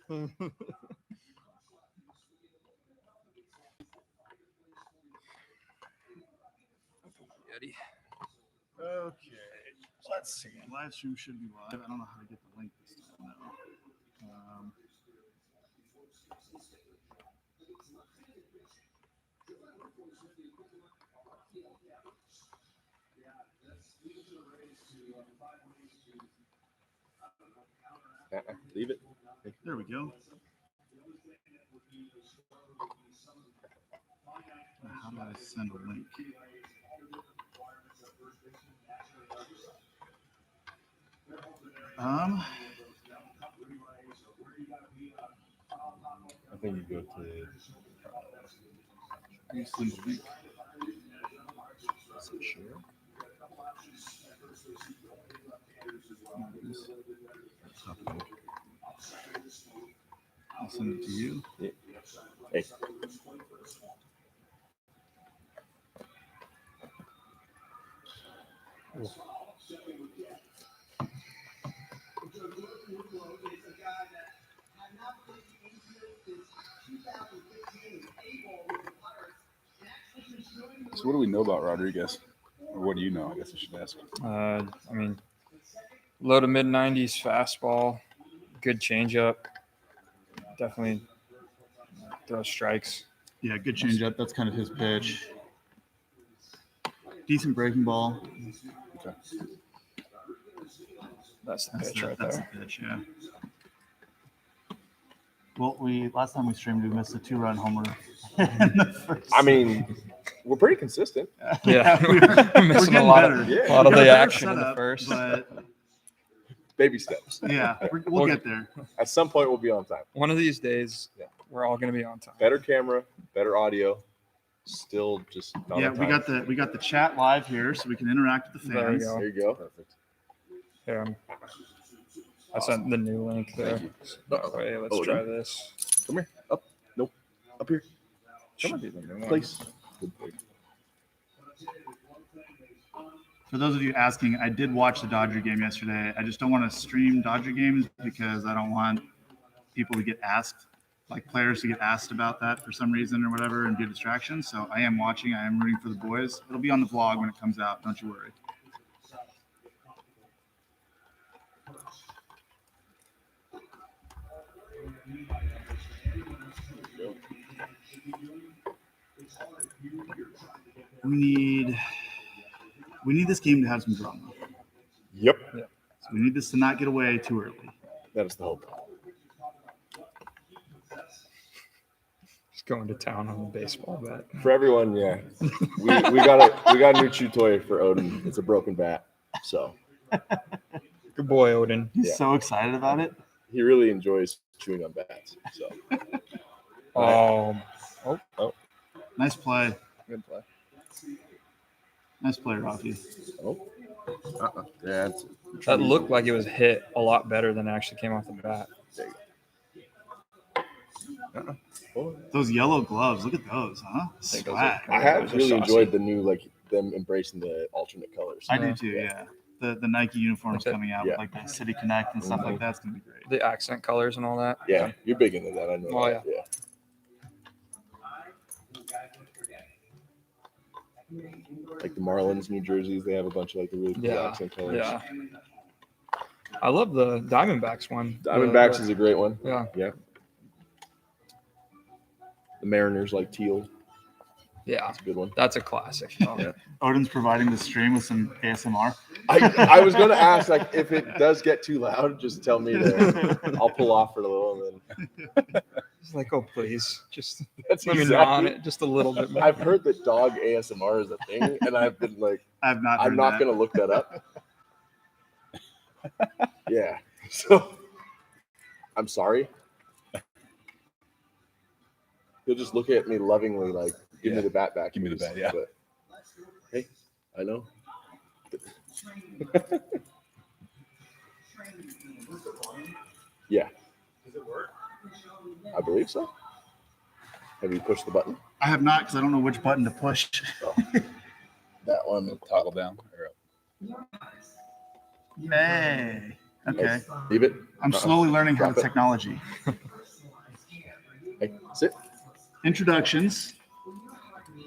Okay, let's see. Live stream should be live. I don't know how to get the link this time though. Leave it. There we go. How do I send a link? I think you go to. You send a link. Is it share? I'll send it to you. Yeah. Hey. So what do we know about Rodriguez? Or what do you know? I guess I should ask. I mean, low to mid 90s fastball, good changeup. Definitely throw strikes. Yeah, good changeup. That's kind of his pitch. Decent breaking ball. Okay. That's the pitch right That's there. the pitch, yeah. Well, last time we streamed, we missed a 2-run homer. I mean, we're pretty consistent. Yeah, we're missing getting a lot better. of, Yeah. lot of We got a the better action in the setup, first. But Baby steps. yeah, we'll get there. At some point, we'll be on time. One of these days, Yeah. we're all going to be on time. Better camera, better audio. Still just not Yeah, on time. we got the chat live here, so we can interact with the There we fans. go. There you go. Perfect. Here, I sent the new link there. Thank you. That way, let's Oh, try yeah. this. Come here. Up. Nope. Up here. Should be the new one. Place. Good boy. For those of you asking, I did watch the Dodger game yesterday. I just don't want to stream Dodger games because I don't want people to get asked, like players to get asked about that for some reason or whatever and be a distraction. So I am watching. I am rooting for the boys. It'll be on the vlog when it comes out. Don't you worry. We need this game to have some drama. Yep. So we need this to not get away too early. That is the hope. Just going to town on the baseball bat. For everyone, yeah. We got a new chew toy for Odin. It's a broken bat. So Good boy, Odin. He's Yeah. so excited about it. he really enjoys chewing on bats. So Nice play. Good play. Nice play, Rocky. yeah, That looked like it was hit a lot better than it actually came off the bat. Those yellow gloves. Look at those, huh? think those Swag. are- I have Those are really saucy. enjoyed the new them embracing the alternate colors. I do too, yeah. The Nike uniforms Okay. coming out Yeah. with like the City Connect and stuff like that's gonna be great. The accent colors and all that. Yeah, you're big into that. I know. Oh, that. Yeah. Like the Marlins, New Jerseys, they have a bunch of like the really cool Yeah. accent colors. Yeah. I love the Diamondbacks one. Diamondbacks The- is a great one. Yeah. Yeah. The Mariners like teal. Yeah. That's a good one. That's a classic. Oh, Yeah. Odin's providing the stream with some ASMR. I was gonna ask, like, if it does get too loud, just tell me I'll pull off for a little and then It's like, oh, please. Just that's let me exactly- gnaw on it just a little bit more. I've heard that dog ASMR is a thing, and I've been like, I've not I'm heard not that. gonna look that up. Yeah. So I'm sorry. He'll just look at me lovingly, like, give me the bat back. Give me the please." bat, yeah. But, hey, I know. Yeah. I believe so. Have you pushed the button? I have not because I don't know which button to push. That one. Toggle down or up. Hey. Okay. Leave it. I'm slowly learning how Drop the it. technology. Hey, sit. Introductions.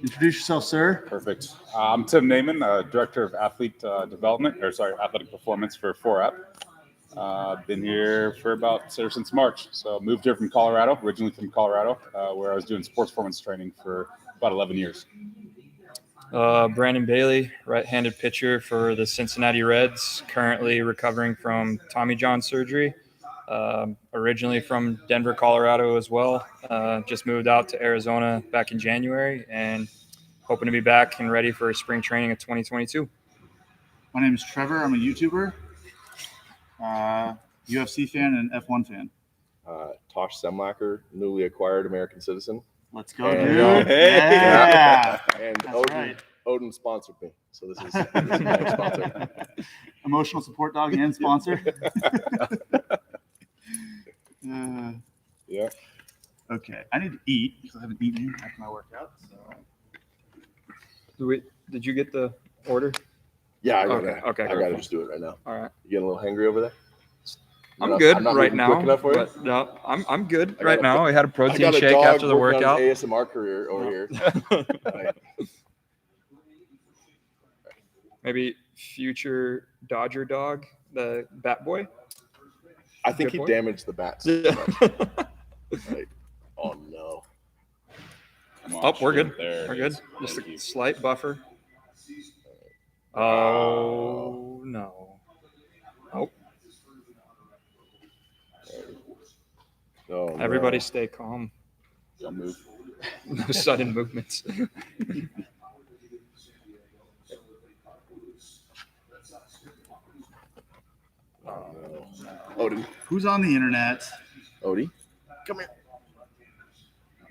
Introduce yourself, sir. Perfect. I'm Tim Naiman, Director of Athletic Performance for 4App. Been here for since March. So moved here from Colorado, originally from Colorado, where I was doing sports performance training for about 11 years. Brandon Bailey, right-handed pitcher for the Cincinnati Reds, currently recovering from Tommy John surgery. Originally from Denver, Colorado as well. Just moved out to Arizona back in January and hoping to be back and ready for spring training of 2022. My name is Trevor. I'm a YouTuber, UFC fan, and F1 fan. Tosh Semlacher, newly acquired American citizen. Let's go, And- dude. Hey. Yeah. And That's right. Odin sponsored me. So this is my sponsor. Emotional support dog and sponsor. Yeah. Okay. I need to eat because I haven't eaten after my workout. So. Did you get the order? Yeah, I Okay, gotta perfect. just do it right now. All right. You getting a little hangry over there? I'm good I'm not right moving now. quick enough for you? But no, I'm good I right got a- now. I had a I protein got a shake dog after the working on workout. his ASMR career over here. Like, Maybe future Dodger dog, the Bat Boy. I think Good he point. damaged the bats. So much. Like, oh no. Come on, Oh, we're shoot. good. There We're it good. is. Just Thank a you. slight buffer. Oh no. Oh, Oh, no. everybody stay calm. Don't move. No sudden movements. Oh, no. Odin. Who's on the internet? Odie. Come here.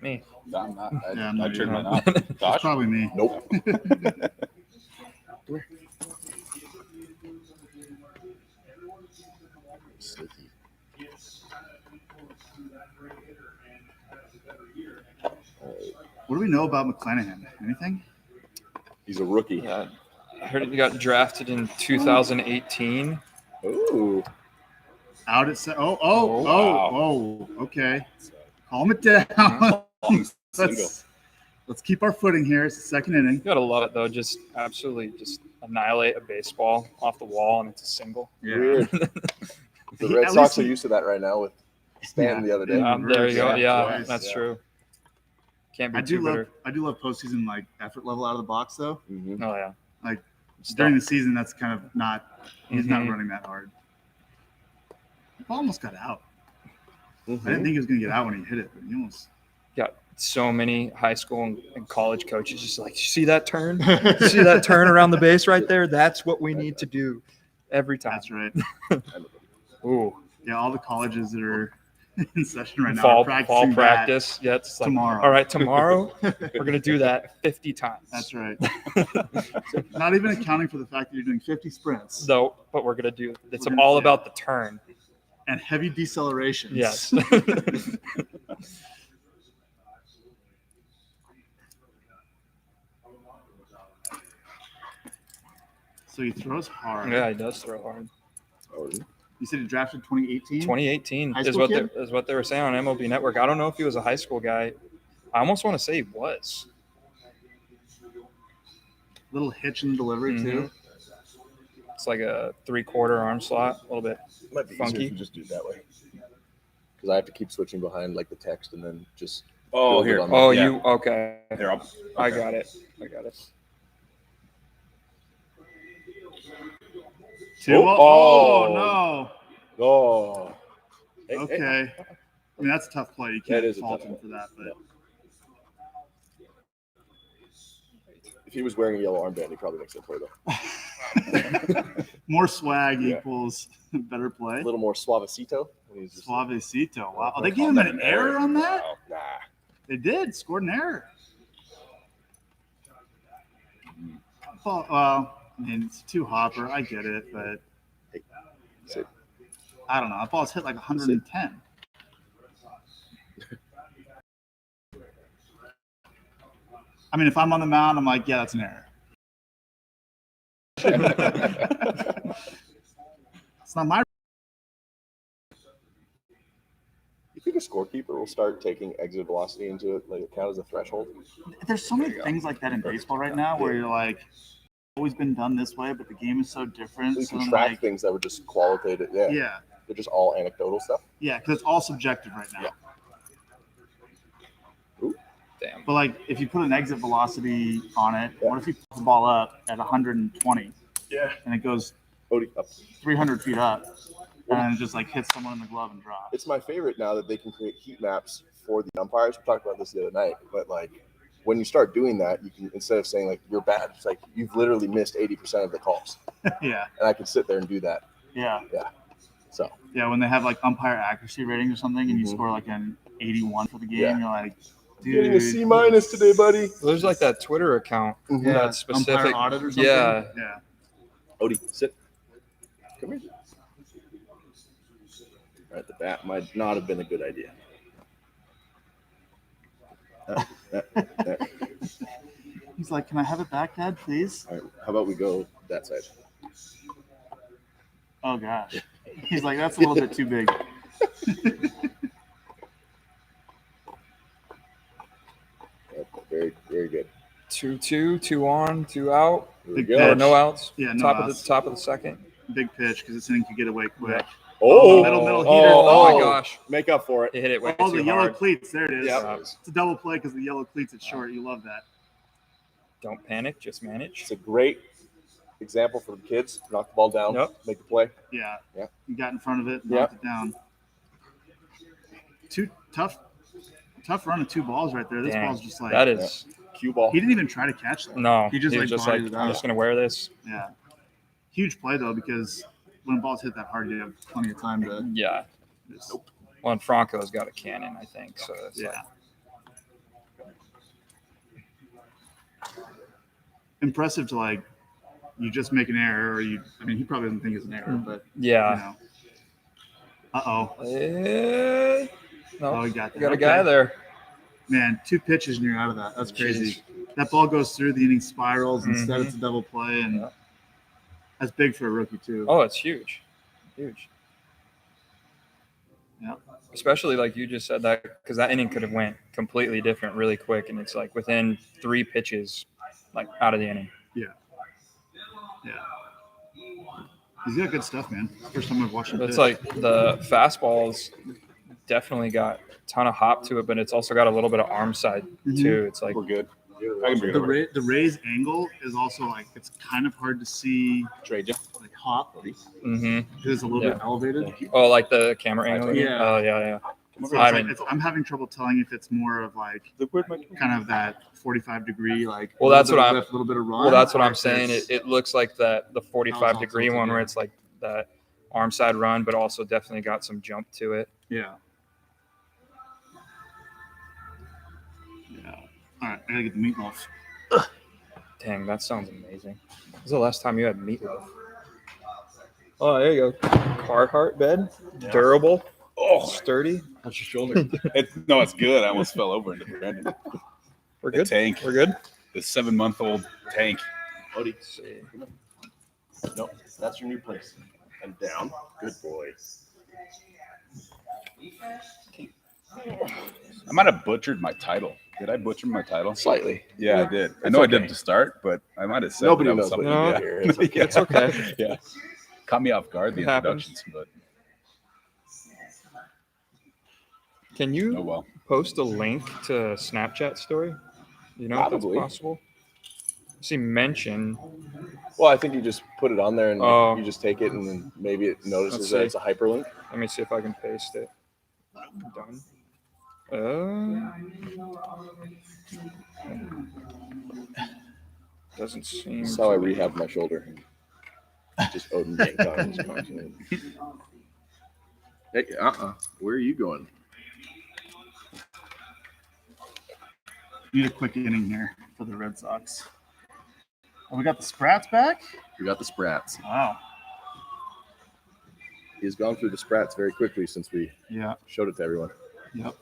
Me. No, I'm not. Yeah, I'm I not turned either. mine off. It's Josh? probably me. Nope. Sneaky. What do we know about McClanahan? Anything? He's a rookie. Yeah, I heard he got drafted in 2018. Ooh. Out at wow. okay. Calm it down. Long single. let's keep our footing here. It's the second inning. You gotta love it though. Just absolutely just annihilate a baseball off the wall and it's a single. Weird. The He- Red at Sox least are he- used to that right now with Stanton the other day. Yeah. There you go. Yeah, Yeah, twice, that's yeah. true. Can't be I too bitter. love postseason like effort level out of the box though. Mhm. Oh yeah. Like Stuff. during the season, that's kind of not. He's not Mhm. running that hard. The ball almost got out. I Mhm. didn't think he was going to get out when he hit it, but he almost. Got so many high school and college coaches just like, you see that turn? You see that turn around the base right there? That's what we need to do every time. That's right. Ooh, Yeah, all the colleges that are in session right now fall are practicing that practice. Yeah, it's like, tomorrow. all right, tomorrow we're gonna do that 50 times. That's right. Not even accounting for the fact that you're doing 50 sprints So, but we're gonna do. It's We're gonna all do it. about the turn. and heavy decelerations. Yes. So he throws hard. Yeah, he does throw hard. Odin. You said he drafted 2018. 2018 High is school what kid? they, is what they were saying on MLB Network. I don't know if he was a high school guy. I almost want to say he was. Little hitch in the delivery too. It's like a 3/4 arm slot, a little bit. Might be Funky. easier if you just do it that way. Because I have to keep switching behind like the text and then just. Oh, build it here. on Oh, Yeah. you okay? Here, I got it. I got it. Two. Oh. Oh, Oh. Hey, no. hey. Okay. I mean that's a tough play. You That can't is a fault tough him play. for that, but If he was wearing a yellow armband, he probably makes that play though. more swag Yeah. equals better play. A little more suavecito. When he's just, Suavecito. Wow. Oh, They they gave him an error on that? Wow. Nah. They did. Scored an error. Well, I mean, it's too hopper. I get it, but Sit. I don't know. That ball's hit like 110. I mean, if I'm on the mound, I'm like, yeah, that's an error. It's not my. You think a scorekeeper will start taking exit velocity into it, like account as a threshold? There's so many things like that in baseball right now where you're like, always been done this way, but the game is so different. So you So can then, track like, things that were just qualitative. Yeah. yeah, They're just all anecdotal stuff. yeah, because it's all subjective right now. Yeah. Damn. But like, if you put an exit velocity on it, Yeah. what if you put the ball up at 120 Yeah. and it goes Odie, up. 300 feet up and it just like hits someone in the glove and drops? It's my favorite now that they can create heat maps for the umpires. We talked about this the other night, but like when you start doing that, you can, instead of saying like you're bad, it's like you've literally missed 80% of the calls, Yeah, and I can sit there and do that. yeah, So yeah. When they have like umpire accuracy rating or something, and you Mhm. score like an 81 for the game, Yeah. you're like, dude, getting a C- today, buddy. There's like that Twitter account Mhm. that's specific. umpire audit or something. Yeah. Yeah. Odie, sit. Come here. Right at the bat might not have been a good idea. He's like, can I have it back, Dad, please? All right, how about we go that side? Oh gosh. He's like, that's a little bit too big. Very, very good. 2-2, 2 on, 2 out. Here we Big go. Or no outs. Yeah, no top outs. of the second. Big pitch because this inning could get away quick. Oh, Middle heater. Oh my gosh. Make up for it. It hit it way Oh, too the yellow hard. cleats. There it is. Yep. It's a double play because the yellow cleats at short. You love that. Don't panic, just manage. It's a great example for the kids. Knock the ball down, Yep. make the play. Yeah. Yeah. You got in front of it, Yeah. knocked it down. Two tough run of 2 balls right there. This Dang. ball's just like That is Cue ball. he didn't even try to catch that. no. He just, was like, just bodied like it I'm out. just gonna wear this. Yeah. Huge play though because when balls hit that hard, you have plenty of time to. Yeah. Just, Well, and Franco's got a cannon, I think. So it's yeah. like, Impressive to like you just make an error or you. I mean, he probably doesn't think it's an error, but yeah. you know. No, Oh, he got you that. got a guy there. Man, 2 pitches and you're out of that. That's crazy. Jeez. That ball goes through, the inning spirals. Instead, Mhm. it's a double play, and Yeah. that's big for a rookie too. Oh, it's huge. Huge. Yeah. Especially like you just said that because that inning could have went completely different really quick, and it's like within 3 pitches, like out of the inning. Yeah. He's got good stuff, man. First time I've watched him. It's pitch. like the fastballs definitely got a ton of hop to it, but it's also got a little bit of arm side too. It's like We're good. I can bring it the over. the Rays angle is also like it's kind of hard to see Trade you. like hop mhm. because it's a little bit elevated. Oh, like the camera angle. Yeah. Oh yeah. So I it's mean- like, I'm having trouble telling if it's more of like kind of that 45-degree like. Well, that's what I'm- a little bit of run. Well, that's what or I'm if saying. it's- It looks like that the 45-degree tilted, one where yeah. it's like that arm side run, but also definitely got some jump to it. Yeah. Yeah. All right, I gotta get the meatloaf. Dang, that sounds amazing. When was the last time you had meatloaf? Oh, there you go. Carhartt bed, durable, sturdy. Touch your shoulder. No, it's good. I almost fell over into the ground. We're The good. tank. We're good. The 7-month-old tank. Odie, Let's see. no, that's your new place. And down. Good boy. I might have butchered my title. Did I butcher my title? Slightly. Yeah, I did. I know I okay. did to start, but I might have said Nobody that was knows what something. you No. did here. It's okay. Yeah. It's okay. Yeah. Caught me off guard, the It happens. introductions, but Can oh you well. post a link to a Snapchat story? You know Probably. if that's possible? See mention. Well, I think you just put it on there and Oh. you just take it and then maybe it notices Let's that see. it's a hyperlink. Let me see if I can paste it. Done. Doesn't seem. That's how I to be- rehab my shoulder. Just Odin yanked on his constantly. Hey, where are you going? Need a quick inning here for the Red Sox. Oh, we got the Sprats back. We got the Sprats. Wow. He's gone through the Sprats very quickly since we Yeah. showed it to everyone. Yep.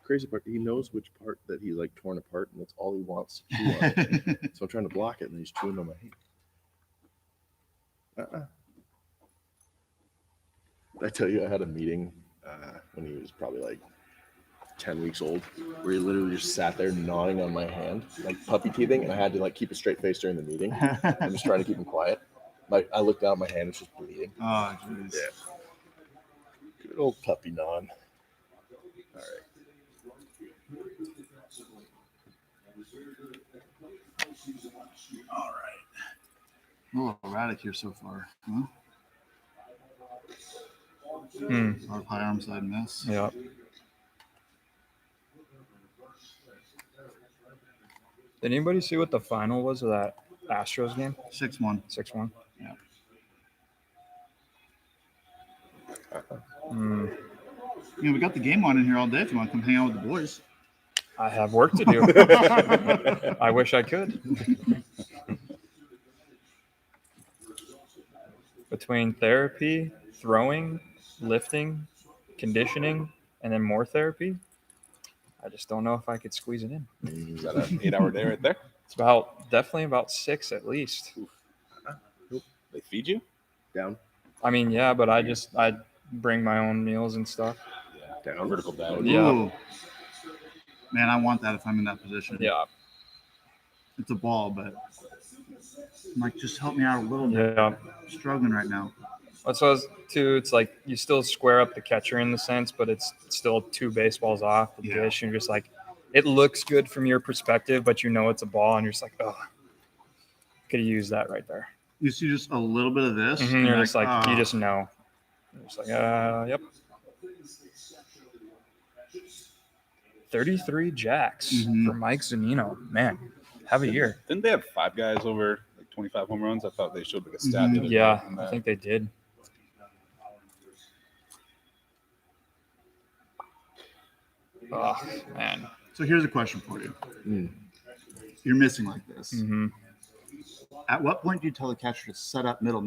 crazy part, he knows which part that he's like torn apart, and that's all he wants to chew on it. So I'm trying to block it, and he's chewing on my hand. I tell you, I had a meeting when he was probably like 10 weeks old, where he literally just sat there gnawing on my hand, like puppy teething, and I had to like keep a straight face during the meeting. I'm just trying to keep him quiet. Like I looked down, my hand was just bleeding. Oh, jeez. Yeah. Good old puppy gnawing. All right. All right. A little erratic here so far. Huh? A lot of high arm side miss. Yeah. Did anybody see what the final was of that Astros game? 6-1. 6-1. Yeah. We got the game on in here all day if you want to come hang out with the boys. I have work to do. I wish I could. Between therapy, throwing, lifting, conditioning, and then more therapy, I just don't know if I could squeeze it in. Is that an 8-hour day right there? It's definitely about 6 at least. They feed you? Down. I mean, yeah, but I bring my own meals and stuff. Yeah. Down. Vertical diet. Yeah. Ooh. Man, I want that if I'm in that position. Yeah. It's a ball, but I'm like, just help me out a little bit. Yeah. I'm struggling right now. That's what I was too. It's like you still square up the catcher in the sense, but it's still 2 baseballs off the dish. And you're just like, it looks good from your perspective, but you know it's a ball, and you're just like, oh, could have used that right there. You see just a little bit of this. Mm-hmm. You're just like, oh. you just know. You're just like, yep. 33 jacks for Mike Zunino. Man, have a year. Didn't they have 5 guys over like 25 home runs? I thought they showed like a stat. the other day Yeah, on I that. think they did. Oh, man. So here's a question for you. You're missing like this. Mm-hmm. At what point do you tell the catcher to set up middle?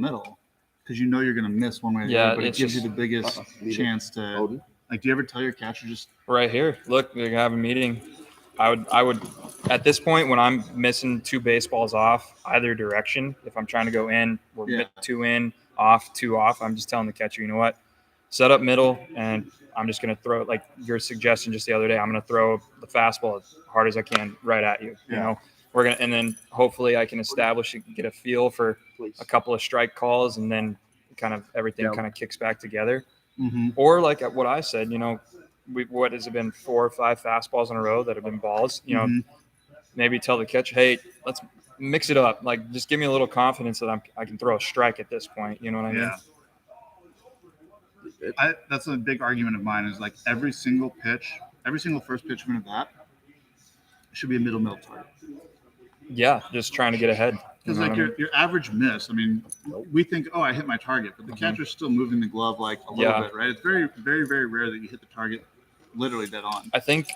Because you know you're going to miss one way or the Yeah, other, but it it's gives just- you the biggest chance to. Odin? Like, do you ever tell your catcher just? Right here. Look, we have a meeting. I would at this point when I'm missing 2 baseballs off either direction, if I'm trying to go in, we're 2 in, off, 2 off, I'm just telling the catcher, you know what? Set up middle, and I'm just going to throw it like your suggestion just the other day. I'm going to throw the fastball as hard as I can right at you. You know, we're going to, and then hopefully I can establish and get a feel for a couple of strike calls, and then kind of everything kind of kicks back together. Or like what I said, you know, what has it been 4 or 5 fastballs in a row that have been balls, you know, maybe tell the catcher, hey, let's mix it up. Like, just give me a little confidence that I can throw a strike at this point. You know what I mean? That's a big argument of mine is like every single first pitch from a bat should be a middle target. Yeah, just trying to get ahead. Because like your average miss, I mean, we think, oh, I hit my target, but the catcher's still moving the glove like a little bit, right? It's very, very, very rare that you hit the target literally dead on. I think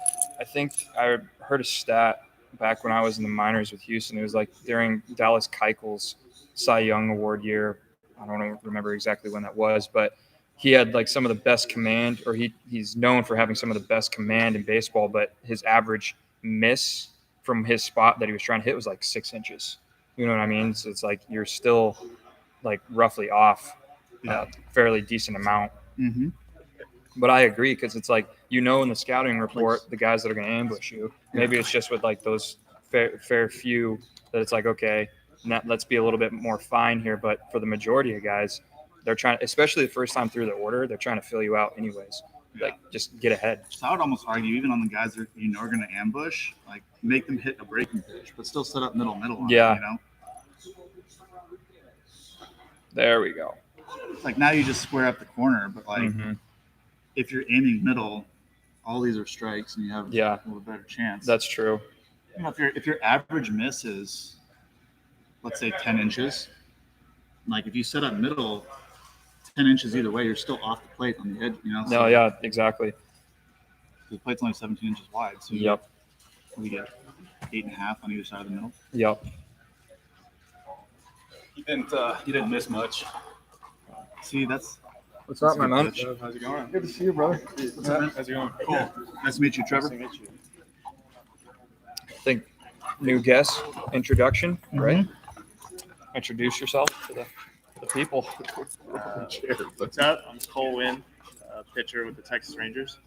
I heard a stat back when I was in the minors with Houston. It was like during Dallas Keuchel's Cy Young Award year. I don't remember exactly when that was, but he had like some of the best command, or he's known for having some of the best command in baseball, but his average miss from his spot that he was trying to hit was like 6 inches. You know what I mean? So it's like you're still like roughly off a fairly decent amount. But I agree, because it's like, you know, in the scouting report, the guys that are going to ambush you, maybe it's just with like those fair few that it's like, okay, let's be a little bit more fine here. But for the majority of guys, they're trying, especially the first time through the order, they're trying to fill you out anyways. Like, just get ahead. So I would almost argue, even on the guys that you know are going to ambush, like make them hit a breaking pitch, but still set up middle on it, you know? There we go. Like, now you just square up the corner, but like if you're aiming middle, all these are strikes, and you have a little better chance. That's true. You know, if your average miss is, let's say, 10 inches, like if you set up middle 10 inches either way, you're still off the plate on the edge, you know? No, yeah, exactly. The plate's only 17 inches wide, so we get 8.5 on either side of the middle. Yep. You didn't miss much. See, that's What's up, my man? How's it going? Good to see you, brother. What's up, man? How's it going? Cool. Nice to meet you, Trevor. Nice to meet you. I think new guest introduction, right? Introduce yourself to the people. What's up? I'm Cole Wynn, pitcher with the Texas Rangers.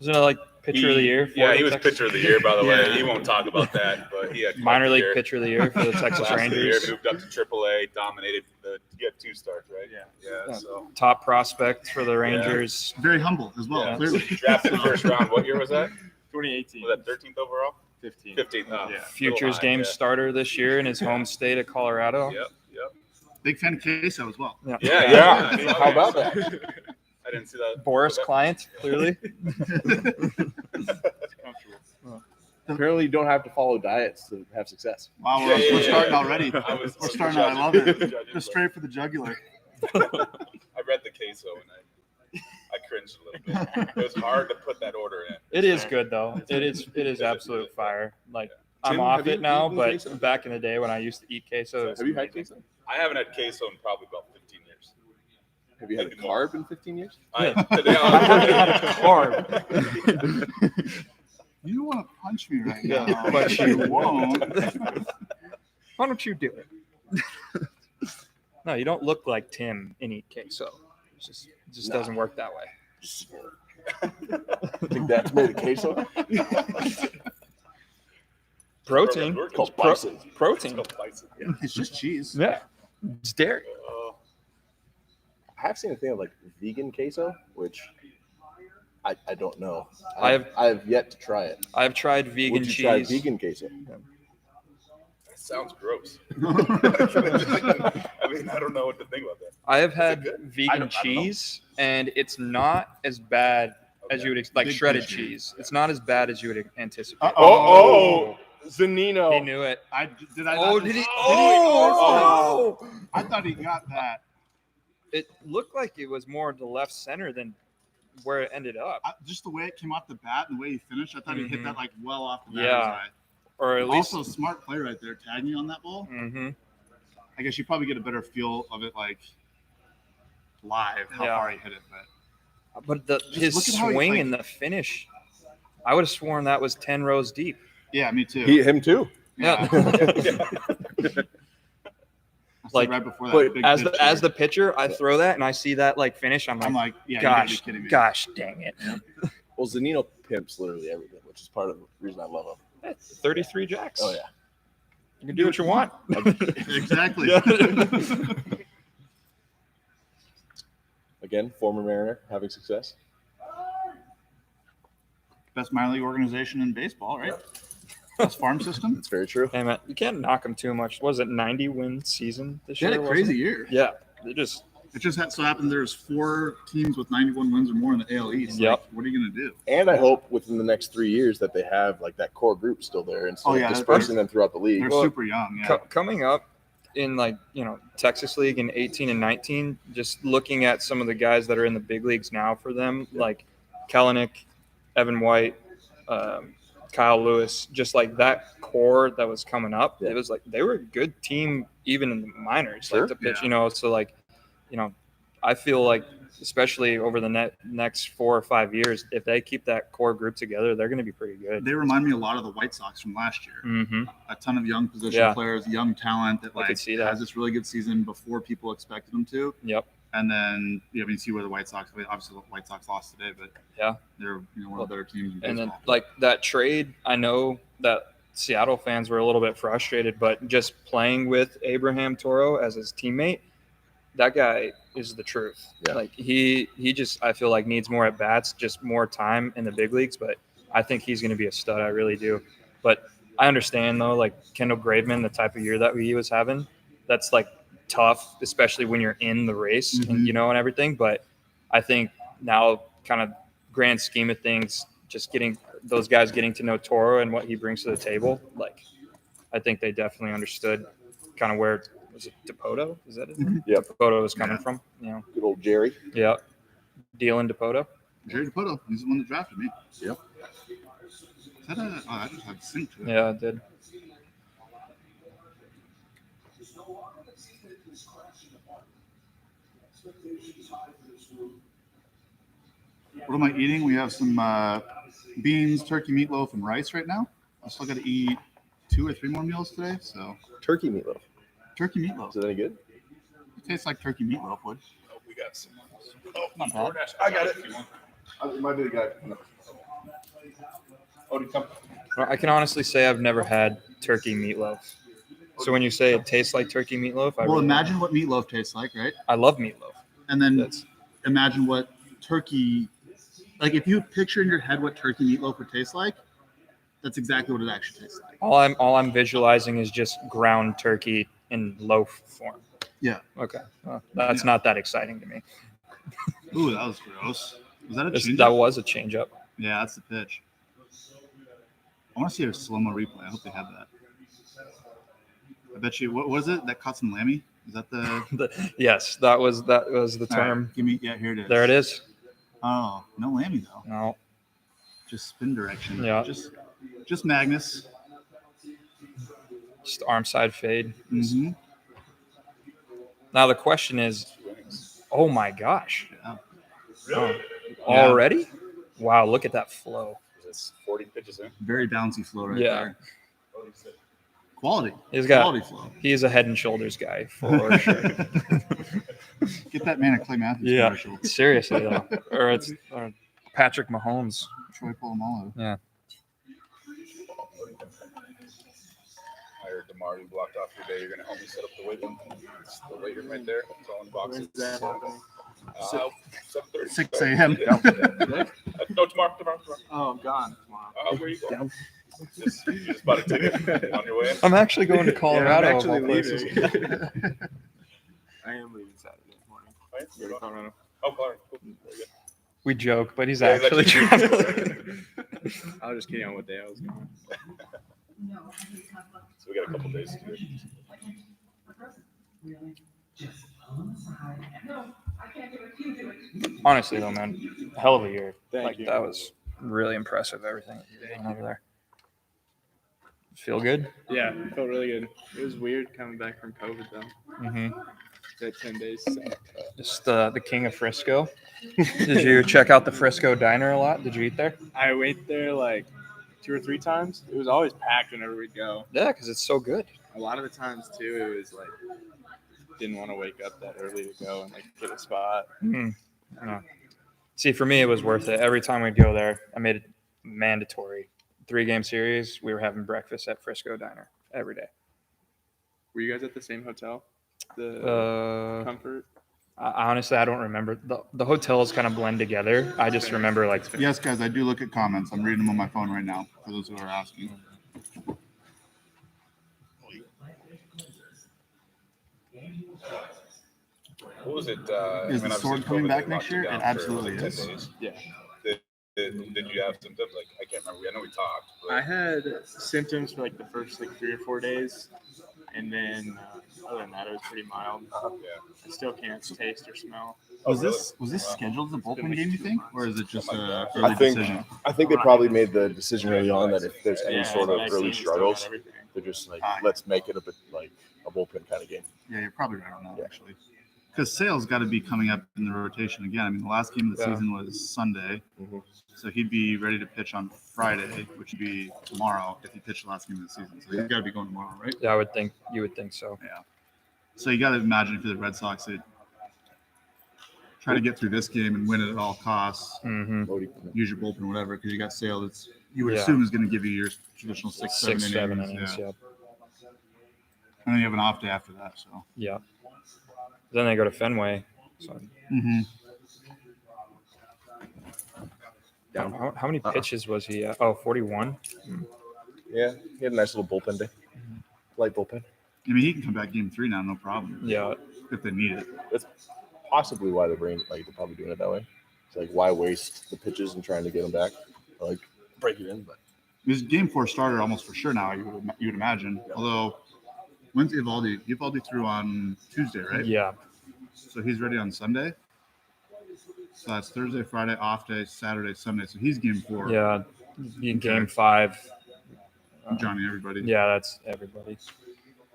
Isn't it like pitcher of the year? For Yeah, the he was Texas- pitcher of the year, by the way. Yeah. He won't talk about that, but he had minor league year. pitcher of the year for the Texas Last of the year, Rangers. moved up to AAA, dominated. You had 2 starts, right? Yeah. Yeah. So Top prospect for the Rangers. Very humble as well, yeah. clearly. Drafted first round. What year was that? 2018. Was that 13th overall? 15. 15th. Oh, Yeah. Futures high, game yeah. starter this year in his home state of Colorado. Yep. Big fan of queso as well. Yeah. Yeah. How about that? I didn't see that. Boris client, clearly. Apparently, you don't have to follow diets to have success. Wow, Yeah, we're yeah, starting yeah. already. We're starting. I love judging, it. judging, Just straight for the jugular. I read the queso and I cringed a little bit. It was hard to put that order in. It is good though. It is absolute fire. Like I'm Tim, off have you it now, eaten but queso? back in the day when I used to eat queso, it was Have you had amazing. queso? I haven't had queso in probably about 15 years. Have you had a carb in 15 years? Today I've never had a carb. You want to punch me right Yeah, now, but you won't. Why don't you do it? No, you don't look like Tim and eat queso. It just No. doesn't work that way. I think that's made of queso. Protein. It's called Pro- bison. protein. It's just cheese. Yeah. It's dairy. I have seen a thing of like vegan queso, which I don't know. I have yet to try it. I've tried vegan Would you try cheese. vegan queso? That sounds gross. I mean, I don't know what to think about that. I have had good? vegan I don't know. cheese, and it's not as bad as you would like Big shredded cheese. cheese. It's not as bad as you would anticipate. Oh, He Zanino. knew it. Did I? Oh, not did he? just- Oh, no! I thought he got that. It looked like it was more to left center than where it ended up, Just the way it came off the bat and the way he finished, I thought he hit Mhm. that like well off the bat. Yeah. or at least. Also, smart play right there, tagging on that ball. hmm I guess you probably get a better feel of it like live how Yeah. far he hit it, but But his look at how he, swing like- and the finish, I would have sworn that was 10 rows deep. yeah, me too. Him too. Yeah. I said like, right before that, but big as pitch the there. pitcher, I throw that and I see that like finish. I'm I'm like, like, yeah, you gotta be gosh, kidding me. gosh, dang it. Well, Zanino pimps literally everything, which is part of the reason I love him. 33 jacks. Oh yeah. You can do what you want. Exactly. Again, former Mariner having success. Best minor league organization in baseball, right? Best farm system. That's very true. Hey, man, you can't knock them too much. Was it 90 win season this They year? had a wasn't crazy it? year. Yeah. They just It just so happened there's 4 teams with 91 wins or more in the AL East. Yep. Like, what are you gonna do? And I hope within the next 3 years that they have like that core group still there instead Oh, yeah, of dispersing them throughout the league. They're Well, super young. Yeah. coming up in like, Texas League in 18 and 19, just looking at some of the guys that are in the big leagues now for them, like Kalanick, Evan White, Kyle Lewis, just like that core that was coming up. Yeah. It was like they were a good team even in the minors, Sure. like to pitch, Yeah. so like, I feel like especially over the next 4 or 5 years, if they keep that core group together, they're going to be pretty good. They remind me a lot of the White Sox from last year. Mm-hmm. A ton of young position Yeah. players, young talent that I like could see that. has this really good season before people expected them to. Yep. And then you see where the White Sox. Obviously, the White Sox lost today, but Yeah. they're one of the better teams in baseball. And then like that trade, I know that Seattle fans were a little bit frustrated, but just playing with Abraham Toro as his teammate, that guy is the truth. Yeah. Like he just, I feel like needs more at bats, just more time in the big leagues, but I think he's going to be a stud. I really do. But I understand though, like Kendall Graveman, the type of year that he was having, that's like tough, especially when you're in the race and, and everything. But I think now kind of grand scheme of things, just getting those guys getting to know Toro and what he brings to the table. Like, I think they definitely understood kind of where, was it Dipoto? Is that it? Yeah. Dipoto was coming from, Good old Jerry. Yeah. Dealing Dipoto. Jerry Dipoto, he's the one that drafted me. Yep. Is that I just have sync to it. Yeah, it did. What am I eating? We have some beans, turkey meatloaf, and rice right now. I still got to eat 2 or 3 more meals today. So Turkey meatloaf. turkey meatloaf. Is it any good? It tastes like turkey meatloaf would. Oh, we got some. Not bad. I got it. It might be the guy. Odie, come. Well, I can honestly say I've never had turkey meatloaf. So when you say it tastes like turkey meatloaf, Well, imagine what meatloaf tastes like, right? I love meatloaf. And then That's imagine what turkey, like if you picture in your head what turkey meatloaf would taste like, that's exactly what it actually tastes like. all I'm visualizing is just ground turkey in loaf form. Yeah. Okay. Well, that's not that exciting to me. Ooh, that was gross. Was that a change? That was a change up. Yeah, that's the pitch. I want to see a slow-mo replay. I hope they have that. I bet you. What was it? That caught some lammy? Is that the? Yes, that was the All right, term. give me. Yeah, here it is. There it is. Oh, no lammy though. No. Just spin direction. Yeah. Just Magnus. Just arm side fade. Mm-hmm. Now the question is, oh my gosh. Yeah. Oh, already? Wow, look at that flow. It's 40 pitches in. Very bouncy flow right Yeah. there. Quality. He's got Quality flow. He is a head and shoulders guy for sure. Get that man a Clay Matthews Yeah. commercial. Seriously though. Or it's Patrick Mahomes. Troy Polamalu. Yeah. I heard tomorrow you blocked off your day. You're gonna help me set up the weight room. It's the weight room right there. It's all in boxes. When's that happening? 7:30. 6 a.m. No, tomorrow. Oh, I'm gone tomorrow. Where you going? You just bought a ticket on your way in. I'm actually going to Yeah, Colorado. I'm of all actually places. leaving. I am leaving Saturday morning. Right? Go to Colorado. Oh, Colorado. Cool. Very good. We joke, but he's Yeah, he's actually actually- traveling. I was just kidding on what day I was going. So we got a couple days to do it. Honestly, though, man, hell of a year. Thank you. That was really impressive. Everything that you're doing over there. Feel good? Yeah, it felt really good. It was weird coming back from COVID though. Mm-hmm. That 10 days. So. Just the king of Frisco. Did you check out the Frisco Diner a lot? Did you eat there? I went there like 2 or 3 times. It was always packed whenever we'd go. Yeah, because it's so good. A lot of the times too, it was like didn't want to wake up that early to go and like get a spot. Mm. No. See, for me, it was worth it. Every time we'd go there, I made it mandatory. 3-game series, we were having breakfast at Frisco Diner every day. Were you guys at the same hotel? The Comfort? Honestly, I don't remember. The hotels kind of blend together. I just remember like Yes, guys, I do look at comments. I'm reading them on my phone right now for those who are asking. What was it? Is the obviously sword coming COVID, back they next locked you year? down It for, absolutely was it, 10 is. days? Yeah. Did you have symptoms? Like, I can't remember. I know we talked. But I had symptoms for like the first like 3 or 4 days, and then other than that, it was pretty mild. yeah. I still can't taste or smell. Was really? this scheduled as a bullpen game, you think? Or is it just a I early think decision? I think they probably made the decision early on that if there's any Yeah, sort of vaccine early still got struggles, everything. they're just like, Ah, let's make it a bit like a bullpen kind of game. Yeah, you're probably right on that, Yeah. actually. Because Sale's got to be coming up in the rotation again. I mean, the last game of the Yeah. season was Sunday. Mhm. So he'd be ready to pitch on Friday, which would be tomorrow if he pitched the last game of the season. So he's got to be going tomorrow, right? yeah, I would think you would think so. Yeah. So you got to imagine for the Red Sox, they try to get through this game and win it at all costs. Mm-hmm. Use your bullpen, whatever, because you got Sale. That's you would Yeah. assume is going to give you your traditional 6-7 6, 7 innings. innings. Yeah. Yeah. And then you have an off day after that. So. Yeah. Then they go to Fenway. So Mm-hmm. how many pitches was he at? Oh, 41. Yeah, he had a nice little bullpen day, light bullpen. I mean, he can come back game 3 now, no problem. Yeah. If they need it. That's possibly why they're probably doing it that way. It's like, why waste the pitches and trying to get them back? Like, break it in, but This game 4 starter almost for sure now. You would imagine. Although, when's Evaldi? Evaldi threw on Tuesday, right? Yeah. So he's ready on Sunday. So that's Thursday, Friday, off day, Saturday, Sunday. So he's game 4. Yeah. In game 5. Johnny, everybody. Yeah, that's everybody.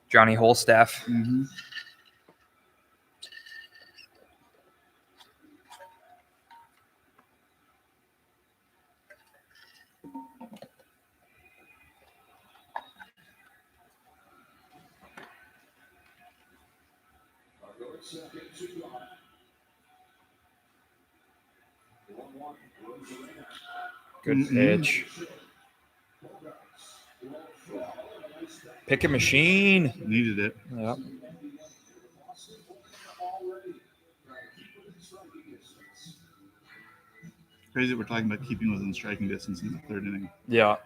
Johnny Holstaff. Mm-hmm. Good pitch. Picket machine. Needed it. Yeah. Crazy that we're talking about keeping within striking distance in the third inning. Yeah.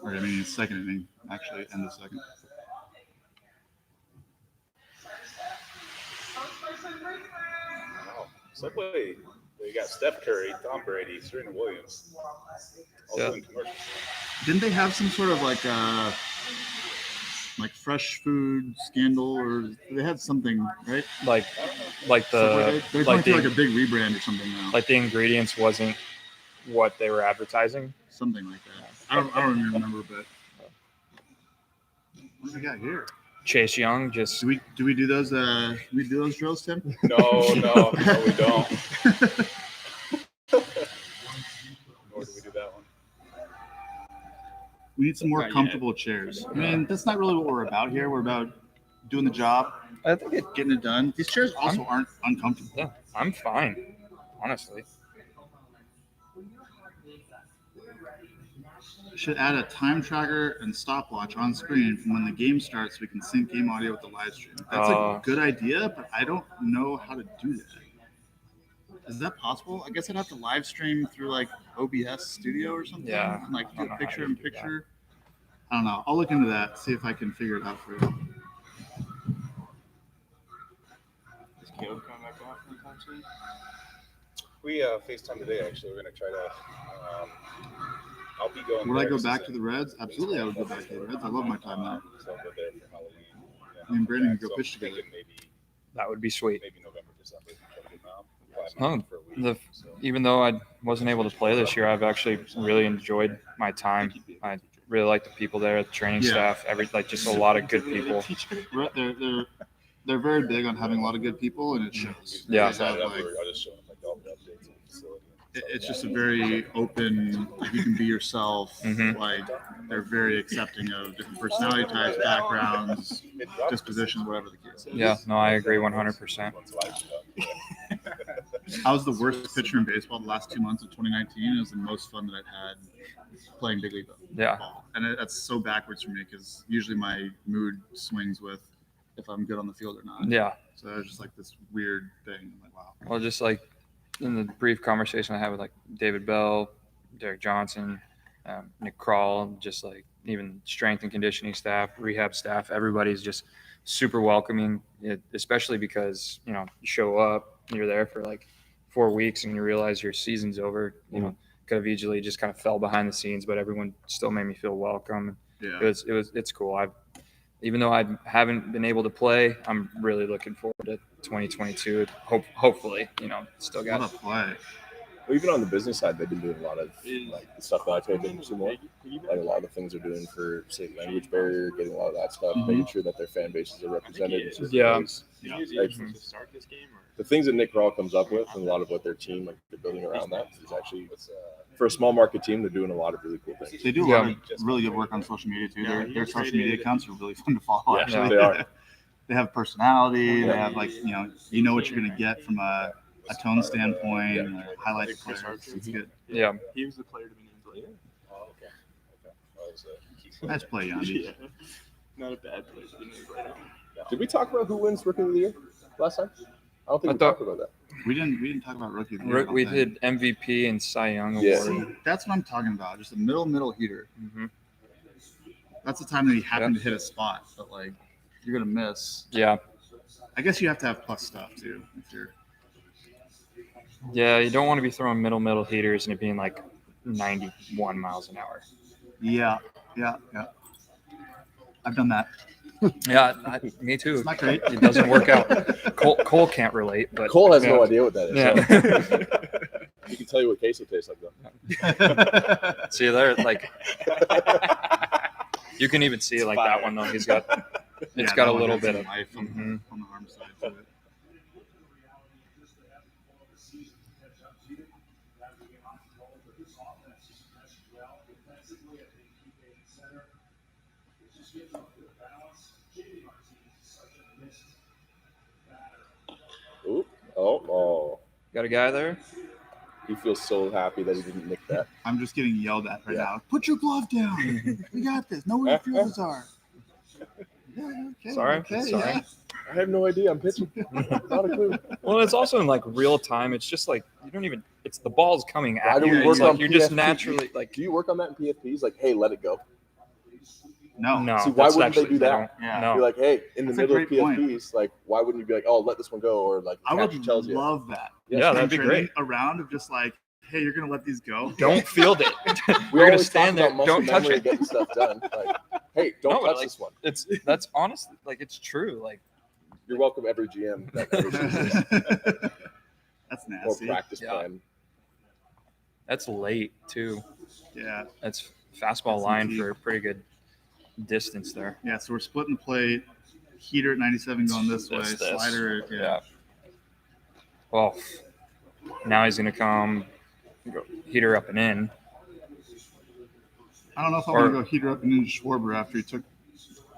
Or I mean, second inning, actually, end of second. Wow. Subway, they got Steph Curry, Tom Brady, Serena Williams. All Yeah. doing commercials. Didn't they have some sort of like fresh food scandal, or they had something, right? Like They're the going through like a big rebrand or something now. like the ingredients wasn't what they were advertising. Something like that. I don't even remember, but what do we got here? Chase Young just Do we do those drills, Tim? No, we don't. Nor do we do that one. We need some more Not yet. comfortable chairs. I mean, that's not really what we're about here. We're about doing the job, I think it getting it done. These chairs also aren't uncomfortable. yeah, I'm fine, honestly. Should add a time tracker and stopwatch on screen from when the game starts so we can sync game audio with the live stream. That's a good idea, but I don't know how to do that. Is that possible? I guess I'd have to live stream through like OBS Studio or something. Yeah, And, like I do don't know a how picture you in do that. picture. I don't know. I'll look into that, see if I can figure it out for you. Is Caleb coming back out anytime soon? We FaceTime today, actually. We're going to try to. I'll be going. Would I there go just back to- to the Reds? Absolutely, I would go back to the Reds. I love my time there. So I'll go there for Halloween. Me and Brandon could go So fish I'm together. thinking That would be sweet. maybe November, December. Check it out. Fly Oh, out for a week, so. Even though I wasn't able to play this year, I've actually really enjoyed my time. I really like the people there, the training Yeah. staff, just a lot of good people. They're very big on having a lot of good people, and it shows. Yeah. They have, like, I'll just show them like all the updates on the facility. it's just a very open, like you can be yourself. Mhm. Like they're very accepting of different personality types, backgrounds, dispositions, whatever the case is. Yeah, no, I agree 100%. I was the worst pitcher in baseball the last 2 months of 2019. It was the most fun that I've had playing big league Yeah. ball. And that's so backwards for me because usually my mood swings with if I'm good on the field or not. Yeah. So it's just like this weird thing. I'm like, wow. Well, just like in the brief conversation I had with like David Bell, Derek Johnson, Nick Kroll, just like even strength and conditioning staff, rehab staff, everybody's just super welcoming, especially because, you show up, you're there for like 4 weeks and you realize your season's over. Could have easily just kind of fell behind the scenes, but everyone still made me feel welcome. Yeah. It's cool. Even though I haven't been able to play, I'm really looking forward to 2022. Hopefully, still got What a play. Well, even on the business side, they've been doing a lot of like the stuff that I pay attention to more. Like a lot of the things they're doing for, say, language barrier, getting a lot of that stuff, making sure that their fan bases are represented. in certain Yeah. ways. Did you use Like, it to start this game? Or? the things that Nick Kroll comes up with and a lot of what their team, like they're building around that, is actually for a small market team, they're doing a lot of really cool things. They do a lot of really good work on social media too. Yeah, Their social media accounts are really fun to follow. Yeah, Actually, they are. They have personality. They Yeah. have like you know what you're gonna get from a tone standpoint. And highlight the Chris players. Archer. It's good. Yeah. He was the player to be named later. Oh, okay. Well, that was a key player. Nice play, Yandy. Yeah. Not a bad player to be named later. Did we talk about who wins Rookie of the Year last time? I don't think I we thought- talked about that. We didn't talk about rookie. Of the year, I don't We think. did MVP and Cy Young Yeah. award. See, that's what I'm talking about. Just a middle heater. Mhm. That's the time that he happened to hit a spot, but like you're gonna miss. Yeah. I guess you have to have plus stuff too. If you're Yeah, you don't want to be throwing middle heaters and it being like 91 miles an hour. yeah. I've done that. Yeah, me too. It's not great. It doesn't work out. Cole can't relate, but Cole has yeah. no idea what that is. Yeah. He can tell you what queso tastes like though. See there, like you can even see it like that one though. It's Yeah, got that a one little has bit some of life on the arm side to it. Oh. Got a guy there? He feels so happy that he didn't nick that. I'm just getting yelled at right Yeah. now. Put your glove down. We got this. Know where your fuses are. Yeah, okay, Sorry. Okay, Sorry. yeah. I have no idea. I'm pitching. Not a clue. Well, it's also in like real time. It's just like you don't even. It's the ball's coming Why at do you. we It's work like on you're just PFP? naturally like. Do you work on that in PFPs? Like, hey, let it go. No. No, See, why that's wouldn't they actually, do that? Yeah. No. Be like, hey, in the That's a middle of great point. PFPs, like, why wouldn't you be like, oh, let this one go, or like, I would catcher tells you. love that. Yeah, that'd be Training great. A round of just like, hey, you're gonna let these go. Don't field it. We We're gonna always stand talk there. about Don't muscle touch memory it. getting stuff done. Like, hey, don't No, but, touch like, this one. That's honestly like it's true. Like You're welcome, every GM that ever sees this, That's or nasty. practice Yeah. plan. that's late too. Yeah. That's fastball That's line indeed. for a pretty good distance there. Yeah. So we're splitting the plate. Heater at 97 going this way. That's this. Slider. Yeah. Well, now he's gonna come go heater up and in. I don't know if I Or- want to go heater up and into Schwarber after he took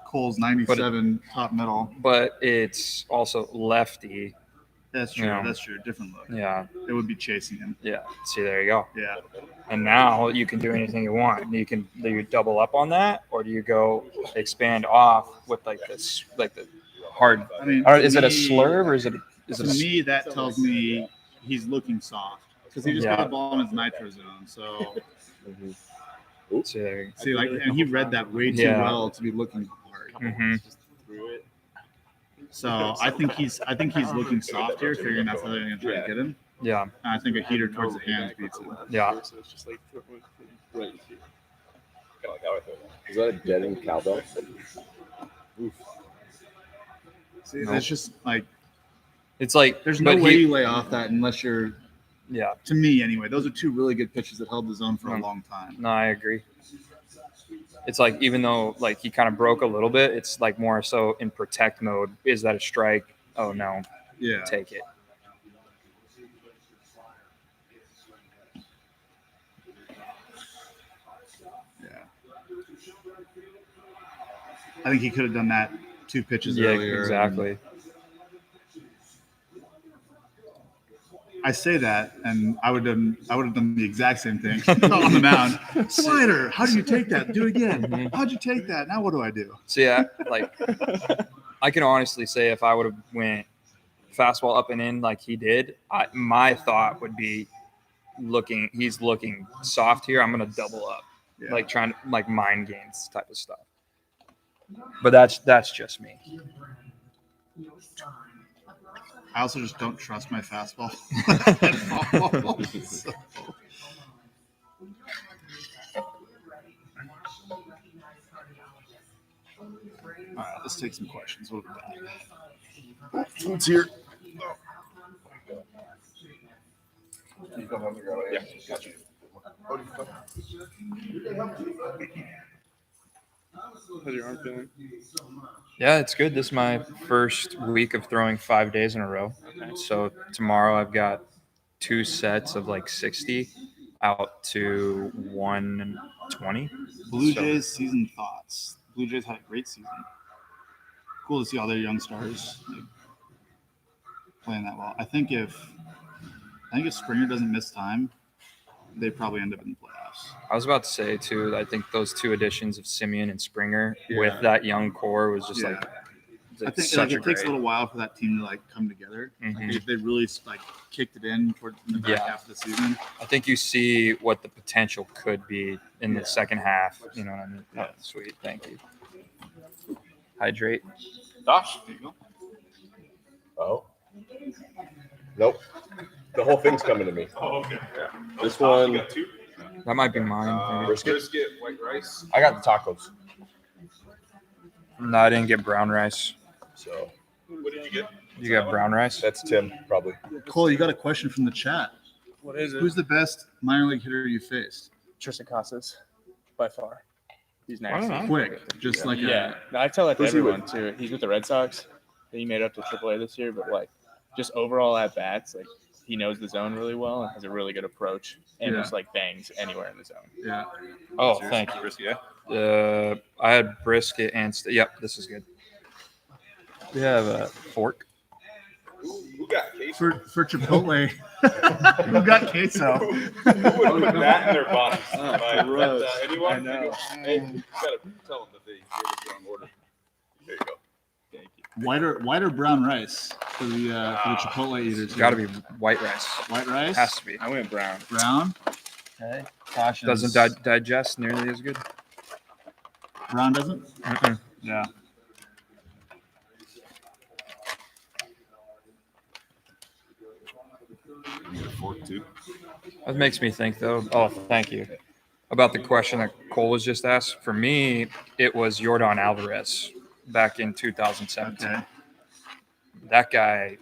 Cole's 97 top middle. But it's also lefty. That's true. Yeah. That's true. Different look. Yeah. It would be chasing him. Yeah. See, there you go. Yeah. And now you can do anything you want. Do you double up on that, or do you go expand off with like this, like the hard? I mean, Or to is it a me- slurve or is it To me, that tells me he's looking soft because he just Yeah. got the ball in his nitro zone. So See, there you see, like, and he read that way too Yeah. well to be looking hard. go. Mhm. Just threw it. So I think he's looking soft here, figuring that's how they're going to try to get him. Yeah. And I think a heater towards the hands beats him. Yeah. So it's just like throwing right here. Kind of like how I throw that. Is that a dead end cowbell? Oof. See, No. it's just like It's like there's no but way he- you lay off that unless you're. Yeah. To me, anyway, those are two really good pitches that held the zone for a Mm. long time. No, I agree. It's like even though like he kind of broke a little bit, it's like more so in protect mode. Is that a strike? Oh no, Yeah. take it. Yeah. I think he could have done that 2 pitches Yeah, earlier. exactly. I say that, and I would have done the exact same thing on the mound. Slider, how do you take that? Do it again. Mhm. How'd you take that? Now what do I do? So yeah, like I can honestly say if I would have went fastball up and in like he did, my thought would be he's looking soft here. I'm gonna double up, Yeah. like trying to like mind games type of stuff. But that's just me. I also just don't trust my fastball. So- All right, let's take some questions. What have we got? Food's here. Yeah, gotcha. How's your arm feeling? Yeah, it's good. This is my first week of throwing 5 days in a row. So tomorrow I've got 2 sets of like 60 out to 120. Blue So- Jays season thoughts. Blue Jays had a great season. Cool to see all their young stars like, playing that well. I think if Springer doesn't miss time, they probably end up in the playoffs. I was about to say too. I think those 2 additions of Simeon and Springer Yeah. with that young core was just Yeah. like I think such like, it takes a great- little while for that team to like come together. Like, Mhm. they really like kicked it in toward the back Yeah. half of the season. I think you see what the potential could be in Yeah. the second half. You know what I mean? Yeah. Oh, sweet. Thank you. Hydrate. Josh, There you go. Oh. Nope. The whole thing's coming to me. Oh, okay. Yeah. This Josh, you one- got 2? That might be mine. maybe. Brisket, white rice. I got the tacos. No, I didn't get brown rice. So What did you get? You got brown rice? that's Tim, probably. Cole, you got a question from the chat. What is it? Who's the best minor league hitter you faced? Tristan Casas, by far. He's I don't nasty. know. Quick, just like Yeah, no, I tell that to Who's he everyone too. He's with the Red Sox. He made it up to AAA this year, but like just overall at bats, like he knows the zone really well and has a really good approach and Yeah. just like bangs anywhere in the zone. yeah. Oh, thank you. Brisket, yeah. I had brisket and yep, this is good. We have a fork. Who got queso? for Chipotle. Who got queso? Who would put that in their box? gross. Anyone? I know. Hey, you gotta tell them that they gave us the wrong order. There you go. Thank you. White or brown rice for the Chipotle eaters. It's got to be white rice. white rice. Has to be. I went brown. Brown. Okay. Caution. Doesn't digest nearly as good. Brown doesn't. Mm-mm. Yeah. You get a fork too. That makes me think, though. Oh, thank you. About the question that Cole was just asked. For me, it was Yordan Alvarez back in 2017. Okay. That guy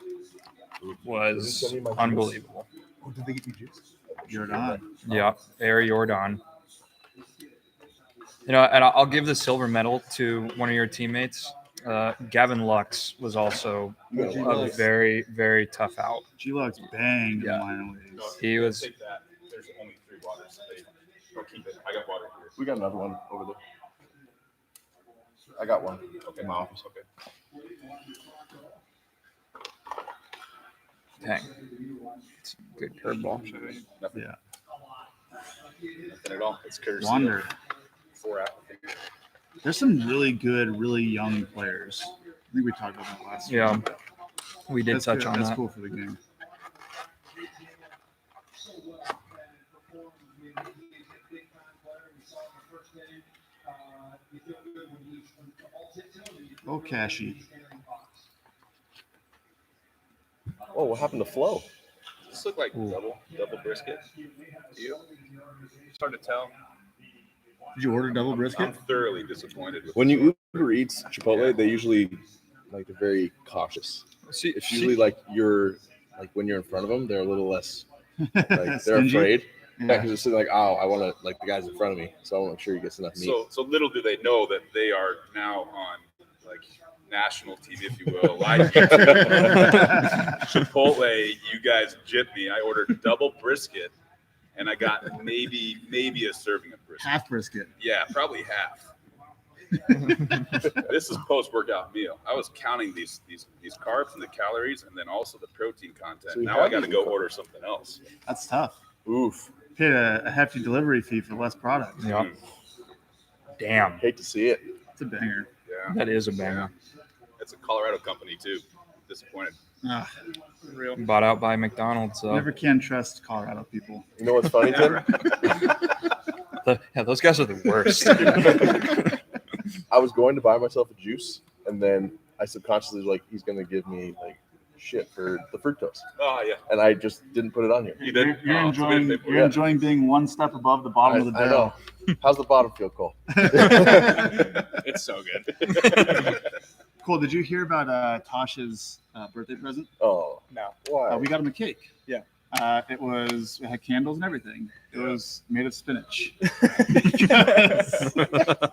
was unbelievable. Oh, did they get you juice? You're on. Yeah, Air Jordan. You know, and I'll give the silver medal to one of your teammates. Gavin Lux was also a very, very tough out. G-Log's banged Yeah. in minor leagues. He was. Take that. There's only 3 waters. Don't keep it. I got water here. We got another one over there. I got one. Okay. In my office. Okay. Dang. It's a good curveball. Nothing. Yeah. Nothing at all. It's courtesy. Wonder. 4 out. There's some really good, really young players. I think we talked about that last Yeah, week. we did That's touch good. on That's that. cool for the game. Oh, Cashy. Oh, what happened to Flo? Does this look like Ooh. double brisket? Do you? It's hard to tell. Did you order double brisket? I'm thoroughly disappointed with When you Uber Eats Chipotle, they usually like they're very cautious. See, It's usually like when you're in front of them, they're a little less like they're Stingy? afraid. Yeah, Yeah. because it's like, oh, I want to like the guy's in front of me, so I want to make sure he gets enough meat. So little do they know that they are now on like national TV, if you will, live YouTube. Chipotle, you guys gypped me. I ordered double brisket, and I got maybe a serving of brisket. Half brisket. Yeah, probably half. This is post-workout meal. I was counting these carbs and the calories, and then also the protein content. So you Now I have got to these go carbs. order something else. That's tough. Oof, Paid a hefty delivery fee for less product. yeah. Damn, hate to see it. It's a banger. Yeah, that is a banger. it's a Colorado company too. Disappointed. Ah, Real. Bought out by McDonald's. So. never can trust Colorado people. You know what's funny, Tim? Yeah, those guys are the worst. I was going to buy myself a juice, and then I subconsciously was like, he's gonna give me like shit for the fructose, Oh yeah, and I just didn't put it on here. you did. You're Oh, enjoying. it's a bit- You're enjoying being one step above the bottom of the I barrel. know. How's the bottom feel, Cole? It's so good. Cool. Did you hear about Tasha's birthday present? Oh, No. why? We got him a cake. Yeah. It had candles and everything. It was made of spinach.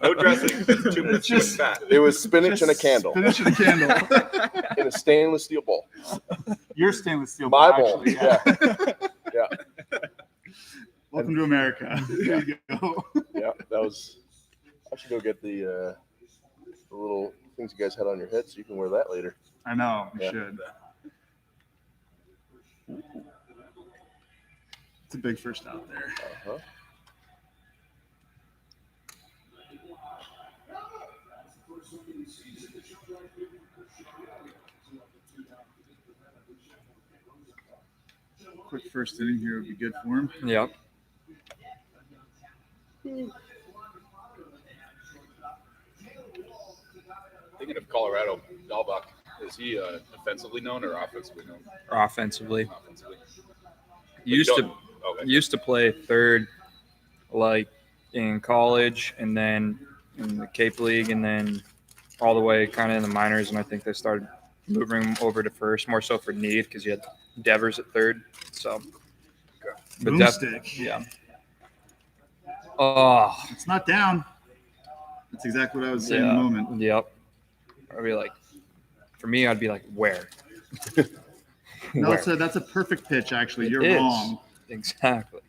No dressing. That's too much Just- fat. It was spinach and a Just candle Spinach and a candle. in a stainless steel bowl. Your stainless steel. My bowl, bowl. actually, Yeah. Welcome to America. There you go. Yeah, that was. I should go get the little things you guys had on your head so you can wear that later. I know. We Yeah. should. It's a big first out there. Uh-huh. Quick first inning here would be good for him. Yep. Thinking of Colorado, Dahlbach, is he offensively known or offensively known? Offensively, Offensively. used to Okay. used to play third, like in college, and then in the Cape League, and then all the way kind of in the minors. And I think they started moving him over to first, more so for need because you had Devers at third. So, but Boomstick. yeah. Oh, It's not down. That's exactly what I was saying yeah. in the moment. Yep. I'd be like, for me, I'd be like, where? No, Where? that's a perfect pitch. Actually, It you're is. wrong. Exactly.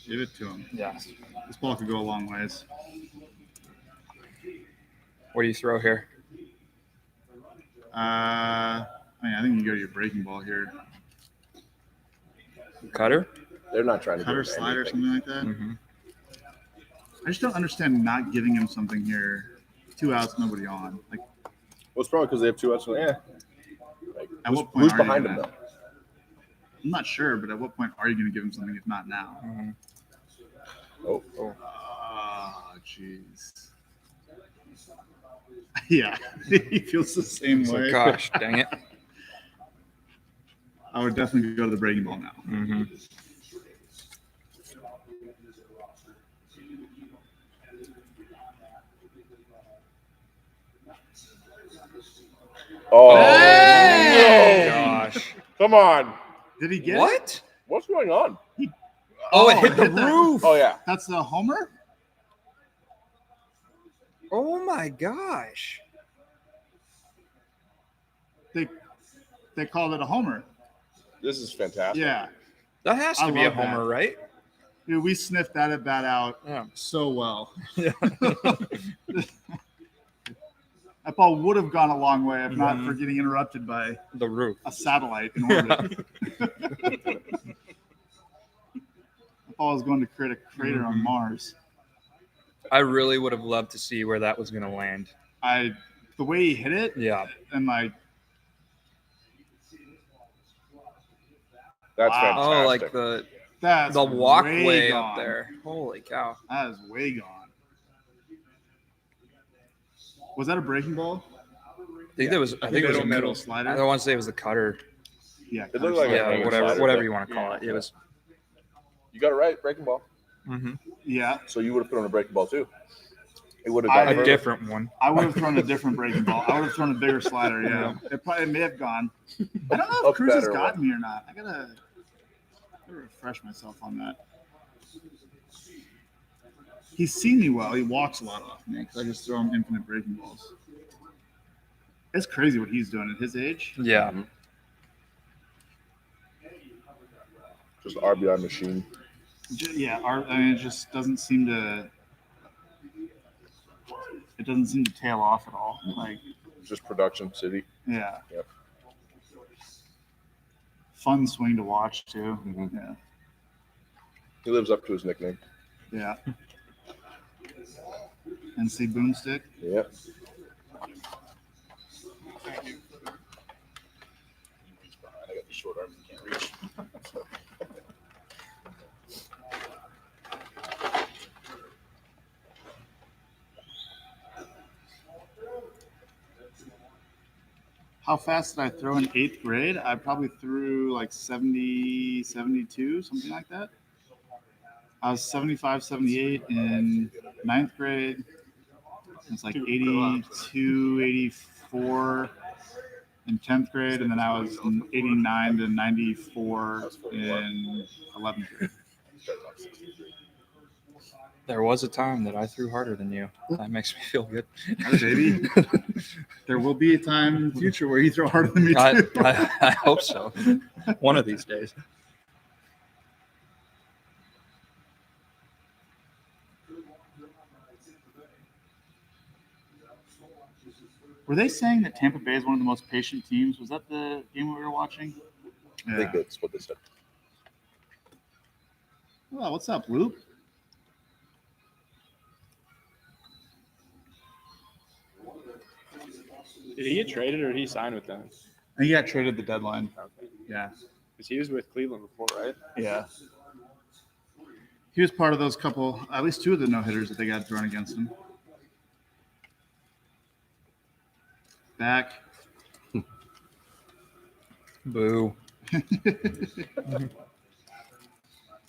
Give it to him. Yeah. This ball could go a long ways. What do you throw here? I think you go to your breaking ball here. Cutter? They're not trying to Cutter, give him slider, anything. something like that. Mm-hmm. I just don't understand not giving him something here. 2 outs, nobody on. Like, Well, it's probably because they have 2 outs. So, Like, At who's what point are you behind him, gonna- though? I'm not sure, but at what point are you going to give him something if not now? Mm-hmm. Oh. Oh, jeez. Yeah, he feels the same So, way. gosh, dang it. I would definitely go to the breaking ball now. Mm-hmm. Oh, Hey! no. Gosh. Come on. Did he get it? What? What's going on? Oh, it hit the that- roof. Oh, yeah. That's the homer? Oh, my gosh. They called it a homer. This is fantastic. Yeah. That has I to be a love that. homer, right? Dude, we sniffed that at bat out Yeah. so well. Yeah. That ball would have gone a long way if not Mhm. for getting interrupted by The roof. a satellite in orbit. That ball was going to create a crater on Mhm. Mars. I really would have loved to see where that was going to land. The way he hit it, Yeah. and like, That's Wow. fantastic. Oh, like that's the way walkway gone. up there. Holy cow. That is way gone. Was that a breaking ball? I think it was a middle middle. slider. I don't want to say it was the cutter. Yeah, It looked like Yeah, hanging whatever slider, whatever but- you want to call it. It was. You got it right, breaking ball. Mm-hmm. yeah. So you would have put on a breaking ball too. It would have I- gone A further. different one. I would have thrown a different breaking ball. I would have thrown a bigger slider. Yeah, it may have gone. I don't know A if Cruz has better gotten one. me or not. I gotta refresh myself on that. He's seen me well. He walks a lot off me because I just throw him infinite breaking balls. It's crazy what he's doing at his age. Yeah. Just RBI machine. It just doesn't seem to. It doesn't seem to tail off at all. Like, Just production city. yeah. Yep. Fun swing to watch too. Mhm. Yeah. He lives up to his nickname. Yeah. NC Boomstick. Yep. I got the short arms you can't reach. How fast did I throw in 8th grade? I probably threw like 70, 72, something like that. I was 75, 78 in 9th grade. It's like 82, 84 in 10th grade. And then I was in 89 to 94 in 11th grade. There was a time that I threw harder than you. That makes me feel good. Hey, baby. There will be a time in the future where you throw harder than me too. I hope so. One of these days. Were they saying that Tampa Bay is one of the most patient teams? Was that the game we were watching? I think that's what they said. Well, what's up, Luke? Did he get traded or did he sign with them? He got traded at the deadline. Okay. Yeah. Because he was with Cleveland before, right? Yeah. He was part of those couple, at least 2 of the no-hitters that they got thrown against him. Back. Boo.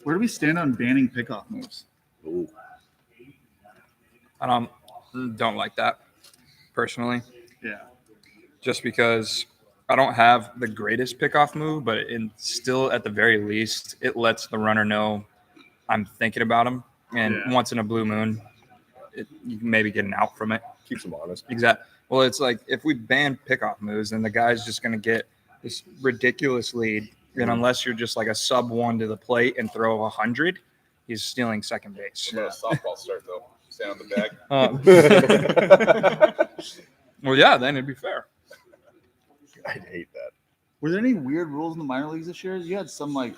Where do we stand on banning pickoff moves? Ooh. I don't like that personally, Yeah. just because I don't have the greatest pickoff move, but still at the very least, it lets the runner know I'm thinking about him. And Yeah. once in a blue moon, you can maybe get an out from it. Keeps them honest. Exactly. Well, it's like if we ban pickoff moves, then the guy's just going to get this ridiculous lead. And unless you're just like a sub 1 to the plate and throw 100, he's stealing second base. What about a softball start though? Stand on the bag. Well, yeah, then it'd be fair. I'd hate that. Were there any weird rules in the minor leagues this year? You had some like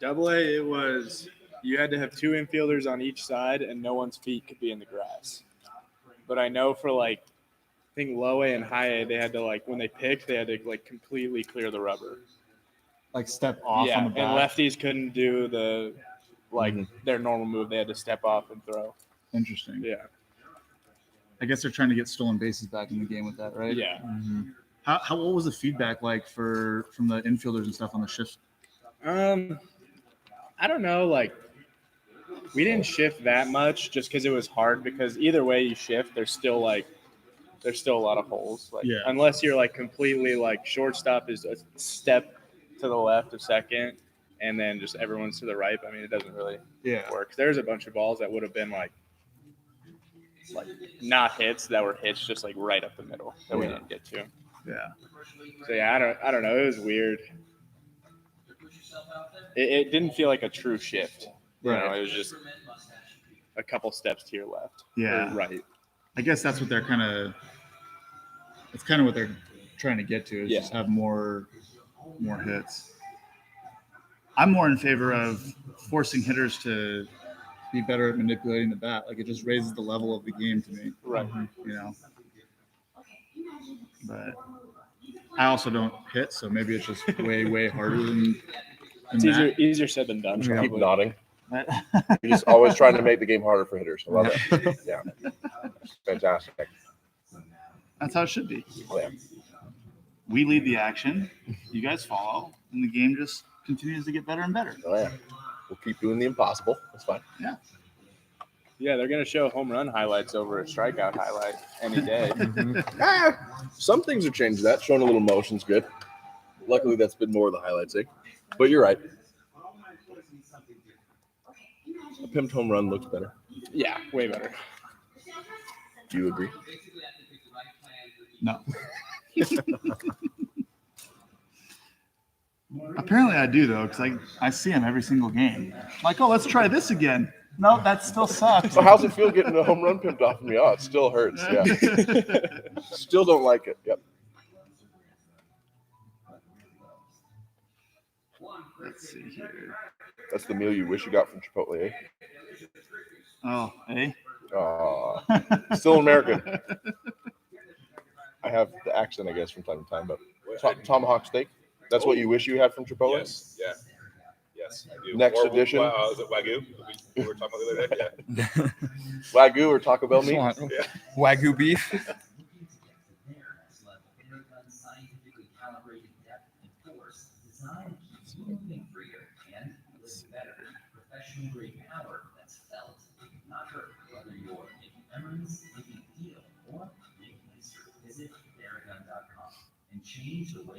Double A, it was you had to have 2 infielders on each side, and no one's feet could be in the grass. But I know for like, I think low A and high A, they had to like when they picked, they had to like completely clear the rubber. step off on the bat. And lefties couldn't do the their normal move. They had to step off and throw. Interesting. Yeah. I guess they're trying to get stolen bases back in the game with that, right? Yeah. Mm-hmm. How what was the feedback like from the infielders and stuff on the shifts? I don't know. Like, we didn't shift that much just because it was hard. Because either way you shift, there's still a lot of holes. Like, Yeah. unless you're like completely like shortstop is a step to the left of second, and then just everyone's to the right. I mean, it doesn't really work. There's a bunch of balls that would have been like not hits that were hits just like right up the middle that we didn't get to. Yeah. So yeah, I don't know. It was weird. It didn't feel like a true shift. You know, it was just a couple steps to your left. Yeah. Or right. I guess that's what they're kind of. It's kind of what they're trying to get to is just have more hits. I'm more in favor of forcing hitters to be better at manipulating the bat. Like it just raises the level of the game to me. Right. You know. But I also don't hit, so maybe it's just way harder than It's easier said than done. Keep Probably. nodding. You're just always trying to make the game harder for hitters. I love it. Yeah. Fantastic. That's how it should be. Oh, yeah. We lead the action, you guys follow, and the game just continues to get better and better. Oh, yeah. We'll keep doing the impossible. That's fine. Yeah. Yeah, they're gonna show home run highlights over a strikeout highlight any day. Some things are changed. That showing a little motion's good. Luckily, that's been more of the highlights, eh? But you're right. A pimped home run looks better. Yeah, way better. Do you agree? No. Apparently I do, though, because I see him every single game. Like, oh, let's try this again. No, that still sucks. So how's it feel getting a home run pimped off of me? Oh, it still hurts. Yeah. Still don't like it. Yep. Let's see here. That's the meal you wish you got from Chipotle, eh? Oh, hey. Still American. I have the accent, I guess, from time to time, but tomahawk steak. That's what you wish you had from Chipotle? Yes. Yeah. Yes, I do. Next edition. Is it Wagyu? We were talking about the other day. Yeah. Wagyu or Taco Bell meat? Yeah. Wagyu beef.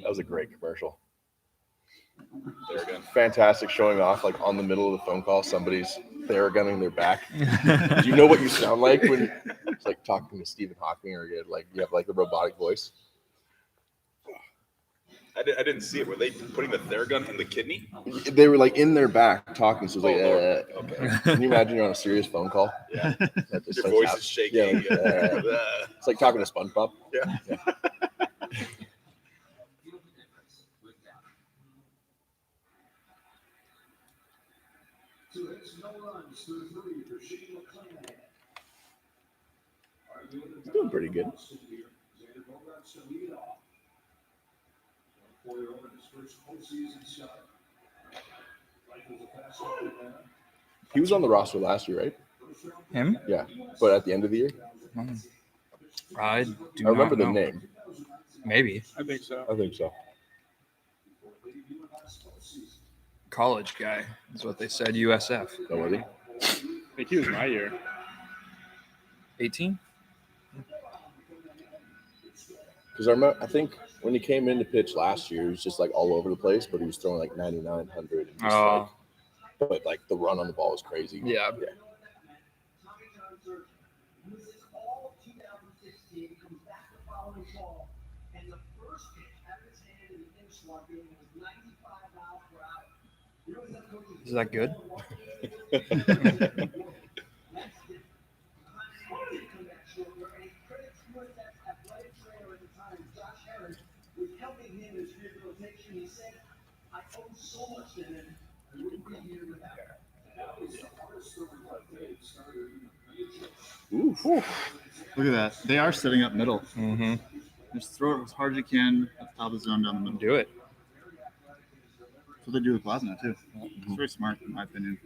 That was a great commercial. Theragun. Fantastic showing off, like on the middle of the phone call, somebody's Theragunning their back. Do you know what you sound like when it's like talking to Stephen Hawking or you have like the robotic voice? I didn't see it. Were they putting the Theragun in the kidney? They were like in their back talking, so it's like, Okay. Can you imagine you're on a serious phone call? Yeah. That just Your starts voice happening. is shaking. Yeah. It's like talking to SpongeBob. Yeah. He's doing pretty good. He was on the roster last year, right? Him? Yeah, but at the end of the year, I do I remember not the know. name. Maybe. I think so. I think so. College guy is what they said, USF. Oh, was he? I think he was my year. 18? Because I think when he came in to pitch last year, he was just like all over the place, but he was throwing like 99, 100. And just Oh. but like the run on the ball was crazy. Yeah. Is that good? Ooh. Look at that. They are setting up middle. Mm-hmm. Just throw it as hard as you can at the top of the zone down the middle. Do it. That's what they do with Plasma too. It's very smart in my opinion.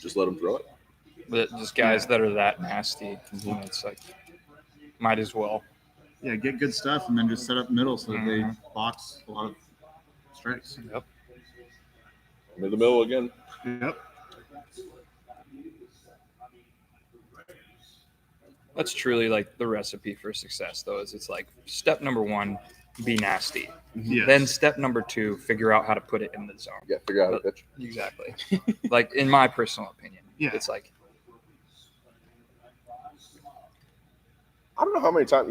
Just let them throw it. But just guys that are that nasty, it's like, might as well. Yeah, get good stuff and then just set up middle so that they Mhm. box a lot of strikes. Yep. Into the middle again. Yep. That's truly like the recipe for success, though. Is it's like step number 1, be nasty. Yes. Then step number 2, figure out how to put it in the zone. Yeah, figure out how to pitch. Exactly. Like in my personal opinion, Yeah. it's like I don't know how many times,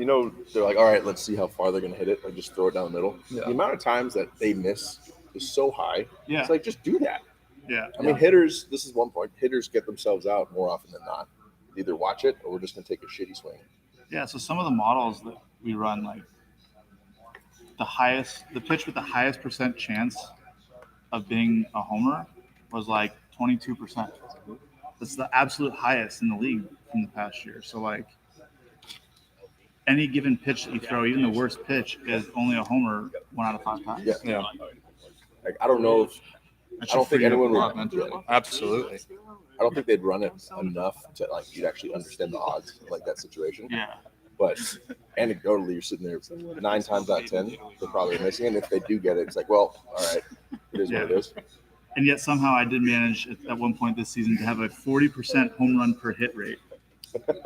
they're like, all right, let's see how far they're going to hit it. Like, just throw it down the middle. Yeah. The amount of times that they miss is so high. Yeah. It's like, just do that. Yeah. I mean, hitters, this is one point, hitters get themselves out more often than not. Either watch it or we're just going to take a shitty swing. Yeah. So some of the models that we run, like the pitch with the highest percent chance of being a homer was like 22%. That's the absolute highest in the league from the past year. So like any given pitch that you throw, even the worst pitch, is only a homer 1 out of 5 times. Yeah. yeah, Like, I don't know if, That I should don't think free you up anyone a lot would, mentally. absolutely. I don't think they'd run it enough to, like, you'd actually understand the odds of, like, that situation. Yeah. But anecdotally, you're sitting there 9 times out of 10, they're probably missing. And if they do get it, it's like, well, all right, it is what it is. And yet somehow I did manage at one point this season to have a 40% home run per hit rate.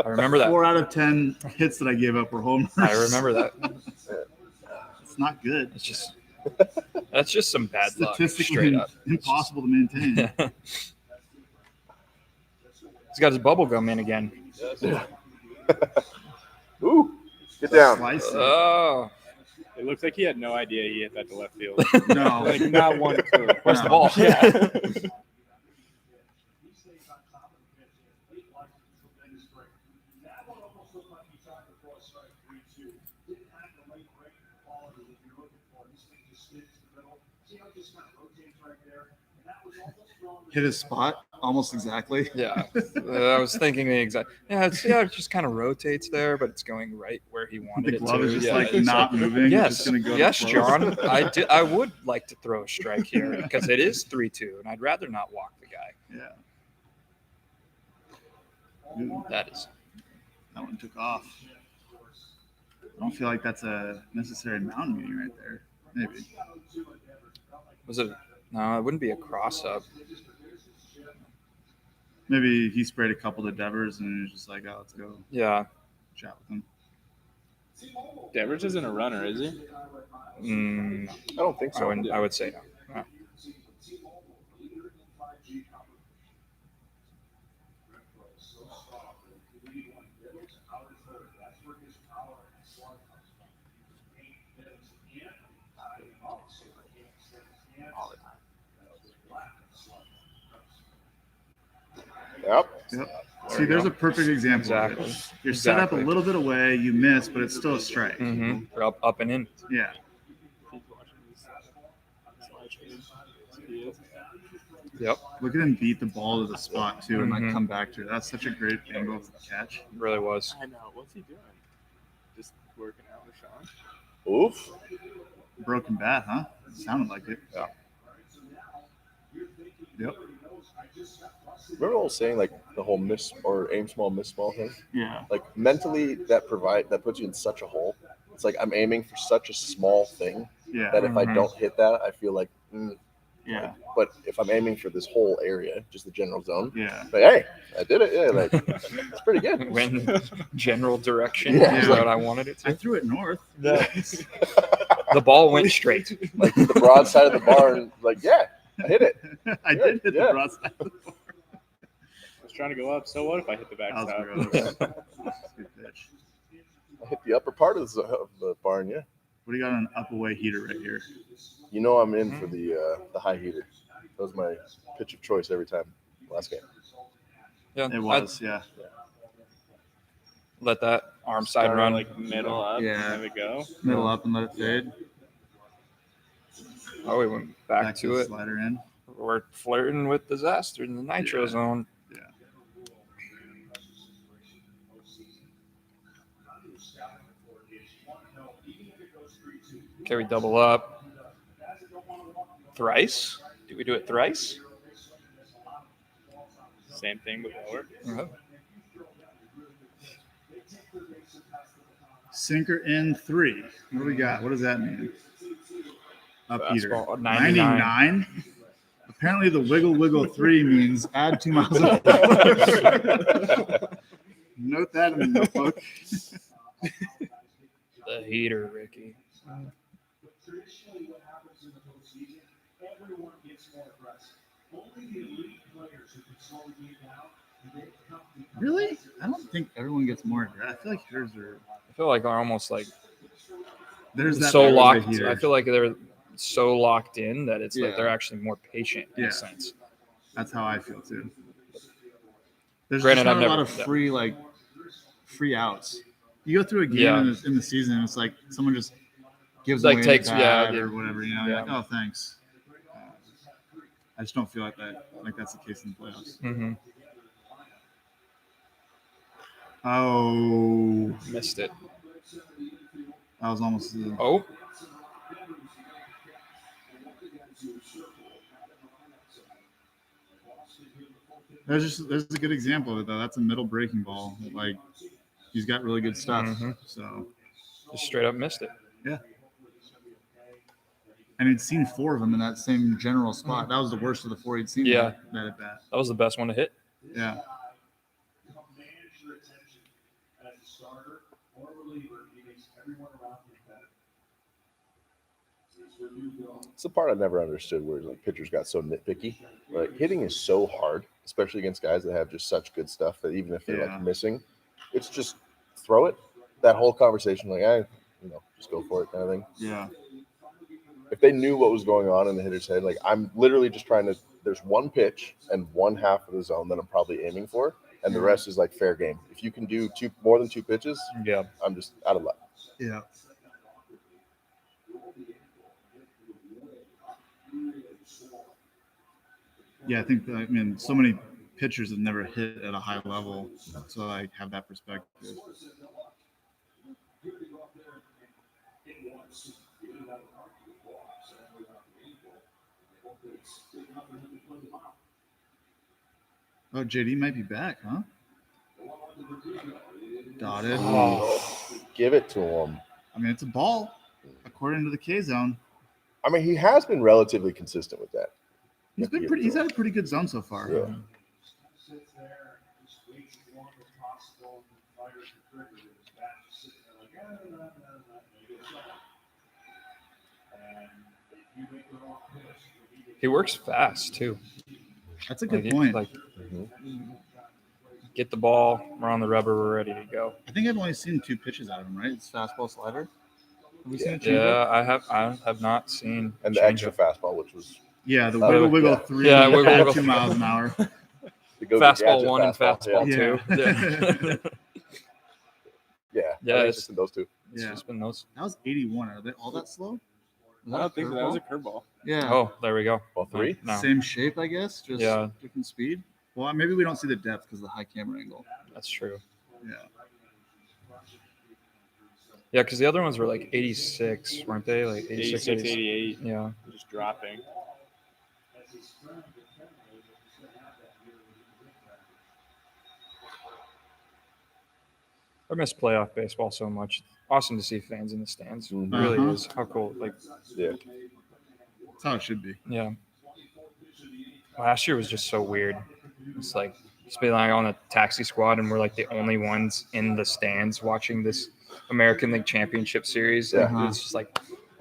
I remember that. 4 out of 10 hits that I gave up were homers. I remember that. It's not good. It's just that's just some bad luck. Statistically Straight up. impossible to maintain. He's got his bubble gum in again. Ooh, get down. Slice it. Oh, It looks like he had no idea he hit that to left field. No. Like not one clue. where's the No. ball? Yeah. Hit his spot almost exactly. Yeah, I was thinking the exact. Yeah, it just kind of rotates there, but it's going right where he wanted The it glove to. is just Yeah, like it's not moving. It's Yes, just gonna go yes, close. John. I would like to throw a strike here because it is 3-2, and I'd rather not walk the guy. Yeah. Ooh, That is. that one took off. I don't feel like that's a necessary mound meeting right there. Maybe. Was it? No, it wouldn't be a cross up. Maybe he sprayed a couple to Devers and he was just like, oh, let's go Yeah. chat with him. Devers isn't a runner, is he? I don't think so. I would say no. No. Yep. Yep. See, there's a perfect example. of it. Exactly. You're set up a Exactly. little bit away, you miss, but it's still a strike. Mm-hmm. Up and in. Yeah. Yep. Look at him beat the ball to the spot too and like Mhm. come back to it. That's such a great angle for the catch. Really was. I know. What's he doing? Just working out with Sean. Oof. Broken bat, huh? It sounded like it. Yeah. Yep. Remember I was saying, like, the whole miss or aim small, miss small thing? Yeah. Like, mentally, that puts you in such a hole. It's like I'm aiming for such a small thing Yeah. that if I Mhm. don't hit that, I feel like, Yeah. but if I'm aiming for this whole area, just the general zone, Yeah. like, hey, I did it. Yeah, like, it's pretty good. When general direction Yeah. is that what I wanted it I to. threw it north. The ball went straight. Like, the broad side of the barn, like, yeah, I hit it. I did hit Yeah. the broadside. I was trying to go up. So what if I hit the That was backside? gross. That's a good pitch. I hit the upper part of the barn, yeah. What do you got on an up away heater right here? You know I'm in for the high heater. That was my pitch of choice every time last game. Yeah, It was, yeah. let that arm side Start run. like middle up. Yeah. And have it go. Middle up and let it fade. Oh, we went back to the it. slider in. We're flirting with disaster in the nitro Yeah. zone. Yeah. Okay, we double up. Thrice? Did we do it thrice? Same thing, but lower. Uh-huh. Sinker in 3. What do we got? What does that mean? Up heater. Fastball, 99. 99? Apparently the wiggle 3 means add 2 miles an hour. Note that in the notebook. The heater, Ricky. Really? I don't think everyone gets more aggressive. I feel like hitters are. I feel like are almost like There's that so type of locked. hitter. I feel like they're so locked in that it's like Yeah. they're actually more patient in Yeah. a sense. That's how I feel too. There's Granted, just not I've a lot never- of free outs. You go through a game Yeah. in the season, and it's like someone just gives Like away takes- the yeah, bat yeah. or whatever. You know, Yeah. you're like, oh, thanks. I just don't feel like that. Like that's the case in the playoffs. Mm-hmm. Oh, Missed it. that was almost. Oh, There's a good example of it though. That's a middle breaking ball. Like he's got really good stuff. Mhm. So just straight up missed it. and he'd seen 4 of them in that same general spot. That was the worst of the 4 he'd seen. Yeah. that at bat. That was the best one to hit. Yeah. It's the part I never understood where like pitchers got so nitpicky. Like hitting is so hard, especially against guys that have just such good stuff that even if they're Yeah. like missing, it's just throw it. That whole conversation, like just go for it kind of thing. Yeah. If they knew what was going on in the hitter's head, like I'm literally just trying to. There's one pitch and one half of the zone that I'm probably aiming for, and the rest is like fair game. If you can do more than 2 pitches, Yeah. I'm just out of luck. Yeah. Yeah, I think so many pitchers have never hit at a high level, so like have that perspective. Oh, JD might be back, huh? Dotted. Give it to him. I mean, it's a ball, according to the K zone. I mean, he has been relatively consistent with that. He's been pretty. He's had a pretty good zone so far. Yeah. He works fast too. That's a good Like, point. Like Mhm. get the ball, we're on the rubber, we're ready to go. I think I've only seen 2 pitches out of him, right? It's fastball, slider. Have we seen a changeup? Yeah, I have not seen And the changeup. extra fastball, which was Yeah, the Oh, wiggle yeah. 3. Yeah, wiggle, at wiggle. 2 miles an hour. the go-to Fastball gadget 1 and fastball Yeah. 2. Yeah. Yeah, Yeah, I think it's- just in those 2. It's Yeah. just been those. That was 81. Are they all that slow? Is I don't think so. That was a curveball? curveball. Yeah. Oh, there we go. Well, 3. No, Same shape, I guess. Just Yeah. different speed. Well, maybe we don't see the depth because of the high camera angle. that's true. Yeah. Yeah, because the other ones were like 86, weren't they? Like 86, 86, 88. Yeah. Just dropping. I miss playoff baseball so much. Awesome to see fans in the stands. It Mhm. really Uh-huh. is. How cool. Like, Yeah. That's how it should be. yeah. Last year was just so weird. It's like just be like on a taxi squad and we're like the only ones in the stands watching this American League Championship series. Like, Yeah. It's just like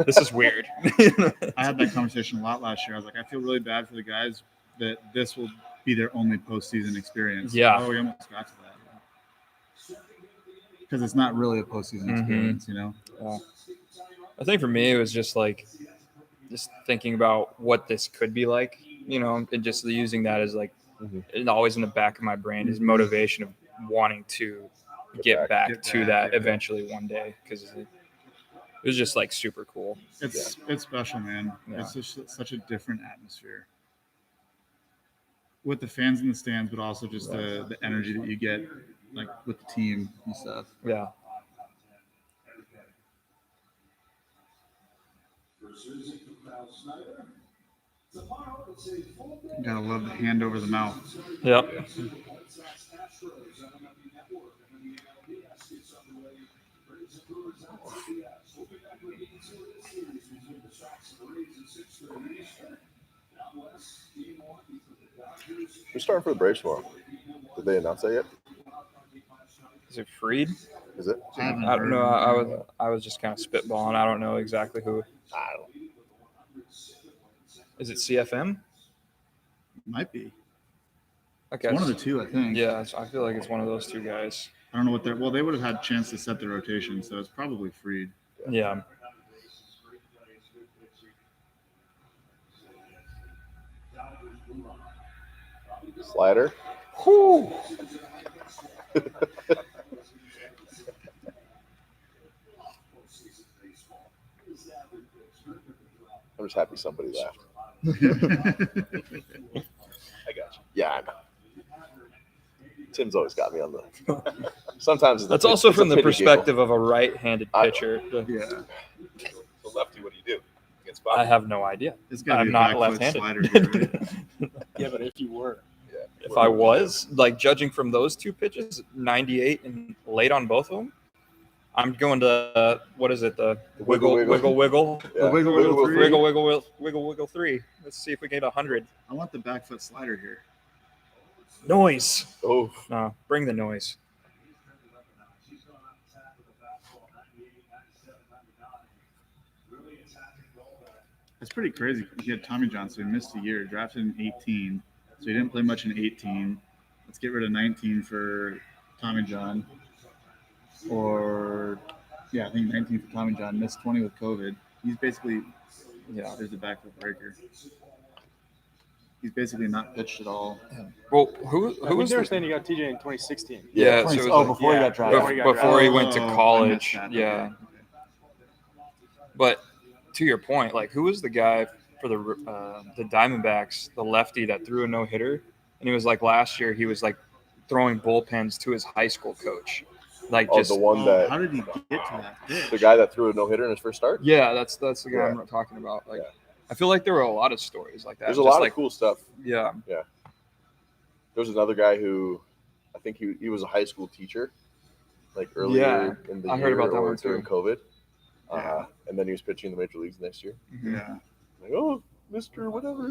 this is weird. I had that conversation a lot last year. I was like, I feel really bad for the guys that this will be their only postseason experience. Yeah. Oh, we almost got to that. Because it's not really a postseason Mhm. experience, you know? I think for me it was just like just thinking about what this could be like, and just using that as like Mhm. and always in the back of my brain is motivation of wanting to get back Get to back, that yeah. eventually one day because It was just like super cool. It's special, man. Yeah. It's just such a different atmosphere with the fans in the stands, but also just the energy that you get like with the team and stuff. Yeah. You gotta love the hand over the mouth. Yep. We're starting for the Braves tomorrow. Did they announce that yet? Is it Freed? Is it? I haven't I don't heard know. I was just kind of spitballing. I don't know exactly who. I don't. Is it CFM? Might be. Okay. It's one of the two, I think. Yeah, I feel like it's one of those two guys. I don't know what they're. Well, they would have had a chance to set the rotation, so it's probably Freed. Yeah. Slider. Whew. I'm just happy somebody laughed. I got you. Yeah, I know. Tim's always got me on the. Sometimes That's also from the perspective of a right-handed pitcher. Yeah. The lefty, what do you do against I Bobby? have no idea. It's got to I'm be a not back foot left-handed. slider here, right? Yeah, but if you were, If I was, like, judging from those two pitches, 98 and late on both of them, I'm going to, what is it, the Wiggle, wiggle, wiggle, Yeah. Wiggle, wiggle, three. wiggle, 3. Let's see if we can get 100. I want the back foot slider here. Noise. Oh, No, bring the noise. It's pretty crazy. He had Tommy John, so he missed a year. Drafted in 18, so he didn't play much in 18. Let's get rid of 19 for Tommy John. Or, yeah, I think 19 for Tommy John. Missed 20 with COVID. He's basically, Yeah. there's the back foot breaker. He's basically not pitched at all. Well, who who was they were the, saying you got TJ in 2016. yeah, so it was like, before he got drafted. before he went to Oh, I college. missed that. Yeah. Okay. But to your point, like, who was the guy for the Diamondbacks, the lefty that threw a no-hitter? And it was like last year he was like throwing bullpens to his high school coach. Like, oh, just the one How that did he get to that pitch? the guy that threw a no hitter in his first start. yeah, that's the guy Yeah. I'm talking about. Like, Yeah. I feel like there were a lot of stories like that. There's a Just lot like, of cool stuff. Yeah. There was another guy who, I think he was a high school teacher, like earlier in the I year heard about that or one too. during COVID. Yeah. And then he was pitching in the major leagues next year. Yeah. Like, oh, Mr. Whatever.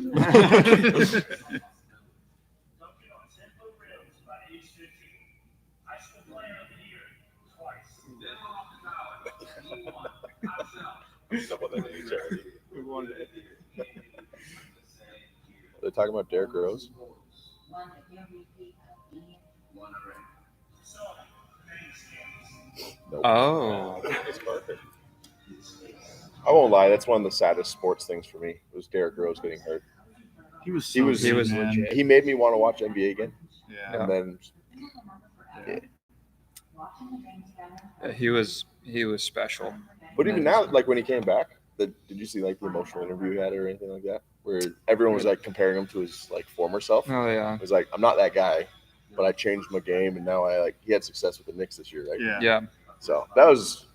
Stuff with that age already. We wanted it. They're talking about Derek Rose. Nope. Oh. It's perfect. I won't lie, that's one of the saddest sports things for me. Was Derek Rose getting hurt. He was. He So was- good, he was man. legit. He made me want to watch NBA again, Yeah. and then He was special. but even now, like when he came back, did you see like the emotional interview he had or anything like that, where everyone was like comparing him to his like former self? Oh yeah. It was like, I'm not that guy, but I changed my game, and now he had success with the Knicks this year, right? Yeah. Yeah. So I was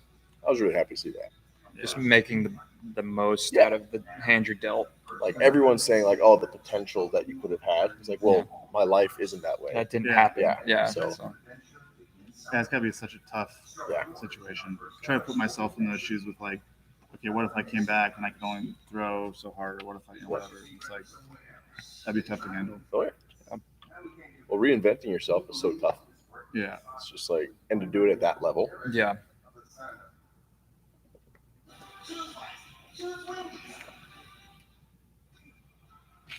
really happy to see that. Just making the most Yeah. out of the hand you're dealt. Like everyone's saying, like, oh, the potential that you could have had. It's like, well, my life isn't that way. That didn't Yeah. happen. Yeah. Yeah. So- Yeah, it's got to be such a tough Yeah. situation. Try to put myself in those shoes with like, okay, what if I came back and I could only throw so hard, or what if I, whatever. It's like that'd be tough to handle. Oh yeah. Well, reinventing yourself is so tough. Yeah. It's just like, and to do it at that level. Yeah.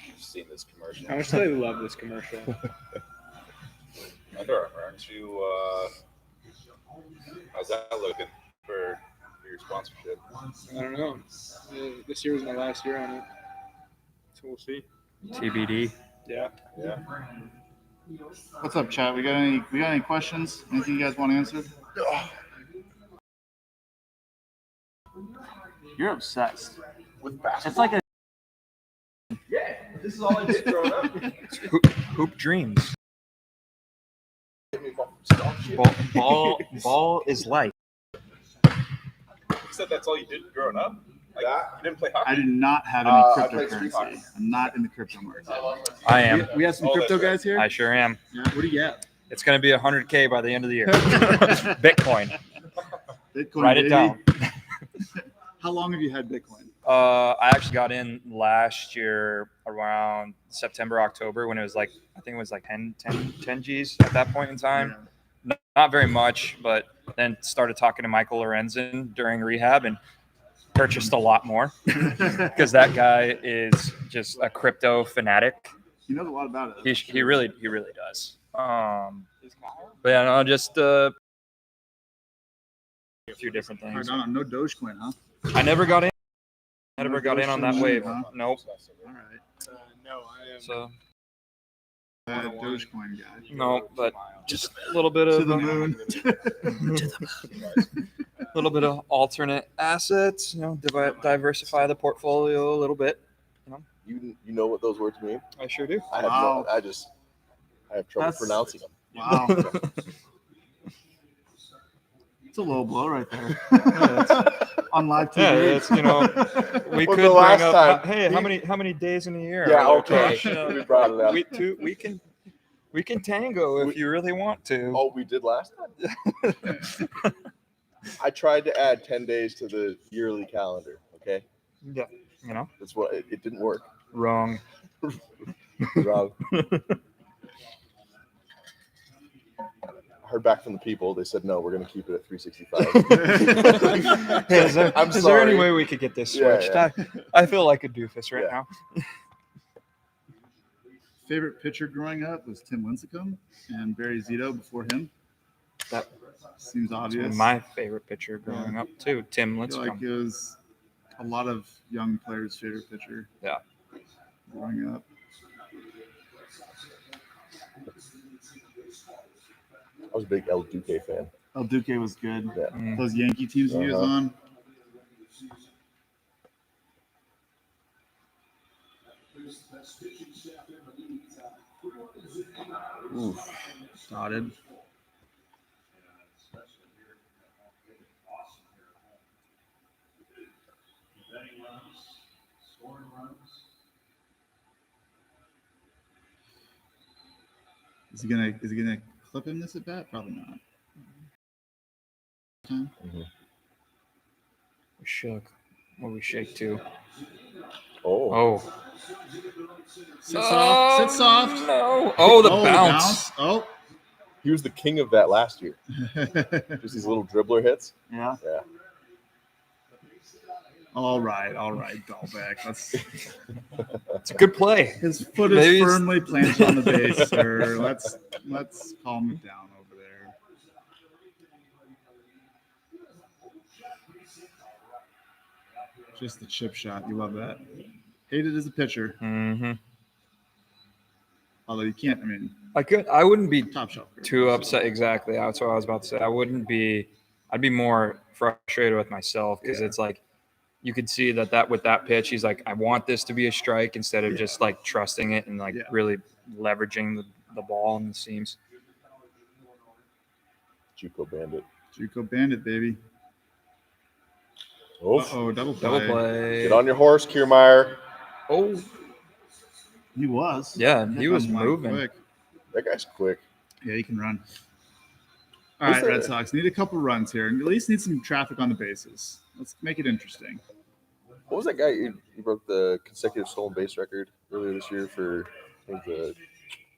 I've seen this commercial. How much do they love this commercial? Under Armour, aren't you? How's that looking for your sponsorship? I don't know. This year was my last year on it, so we'll see. TBD. Yeah. Yeah. What's up, chat? We got any questions? Anything you guys want answered? You're obsessed. With basketball. It's like a Yeah, this is all I did growing up. hoop dreams. Hit me ball from stock shit. Ball is life. You said that's all you did growing up? Like, you didn't play hockey? I do not have I any played street hockey. cryptocurrency. I'm not in the crypto market. I am. We have some Oh, crypto that's right. guys here. I sure am. Yeah, what do you get? It's going to be 100K by the end of the year. Bitcoin. Bitcoin. Write it baby. down. How long have you had Bitcoin? I actually got in last year around September, October when it was like, I think it was like 10 G's at that point in time. Not very much, but then started talking to Michael Lorenzen during rehab and purchased a lot more because that guy is just a crypto fanatic. He knows a lot about it. He really does. But yeah, no, just a few different things. No Dogecoin, huh? I never got in. I No never got in on that Dogecoin, wave. huh? Nope. All right. No, I am. So Dogecoin guy. no, but just a little bit of To the moon. a little bit of alternate assets. You know, diversify the portfolio a little bit. You know what those words mean? I sure do. I have Wow. I have trouble That's- pronouncing them. Wow. It's a low blow right there. On live TV. Yeah, it's we When's could the bring last up. time? Hey, how many days in a year? Yeah, are there, okay. Josh? You know, We brought it up. we can tango if you really want to. Oh, we did last time? I tried to add 10 days to the yearly calendar, okay? Yeah, you know, That's what it didn't work. wrong. Wrong. I heard back from the people. They said, no, we're going to keep it at 365. Hey, is there I'm any sorry. way we could get this Yeah, switched? yeah. I feel like a doofus right Yeah. now. Favorite pitcher growing up was Tim Lincecum and Barry Zito before him. That Seems was obvious. my favorite pitcher growing up too. Tim I feel like Lincecum. it was a lot of young players' favorite pitcher. Yeah. Growing up. I was a big El Duque fan. El Duque was good. Yeah. Mm. Those Yankee teams he was Uh-huh. on. Oof. Started. Is he gonna clip him this at bat? Probably not. Time? We shook. Or we shake too. Oh. Oh. Sit soft. Sit soft. No. Oh, the Oh, bounce. Oh. He was the king of that last year. Just these little dribbler hits. Yeah. Yeah. All right, Dahlbeck. It's a good play. His foot Maybe is he's- firmly planted on the base, sir. Let's calm it down over there. Just the chip shot. You love that. Hate it as a pitcher. Mm-hmm. Although you can't. I mean, I wouldn't be top shelf. too upset. Exactly. That's what I was about to say. I'd be more frustrated with myself because it's like you could see that with that pitch, he's like, I want this to be a strike instead of just like trusting it and like really leveraging the ball and the seams. Juco Bandit. Juco Bandit, baby. Oh, Double play. Double play. get on your horse, Kiermaier. Oh, He was. yeah, he Hit was on one moving. quick. That guy's quick. Yeah, he can run. All Was right, there- Red Sox need a couple runs here, and at least need some traffic on the bases. Let's make it interesting. What was that guy? He broke the consecutive stolen base record earlier this year for I think the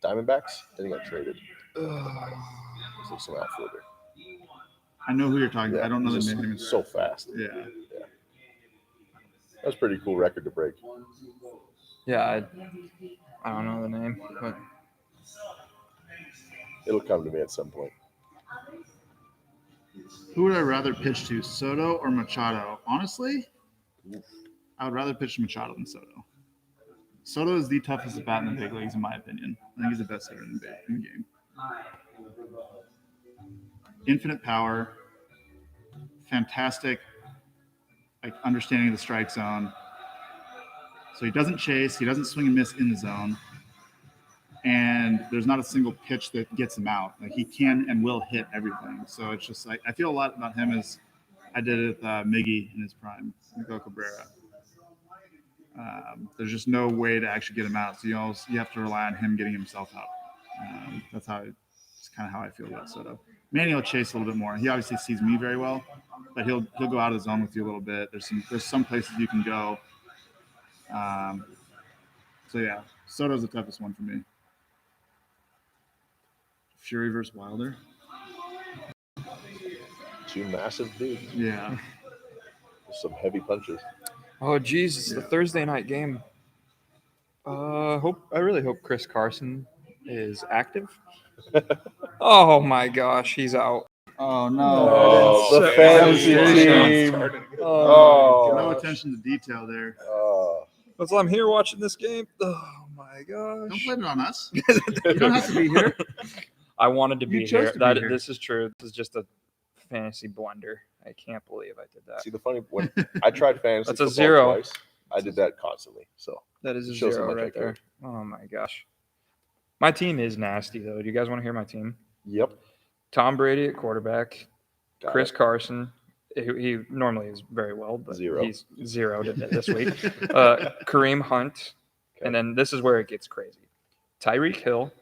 Diamondbacks. Then he got traded. It was like some outfielder. I know who you're talking about. I don't know the he's name. just so fast. Yeah. That's a pretty cool record to break. Yeah, I don't know the name, but It'll come to me at some point. Who would I rather pitch to, Soto or Machado? Honestly, I would rather pitch to Machado than Soto. Soto is the toughest bat in the big leagues, in my opinion. I think he's the best hitter in the game. Infinite power, fantastic like understanding the strike zone. So he doesn't chase, he doesn't swing and miss in the zone, and there's not a single pitch that gets him out. Like he can and will hit everything. So it's just like I feel a lot about him as I did it with Miggy in his prime, Miguel Cabrera. There's just no way to actually get him out. So you have to rely on him getting himself out. It's kind of how I feel about Soto. Manny will chase a little bit more. He obviously sees me very well, but he'll go out of the zone with you a little bit. There's some places you can go. So yeah, Soto's the toughest one for me. Fury versus Wilder. Two massive dudes. Yeah. Some heavy punches. Oh, geez, it's the Thursday night game. I really hope Chris Carson is active. Oh my gosh, he's out. Oh Oh, no. the fantasy Serious. team. Oh, No gosh. attention to detail there. That's why I'm here watching this game. Oh my Don't gosh. blame it on us. You don't have to be here. I wanted to You be chose here. to be here. This is true. This is just a fantasy blunder. I can't believe I did that. See, the funny when I tried fantasy That's a football zero. twice, I did that constantly. So That is a Shows how zero much I right there. care. Oh my gosh. My team is nasty though. Do you guys want to hear my team? yep. Tom Brady at quarterback, Got Chris it. Carson. He normally is very well, but Zero. he's zeroed it this week. Kareem Hunt, Okay. and then this is where it gets crazy. Tyreek Hill,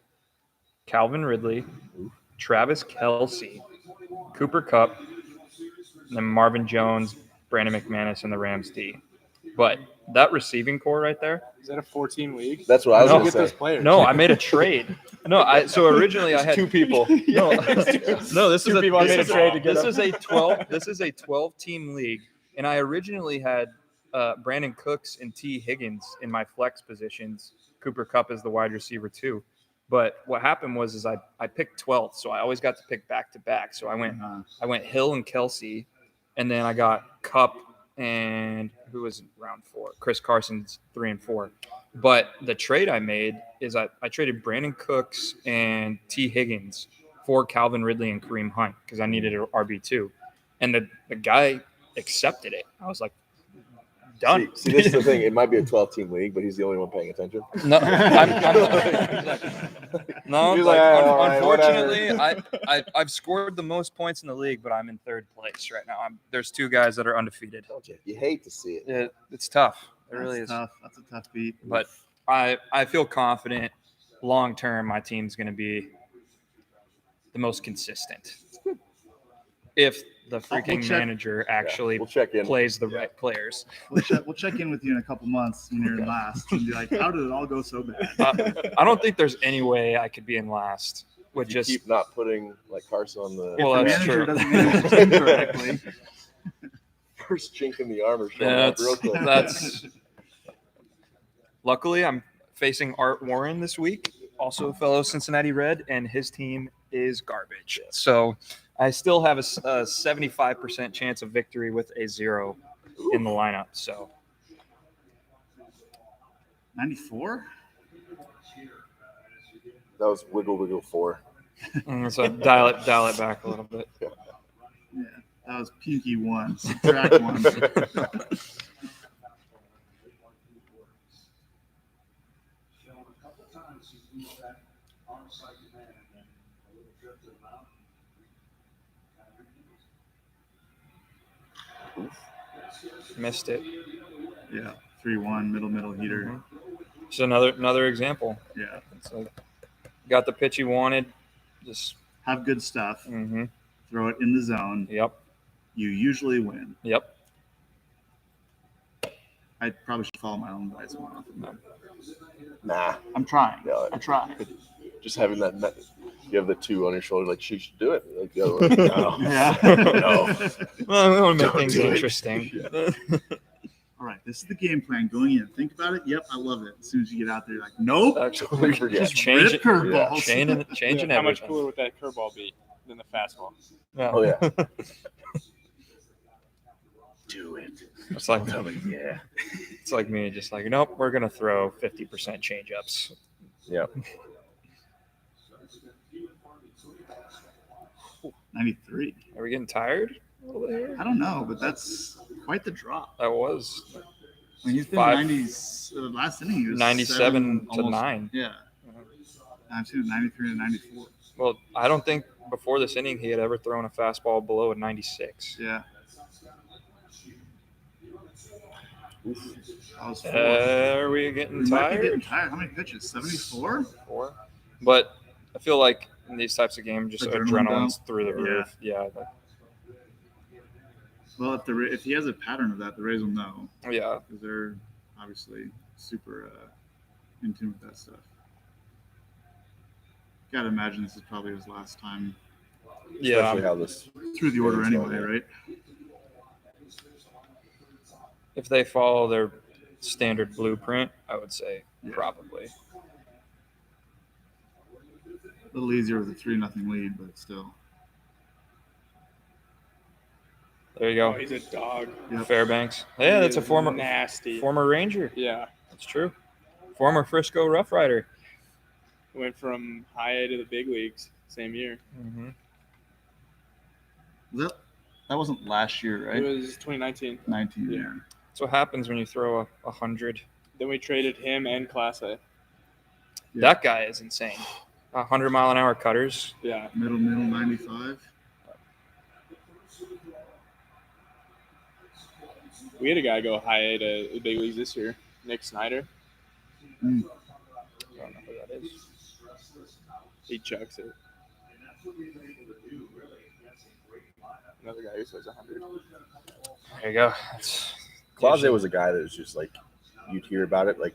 Calvin Ridley, Travis Kelce, Cooper Kupp, and then Marvin Jones, Brandon McManus, and the Rams D. But that receiving core right there. Is that a 14 league? That's what I was No. going Get to those say. players. No, I made a trade. No, so originally I had Two people. No, this is Two people I made a trade to get this him. is a 12. This is a 12-team league, and I originally had Brandon Cooks and T. Higgins in my flex positions. Cooper Kupp is the wide receiver too. But what happened was I picked 12th, so I always got to pick back to back. So I went Hill and Kelsey, and then I got Kupp and who was in round 4? Chris Carson's 3 and 4. But the trade I made is I traded Brandon Cooks and T. Higgins for Calvin Ridley and Kareem Hunt because I needed an RB2. And the guy accepted it. I was like, done. See, this is the thing. It might be a 12-team league, but he's the only one paying attention. No, no. He's Like, like, "All right, unfortunately, I've scored the most points in the league, but I'm in 3rd place right now. There's 2 guys that are undefeated. Don't you? You hate to see it. It's tough. It That's really is. tough. That's a tough beat. But I feel confident long term my team's going to be the most consistent. If the freaking check- manager actually We'll check in. plays the right players. We'll check in with you in a couple months when you're in last and be like, how did it all go so bad? I don't think there's any way I could be in last with You just keep not putting like Carson on the Well, the that's manager true. doesn't manage the team correctly. first chink in the armor showing up real quick. that's luckily I'm facing Art Warren this week, also a fellow Cincinnati Red, and his team is garbage. So I still have a 75% chance of victory with a 0 in the lineup. So 94? That was wiggle 4. so dial it back a little bit. Yeah, that was Pinky 1. Subtract 1. Missed it. Yeah, 3-1, middle heater. Just another example. Yeah, It's like, got the pitch you wanted. Just have good stuff. mm-hmm. Throw it in the zone. Yep. You usually win. Yep. I probably should follow my own advice more often. Nah, I'm trying. No. I try. just having that. You have the 2 on your shoulder, like she should do it. Like the other one, no. Yeah. No. Well, we want to make Don't things do it. interesting. All right, this is the game plan going in. Think about it. Yep, I love it. As soon as you get out there, you're like, nope. Totally forget. Just change Rip it. curveballs. Changing How much everything. cooler would that curveball be than the fastball? Yeah. Oh yeah. Do it. It's like Yeah. it's like me, just like nope, we're gonna throw 50% change ups. Yep. 93. Are we getting tired a little bit here? I don't know, but that's quite the drop. That was I mean, he's been 5 last inning he was 97 to almost, 9. Yeah. I've seen it 93 to 94. Well, I don't think before this inning he had ever thrown a fastball below a 96. Yeah. That was 4. Are we getting We might be getting tired? tired. How many pitches? 74? 4. But I feel like in these types of games, just Adrenaline adrenaline's through the Yeah. roof. Yeah. Well, if he has a pattern of that, the Rays will know Yeah. because they're obviously super in tune with that stuff. Gotta imagine this is probably his last time Yeah. Especially how this. through the order Yeah, anyway, yeah. right? If they follow their standard blueprint, I would say Yeah. probably. A little easier with a 3-0 lead, but still. There you go. Oh, he's a dog. Yep. Fairbanks. Yeah, He that's a is former nasty. Ranger. Yeah, That's true. Former Frisco Rough Rider. went from high A to the big leagues same year. Mm-hmm. That wasn't last year, right? It was 2019. 19, Yeah. yeah. That's what happens when you throw a 100. Then we traded him and Class A. Yeah. That guy is insane. 100-mile-an-hour cutters. Yeah, Middle 95. we had a guy go high A to the big leagues this year. Nick Snyder. Mm. I don't know who that is. He chucks it. Another guy who says 100. There you go. That's Clase was a guy that was just like, you'd hear about it like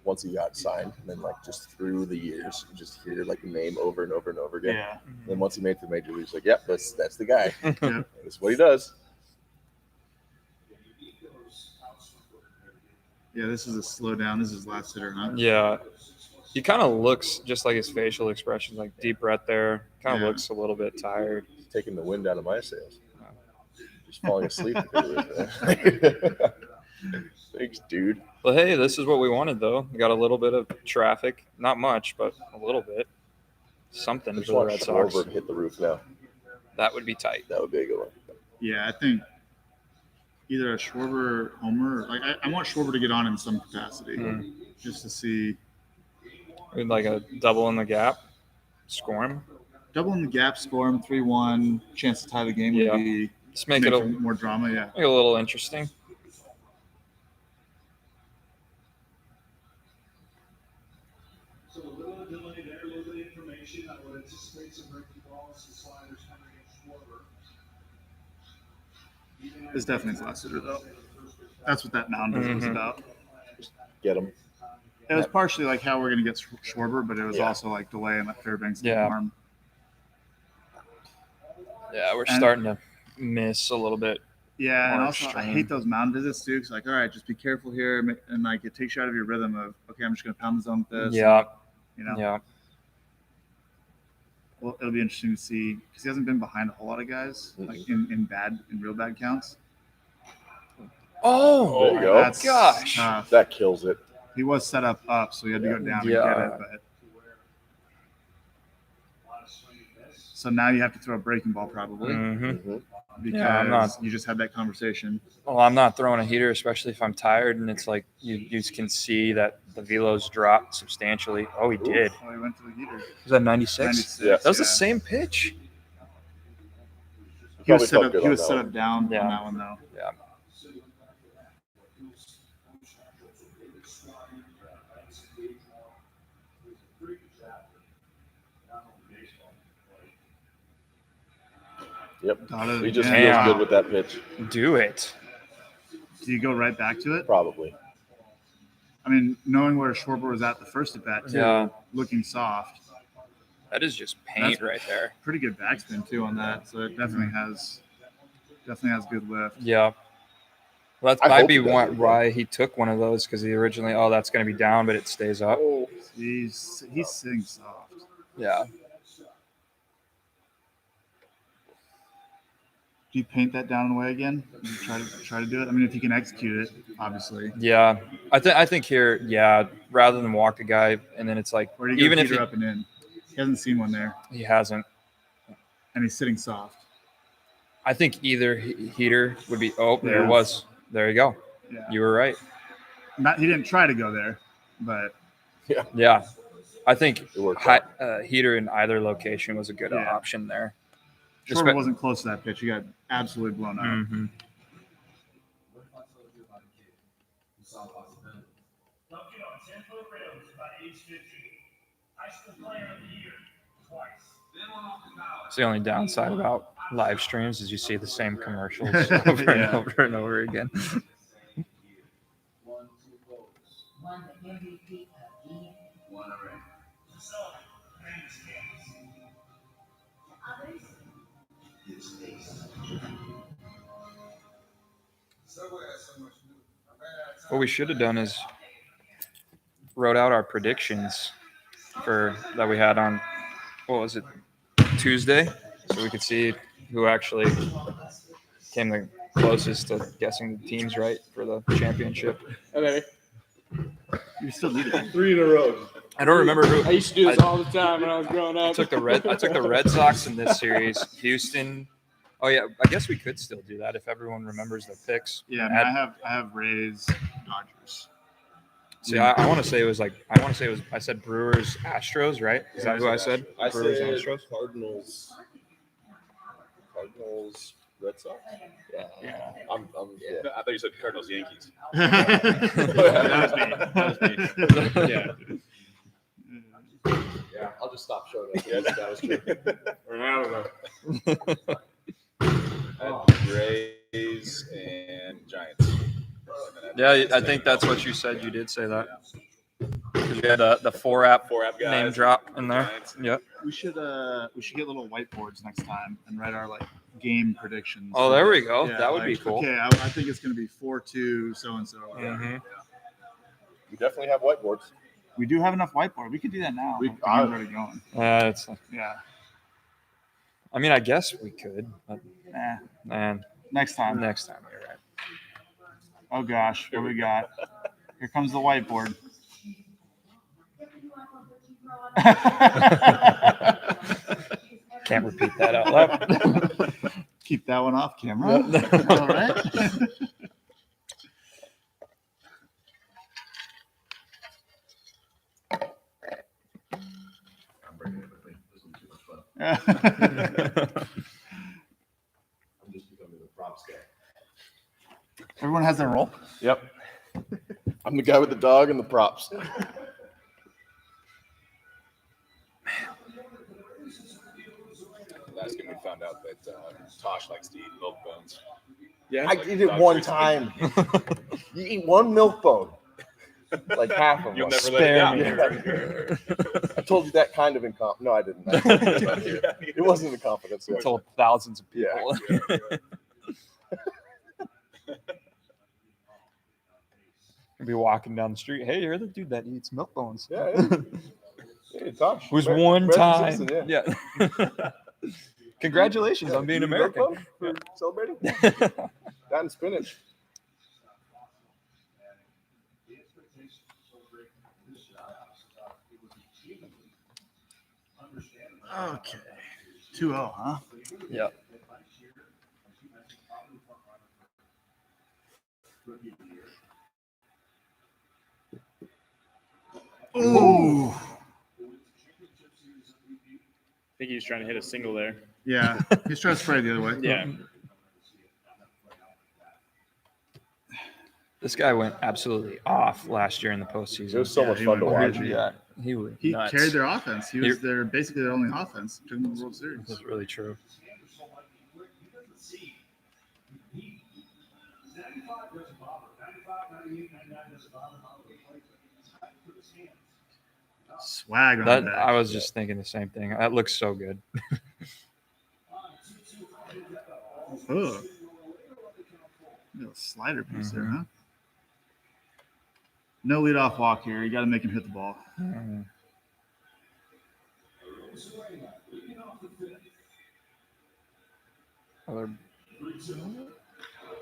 once he got signed, and then like just through the years, you just hear like the name over and over and over again. Yeah. And then once he made it to the major leagues, like, yep, that's the guy. Yeah. That's what he does. Yeah, this is a slow down. This is his last hitter, huh? Yeah. He kind of looks just like his facial expressions, like deep breath there. Kind of Yeah. looks a little bit tired. He's taking the wind out of my sails. Just falling asleep. Thanks, dude. Well, hey, this is what we wanted, though. We got a little bit of traffic. Not much, but a little bit. Something I for just the want Red Sox. Schwarber to hit the roof now. That would be tight. That would be a good one. Yeah, I think either a Schwarber homer. Like I want Schwarber to get on in some capacity, Mm. just to see We'd like a double in the gap, score him. double in the gap, score him 3-1. Chance to tie the game would Yeah. be Just make it for a more drama. Yeah. Make it a little interesting. So a little delay there, a little bit of information. I would anticipate some breaking balls, some sliders coming against Schwarber. It's definitely his last hitter, though. That's what that mound was Mhm. about. Get him. It was partially like how we're going to get Schwarber, but it was Yeah. also like delay and let Fairbanks Yeah. arm. Yeah, we're And- starting to miss a little bit. Yeah, and More also I extreme. hate those mound visits too. Cause like, all right, just be careful here, and like it takes you out of your rhythm of okay, I'm just going to pound the zone with this. Yeah, You know. yeah. Well, it'll be interesting to see because he hasn't been behind a whole lot of guys like in real bad counts. Oh, There you go. That's gosh. tough. That kills it. He was set up, so he had to go down Yeah. and get it. But so now you have to throw a breaking ball probably hmm Mhm. because Yeah, I'm not- you just had that conversation. Well, I'm not throwing a heater, especially if I'm tired, and it's like you can see that the velo's dropped substantially. Oh, he did. Oh, he went to the heater. Was that 96? 96. Yeah. That was the yeah. same pitch. He was Probably set felt up. good He on was that set one. up down Yeah. on that one though. Yeah. Yep. Dotted He just again. feels Damn. good with that pitch. Do it. Do you go right back to it? Probably. I mean, knowing where Schwarber was at the first at bat too, Yeah. looking soft. That is just paint right there. Pretty good backspin too on that, so it definitely has good lift. Yeah. Well, that I might hope be he does it, why he took one of those, because he originally, that's going to be down, but it stays up. He's sitting soft. Yeah. Do you paint that down and away again? You try to do it. I mean, if you can execute it, obviously. Yeah. I think here, yeah, rather than walk a guy, and then it's like, Or do you go even if heater up and in? He hasn't seen one there, he hasn't. and he's sitting soft. I think either heater would be. Oh, there Yeah. it was. There you go. Yeah. You were right. He didn't try to go there, but Yeah. I think It worked out. heater in either location was a good Yeah. option there. Schwarber wasn't close to that pitch. He got absolutely blown up. Mhm. Duncan on 10-foot rails by age 15. High school player of the year twice. Then went off to college. It's the only downside about live streams is you see the same commercials over and Yeah. over and over again. One MVP one already. So, famous games. His face. Subway has so much new. What we should have done is wrote out our predictions for that we had on what was it, Tuesday, so we could see who actually came the closest to guessing the teams right for the championship. Okay. You still need it. 3 in a row. I don't remember who. I used to do this all the time when I was growing I up. took the Red Sox in this series. Houston. Oh yeah, I guess we could still do that if everyone remembers their picks. Yeah, I have Rays, Dodgers. See, I want to say it was I said Brewers, Astros, right? Is that who I said? I Brewers, said Astros. Cardinals, Red Sox. Yeah. I'm yeah. I thought you said Cardinals Yankees. That was me. Yeah. Yeah, I'll just stop showing up. Yeah, that was true. Rays and Giants. Yeah, I think that's what you said. You did say that. Because we had the four app Four-app guys. name drop in there. Giants. Yep. We should get little whiteboards next time and write our game predictions. Oh, there we go. Yeah, That would be cool. Okay, I think it's going to be 4-2 so and so. Mhm. We definitely have whiteboards. We do have enough whiteboard. We could do that now. We- The game's already going. It's. Yeah. I mean, I guess we could. But, Nah. Next time. next time, you're right. Oh gosh, what do we got? Here comes the whiteboard. Can't repeat that out loud. Keep that one off camera. All right. I'm bringing it with me. This will be too much fun. I'm just becoming the props guy. Everyone has their role. Yep. I'm the guy with the dog and the props. Last game we found out that Tosh likes to eat milk bones. Yeah. I eat it one time. You eat one milk bone. Like half of You'll one. never let it down. Yeah. I told you that kind of in No, I didn't. It wasn't in confidence. I told thousands of Yeah. people. You'd be walking down the street. Hey, you're the dude that eats milk bones. Yeah. Hey, Tosh. It was American- one American time. citizen, Yeah. Congratulations on being You eat milk American. bone for celebrating? That and spinach. Okay. 2-0, huh? Yeah. Ooh. I think he was trying to hit a single there. Yeah. He's trying to spray the other way. Yeah. This guy went absolutely off last year in the postseason. It was so Yeah, much he fun to went watch. crazy. Yeah, he was He nuts. carried their offense. He was He- basically their only offense during the World Series. That's really true. Swag on That that. I was just thinking the same thing. That looks so good. Oh. Little slider piece there, huh? No leadoff walk here. You got to make him hit the ball. Other-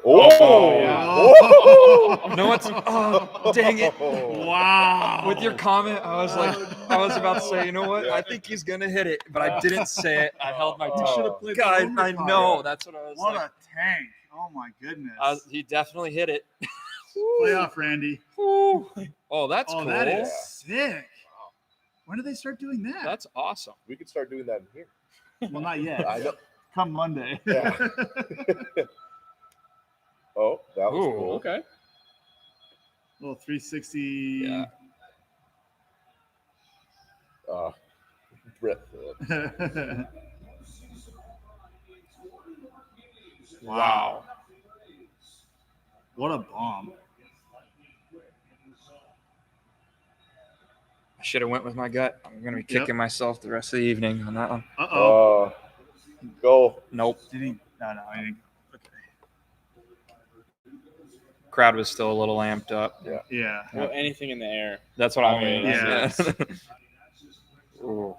Oh, yeah. Oh! No, it's oh, dang it! Wow. With your comment, I was like, I was about to say, you know what? Yeah. I think he's gonna hit it, but I didn't say it. I held my You tongue. should have played God, the I overtime. know. That's what I was What like. a tank! Oh my goodness. He definitely hit it. Playoff Randy. Woo. Oh, that's Oh, cool. that is sick. When did they start doing that? That's awesome. We could start doing that in here. well, not yet. I know. Come Monday. Yeah. Oh, that was Ooh. cool. Okay. Little 360. Yeah. Breath. Wow. What a bomb. I should have went with my gut. I'm gonna be kicking myself the rest of the evening on that one. Uh-oh. Go. Nope. Did he? No, I didn't. Okay. Crowd was still a little amped up. Yeah. Well, anything in the air. That's what I mean. Yeah. Ooh.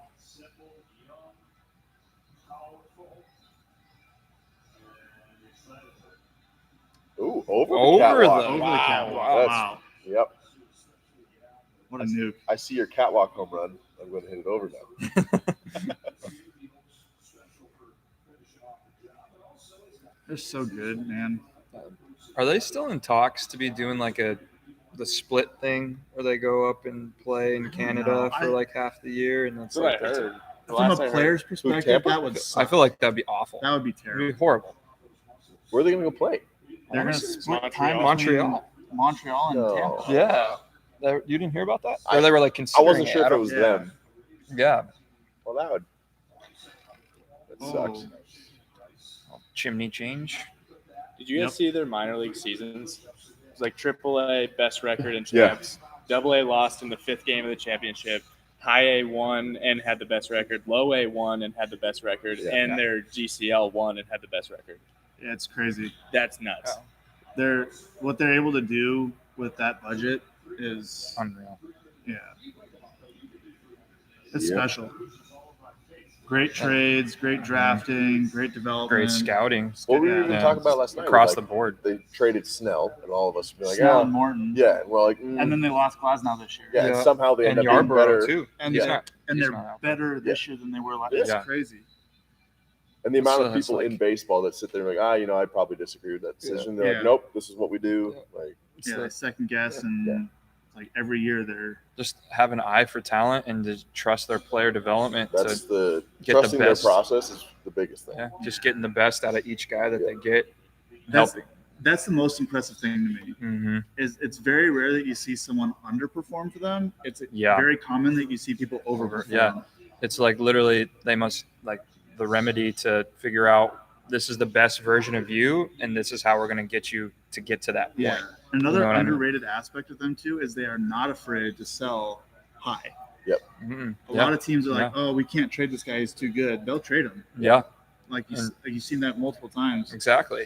Ooh, over the Over catwalk. the- Over the Wow. catwalk. That's- Wow. Yep. What a nuke. I see your catwalk home run. I'm going to hit it over now. They're so good, man. Are they still in talks to be doing like the split thing where they go up and play in Canada know. for like half the year and that's That's what I like heard. The From last a I heard- player's perspective, Tampa? that would I suck. feel like that'd be awful. That would be It'd terrible. be horrible. Where are they going to go play? They're going to Honestly, split time Montreal. between Montreal and No. Tampa. Yeah. You didn't hear about that? I- Or they were like I considering wasn't sure if it don't- was Yeah. them. Yeah. Well, that sucks. Oh. Chimney change. Did you guys Yep. see their minor league seasons? It was like AAA best record in Yeah. champs. AA lost in the 5th game of the championship. High A won and had the best record. Low A won and had the best record. Yeah. And their GCL won and had the best record. Yeah, it's crazy. That's nuts. They're what they're able to do with that budget is Unreal. yeah. It's Yeah. special. Great trades, great drafting, great development. Great scouting What were we even Yeah. talking about last night? across Like, the board. They traded Snell, and all of us would be like, Snell oh, and Morton. yeah. And we're like, And then they lost Glasnow this year. yeah, Yeah. and somehow they And end up being Yarborough better. too. And He's they're, not- and he's they're not out. better this year than they were last Yeah. year. Yeah. It's crazy. And the amount So of that's people like- in baseball that sit there and like, you know, I probably disagree with that decision. They're Yeah. like, nope, this is what we do. Like, It's Yeah, the- they second guess and Yeah. like every year they're just have an eye for talent and to trust their player development that's to the get the trusting their best. process is the biggest thing. just getting the best out of each guy that Yeah. they get. that's Helping. that's the most impressive thing to me. Mm-hmm. Is it's very rare that you see someone underperform for them. It's Yeah. very common that you see people overperform. Yeah. It's like literally they must like the remedy to figure out this is the best version of you and this is how we're going to get you to get to that point. Yeah. Another You know what I mean? underrated aspect of them too is they are not afraid to sell high. Mhm. A Yeah. lot of teams are like, "Oh, we can't trade this guy; he's too good." They'll trade him. Yeah, Like And- you've seen that multiple times. exactly.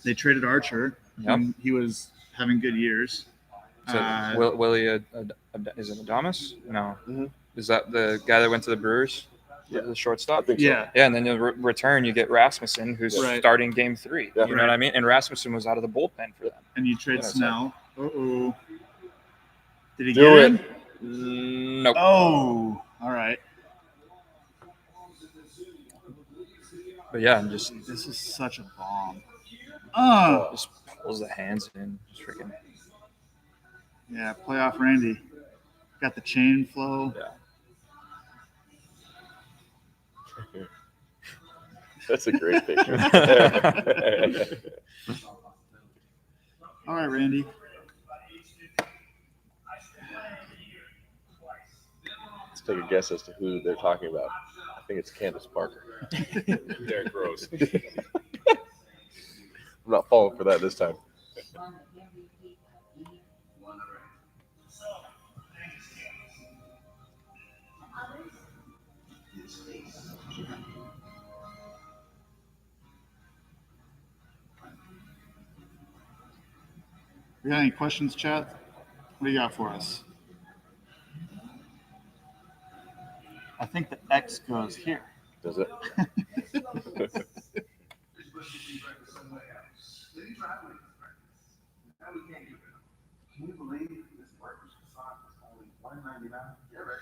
They traded Archer. Yep. When he was having good years. So Willie, is it Adamas? No. Mhm. Is that the guy that went to the Brewers? Yeah. The I shortstop? think so. Yeah. Yeah, and then in return you get Rasmussen, who's Right. starting game 3. Yeah. You know what I mean? And Rasmussen was out of the bullpen for them. And you trade Yeah, so- Snell. Uh-oh. Did he Do get it. in? Nope. Oh, all right. But yeah, and just This is such a bomb. just pulls the hands in. Just freaking. Yeah, playoff Randy. Got the chain flow. Yeah. That's a great picture. All right, Randy. Let's take a guess as to who they're talking about. I think it's Candace Parker. Derek Rose. I'm not falling for that this time. You got any questions, chat? What do you got for us? I think the X goes here. Does it? Can you believe this breakfast croissant is only $1.99? Yeah, right.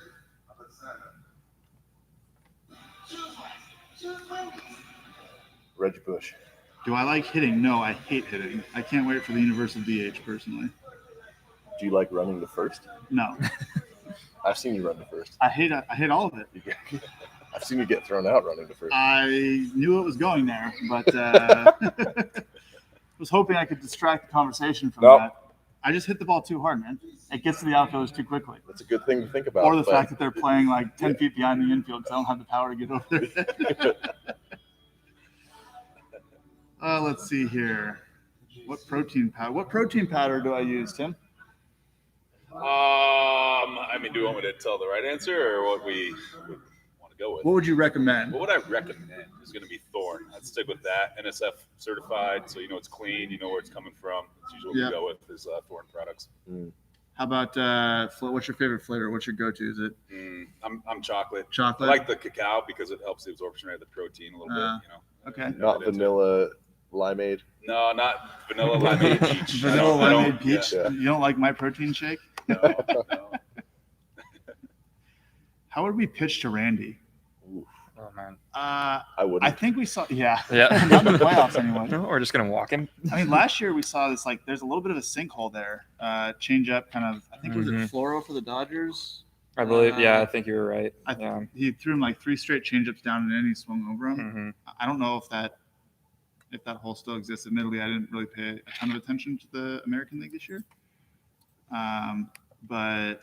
Reggie Bush. Do I like hitting? No, I hate hitting. I can't wait for the universal DH personally. Do you like running to first? No, I've seen you run to first. I hate all of it. I've seen you get thrown out running to first. I knew it was going there, but was hoping I could distract the conversation from Nope. that. I just hit the ball too hard, man. It gets to the outfielders too quickly. That's a good thing to think about. Or the but fact that they're playing like 10 feet behind the infield because I don't have the power to get over there. Let's see here. What protein powder do I use, Tim? I mean, do you want me to tell the right answer or what we would want to go with? What would you recommend? What would I recommend is going to be Thorn. I'd stick with that. NSF certified, so you know it's clean, you know where it's coming from. It's usually what we go with is Thorn products. How about what's your favorite flavor? What's your go-to? Is it? I'm chocolate. Chocolate? I like the cacao because it helps the absorption rate of the protein a little bit. You know. Okay. Not vanilla limeade. No, not vanilla limeade peach. Vanilla limeade peach. Yeah. You don't like my protein shake? No. How would we pitch to Randy? Oh man. I wouldn't. I think we saw. Yeah. Yeah. Not in the playoffs anyway. No, we're just gonna walk him. I mean, last year we saw this, like, there's a little bit of a sinkhole there. Change up kind of, I think, was it Floro for the Dodgers? I believe. Yeah, I think you were right. He threw him like 3 straight changeups down and then he swung over him. Mm-hmm. I don't know if that hole still exists. Admittedly, I didn't really pay a ton of attention to the American League this year. But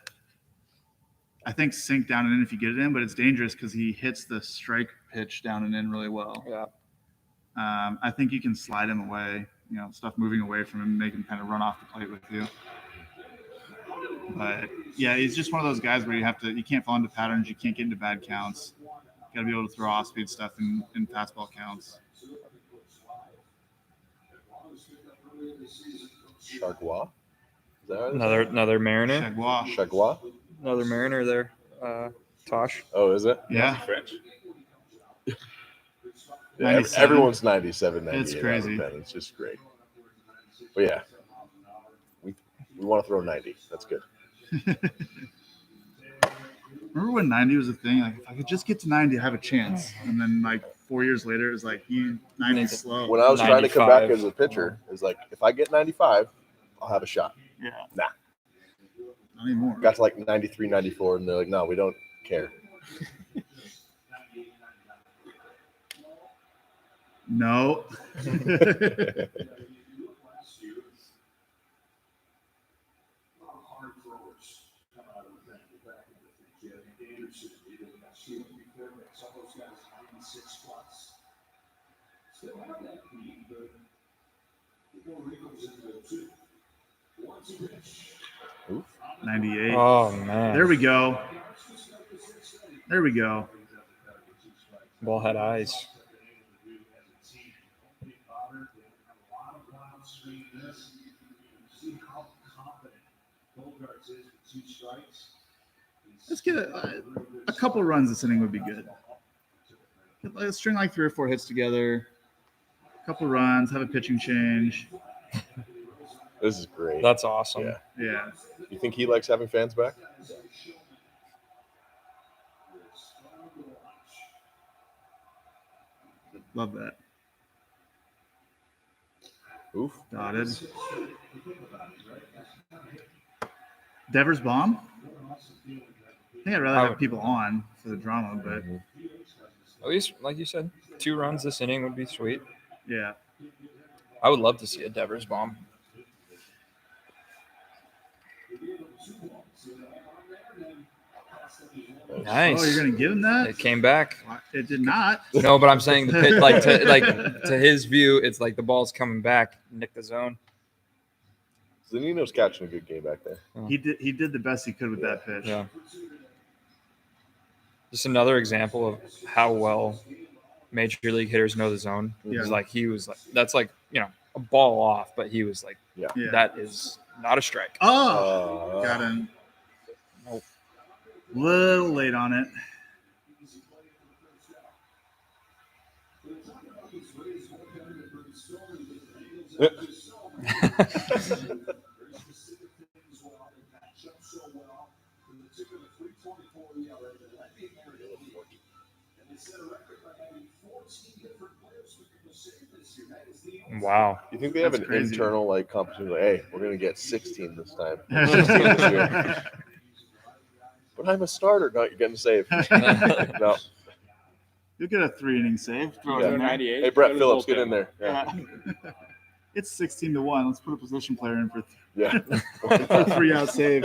I think sink down and in if you get it in, but it's dangerous because he hits the strike pitch down and in really well. Yeah. I think you can slide him away, stuff moving away from him, make him kind of run off the plate with you. But yeah, he's just one of those guys where you can't fall into patterns, you can't get into bad counts. You got to be able to throw off speed stuff in fastball counts. Chargois? Is that right? Another Mariner. Chargois? Another Mariner there. Tosh. Oh, is it? Yeah. French. Yeah, 97. everyone's 97, 98. It's crazy. It's just great. But yeah, we want to throw 90. That's good. Remember when 90 was a thing? Like, if I could just get to 90, I have a chance. And then, like, 4 years later, it was like, 90's slow. When I was trying to come back 95. as a pitcher, it was like, if I get 95, I'll have a shot. Yeah. Nah. Not anymore. Got to like 93, 94, and they're like, no, we don't care. No. Oof. 98. Oh man. There we go. Ball had eyes. Let's get a couple runs this inning would be good. Let's string like 3 or 4 hits together. A couple runs, have a pitching change. This is great. That's awesome. Yeah. Yeah. You think he likes having fans back? Love that. Oof. Dotted. Devers bomb? I think I'd rather have people on for the drama, but At least, like you said, 2 runs this inning would be sweet. yeah. I would love to see a Devers bomb. Nice. Oh, you're gonna give him that? It came back. It did not. No, but I'm saying the pit, to his view, it's like the ball's coming back, nick the zone. Zanino's catching a good game back there. He did the best he could with that pitch. Yeah. Just another example of how well major league hitters know the zone. Yeah. It's like that's like, a ball off, but he was like, Yeah. that is not a strike. Oh, got him. Nope. Little late on it. Wow. You think they have That's an crazy. internal like competition? Like, hey, we're gonna get 16 this time. 16 this year. But I'm a starter. No, you're getting saved. No. You'll get a 3-inning save. Throw Yeah. it in there. 98. Hey, Brett Go to the Phillips, get bullpen. in there. Yeah. Yeah. It's 16-1. Let's put a position player in for Yeah. for a 3-out save.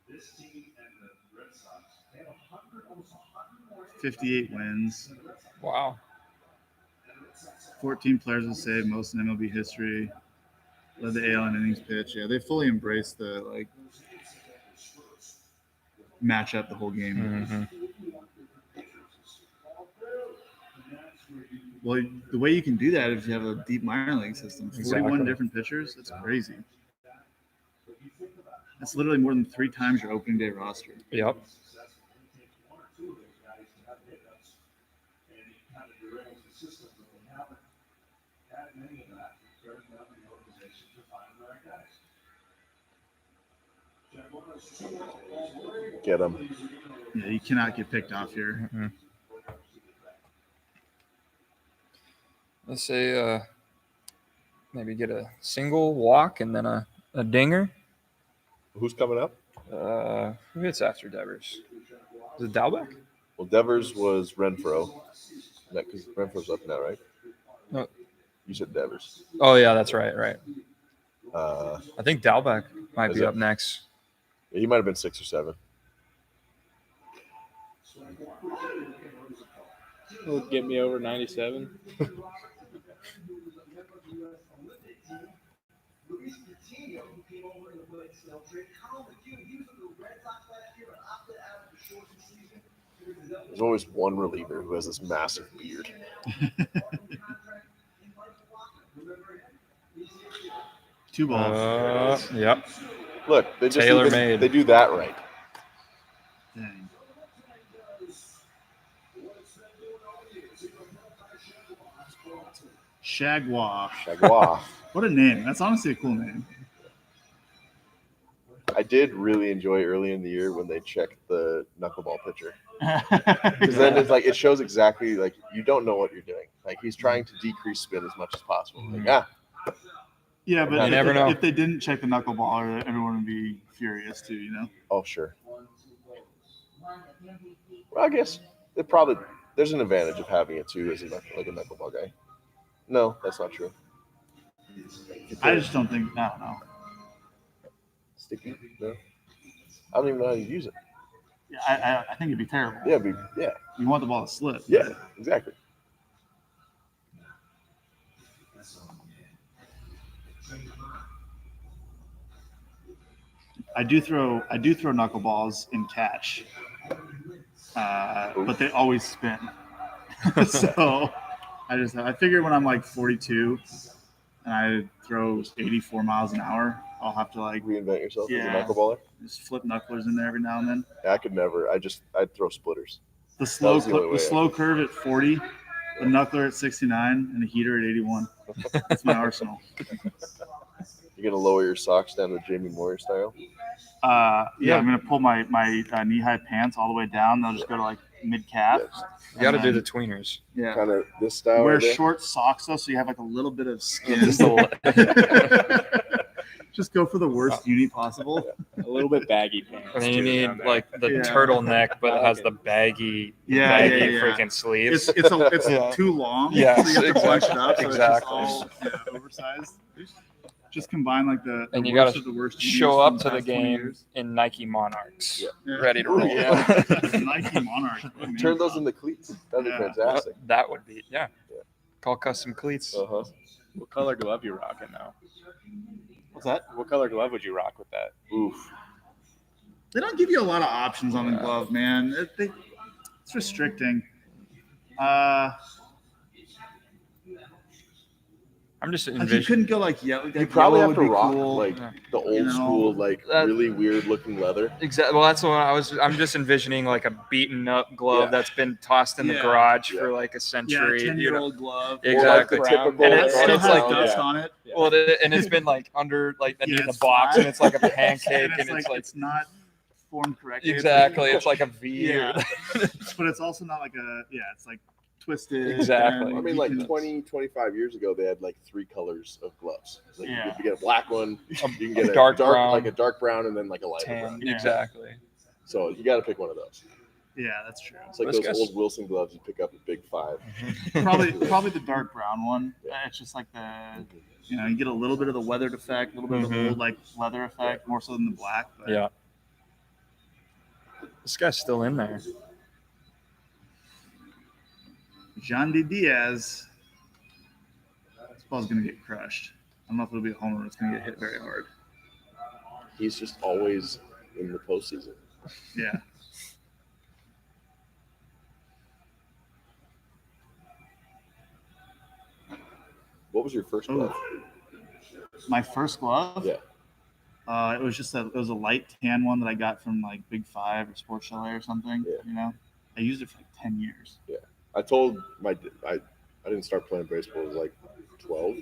This team and the Red Sox, they have 100 more 58 wins. Wow. 14 players will save, most in MLB history. Led the AL in innings pitch. Yeah, they fully embraced the like match up the whole game. Hmm. Well, the way you can do that is if you have a deep minor league system. 41 Exactly. different pitchers. It's crazy. That's literally more than 3 times your opening day roster. Yep. Get him. Yeah, you cannot get picked off here. Mm-mm. Let's say maybe get a single walk and then a dinger. Who's coming up? Who hits after Devers? Is it Dalbeck? Well, Devers was Renfro. Because Renfro's up now, right? No. You said Devers. Oh yeah, that's right. Right. Uh, I think Dalbeck might Is be it? up next. he might have been 6 or 7. Will get me over 97. There's always one reliever who has this massive beard. 2 balls. Yep. Look, they just Tailor-made. they do that right. Dang. Shagwa. Jaguar. What a name. That's honestly a cool name. I did really enjoy early in the year when they checked the knuckleball pitcher. Because then it's like it shows exactly like you don't know what you're doing. Like he's trying to decrease spin as much as possible. Like, Yeah, but You if, never they, know. if they didn't check the knuckleballer, everyone would be furious too, you know? oh sure. Well, I guess there's an advantage of having it too as a knuckleball guy. No, that's not true. I just don't think, I don't know. Sticky? No. I don't even know how to use it. Yeah, I think it'd be terrible. Yeah, You want the ball to slip. yeah, exactly. I do throw knuckleballs in catch, but they always spin. So I figure when I'm like 42 and I throw 84 miles an hour, I'll have to like Reinvent yourself Yeah. as a knuckleballer. just flip knucklers in there every now and then. Yeah, I could never. I'd throw splitters. The slow was the only way I slow curve at 40, the knuckler at 69, and the heater at 81. That's my arsenal. You're gonna lower your socks down to Jamie Moyer style. Yeah, I'm gonna pull my knee-high pants all the way down. They'll just go to like mid-calf. You got to And do then- the tweeners. Yeah. Kind of this style. Wear right there. short socks though, so you have like a little bit of skin. Just a Just go for the worst uni possible. A little bit baggy pants. And then you too, need down there. like the Yeah. turtleneck, but it I has like the baggy, Yeah, freaking sleeves. It's Yeah. too long. Yeah, so you have to flex it up. So exactly. It's just all oversized. Just combine like the And you worst gotta of the worst. Show unis up from to the the past 20 game years. in Nike Monarchs, Yeah. ready to Ooh, roll. yeah. Nike Monarch. What a Turn name those drop. into cleats. That'd be Yeah. fantastic. That would be Yeah. Call custom cleats. Uh-huh. What color glove you rocking now? What's that? What color glove would you rock with that? Oof. They don't give you a lot of options on the glove, man. It's restricting. I'm just Like you envisioning. couldn't go like yellow. You probably have to would be rock cool. like Yeah. the old You know, school, like that- really weird looking leather. Exactly. Well, that's what I'm just envisioning like a beaten up glove Yeah. that's been tossed in the Yeah. garage Yeah. for like a Yeah, century. 10-year-old glove. Exactly. Or like the Brown. typical. And And it it's- still it's has like- dust yeah. on it. Yeah. Well, and it's been like under like Yeah, underneath it's the box, flat. and it's like a pancake, And it's like it's it's not. formed correctly. Exactly. It's like a V. Yeah. But it's also not like it's like twisted. Exactly. and I mean, you like can- 25 years ago, they had like 3 colors of gloves. Like Yeah. you could get a black one, you can get a dark brown, like a dark brown, and then like a lighter Tan. brown. Yeah. Exactly. So you got to pick one of those. Yeah, that's true. It's like This those guy's- old Wilson gloves you pick up at Big 5. Probably the dark brown one. Yeah. It's just like you get a little bit of the weathered effect, a little bit of the old like leather effect, more so than the black. But Yeah. This guy's still in there. Jean D. Diaz. This ball's gonna get crushed. I don't know if it'll be a homer. It's gonna get hit very hard. He's just always in the postseason. Yeah. What was your first glove? My first glove. Yeah. It was just it was a light tan one that I got from like Big 5 or Sports Chalet or something. Yeah. You know, I used it for like 10 years. I told I didn't start playing baseball until like 12.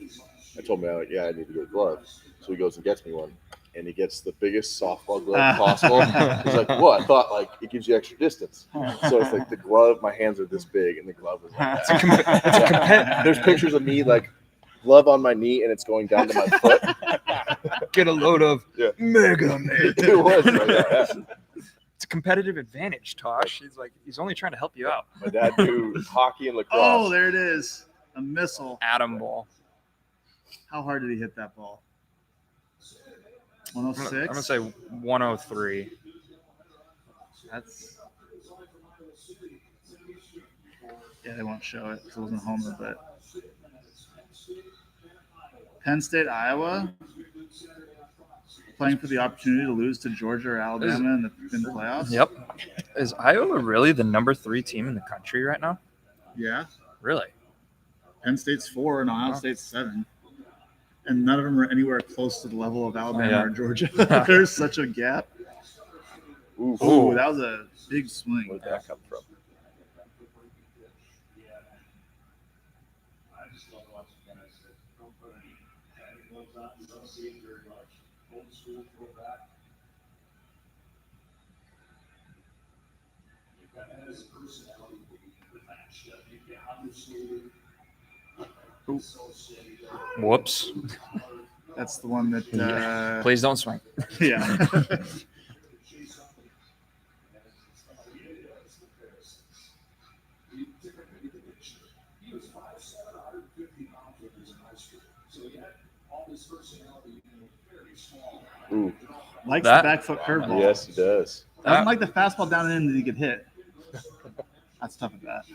I told him, like, I need to get a glove. So he goes and gets me one. And he gets the biggest softball glove possible. He's like, what? I thought like it gives you extra distance. So it's like the glove, my hands are this big, and the glove is like that. There's pictures of me like glove on my knee, and it's going down to my foot. Get a load of Yeah. Mega Man. It was, right? Yeah. It's a competitive advantage, Tosh. He's only trying to help you out. My dad do hockey and lacrosse. Oh, there it is. A missile. Atom ball. How hard did he hit that ball? I'm 106. gonna say 103. That's. Yeah, they won't show it because it wasn't a homer, but. Penn State, Iowa. Playing for the opportunity to lose to Georgia or Alabama in the playoffs. Yep. Is Iowa really the number 3 team in the country right now? Yeah. Really? Penn State's 4 and Ohio State's 7. And none of them are anywhere close to the level of Alabama Yeah. or Georgia. There's such a gap. Ooh, Ooh, that was a big swing. where did that come from? I just love watching guys that don't put any gloves on. You don't see it very much. Old school throwback. You've got that as a personality with match. You obviously so steady. Whoops. That's the one that. Please don't swing. Yeah. He was 5'7", 150 pounds when he was in high school. So he had all this personality, very small. Ooh, Likes That- the back foot curveball. yes, he does. Doesn't like the fastball down and in that he could hit. That's tough at that.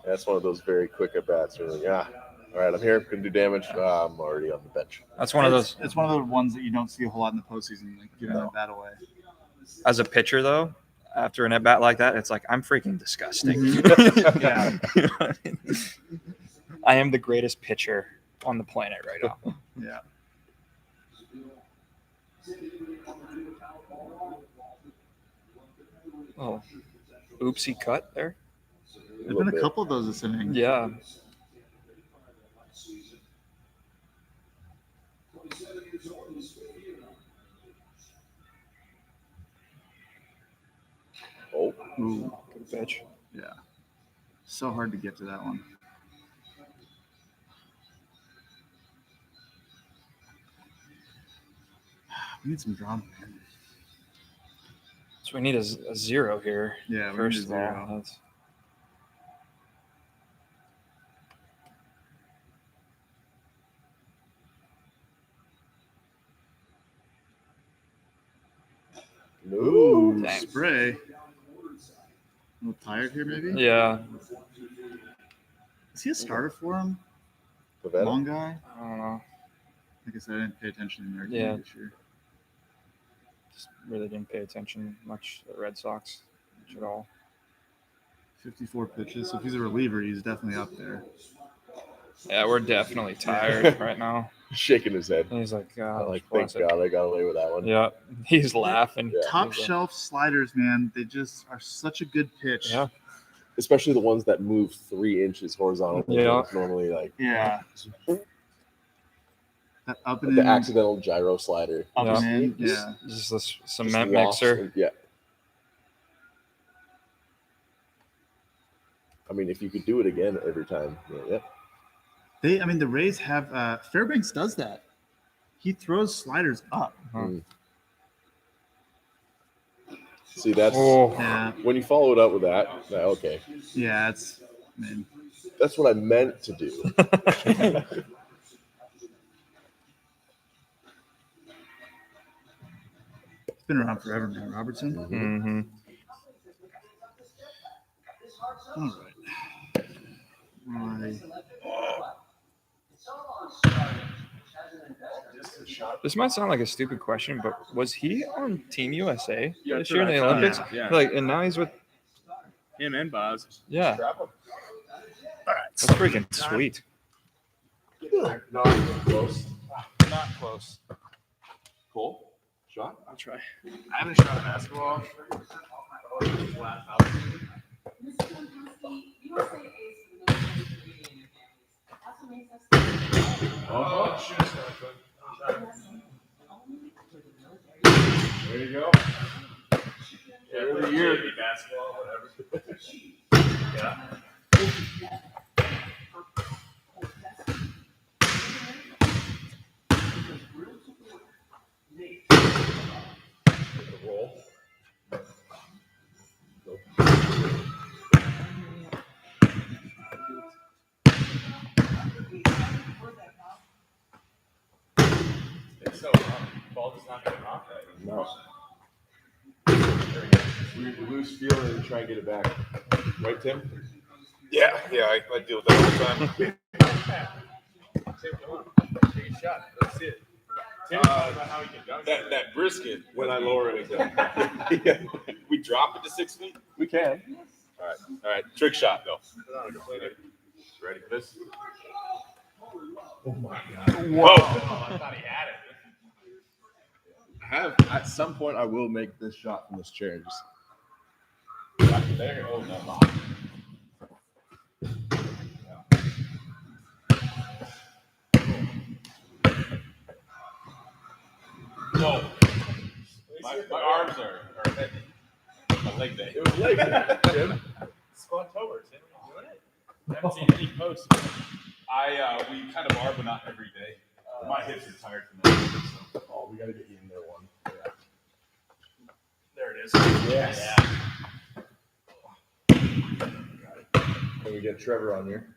That's one of those very quick at bats. You're like, all right, I'm here, can do damage. I'm already on the bench. That's one of those. It's one of the ones that you don't see a whole lot in the postseason, like giving No. that bat away. As a pitcher, though, after an at bat like that, it's like I'm freaking disgusting. Yeah. I am the greatest pitcher on the planet right now. Yeah. Oh, oopsie cut there. There's been a couple of those this inning. Yeah. Oh, Ooh, Good pitch. yeah. So hard to get to that one. We need some drama, man. So we need a 0 here. Yeah, we First need of a all, zero. that's no. Dang. Spray. A little tired here, maybe? yeah. Is he a starter for him? Pavetta? Long guy? I don't know. Like I said, I didn't pay attention in their Yeah. game this year. Just really didn't pay attention much to the Red Sox much at all. 54 pitches. So if he's a reliever, he's definitely up there. Yeah, we're definitely tired right now. Shaking his head. He's like, I'm God, like, thank God I got away with that one. Yeah, he's laughing. Yeah. Top He's like, shelf sliders, man. They just are such a good pitch. Yeah. Especially the ones that move 3 inches horizontally. Yeah. Normally, like, Yeah. That up and The in, accidental gyro slider. up Yeah. and in. Just- Yeah. Just this Just cement lost mixer. and- yeah. I mean, if you could do it again every time, yeah. The Rays have Fairbanks does that. He throws sliders up. Huh. Mm. See, that's Oh, Yeah. when you follow it up with that. Okay, Yeah, it's that's what I meant to do. it's been around forever, man. Robertson. hmm All right. This might sound like a stupid question, but was he on Team USA Yeah, this that's year in what the I thought. Olympics? Yeah. Like, and now he's with Him and Boz. yeah. That's freaking sweet. Not even close. Not close. Cole, shot. I'll try. I haven't shot a basketball. There you go. Every year. Basketball, whatever. Roll. It's so ball does not get off that. No. We lose feeling and try and get it back. Right, Tim? Yeah, I deal with that all the time. Take a shot. Let's see it. That brisket, When I lower it again. we drop it to 6 feet. We can. All right. Trick shot though. Ready for this? Oh my god. Whoa! I thought he had it. At some point I will make this shot from this chair. Just There. Oh no. No. My arms are heavy. My leg day. it was late, Tim. Squat-tober. Tim, you doing it? I haven't seen any posts. We kind of are, but not every day. My hips are tired from that. So. Oh, we gotta get you in there one. Yeah. There it is. Yes. Can we get Trevor on here?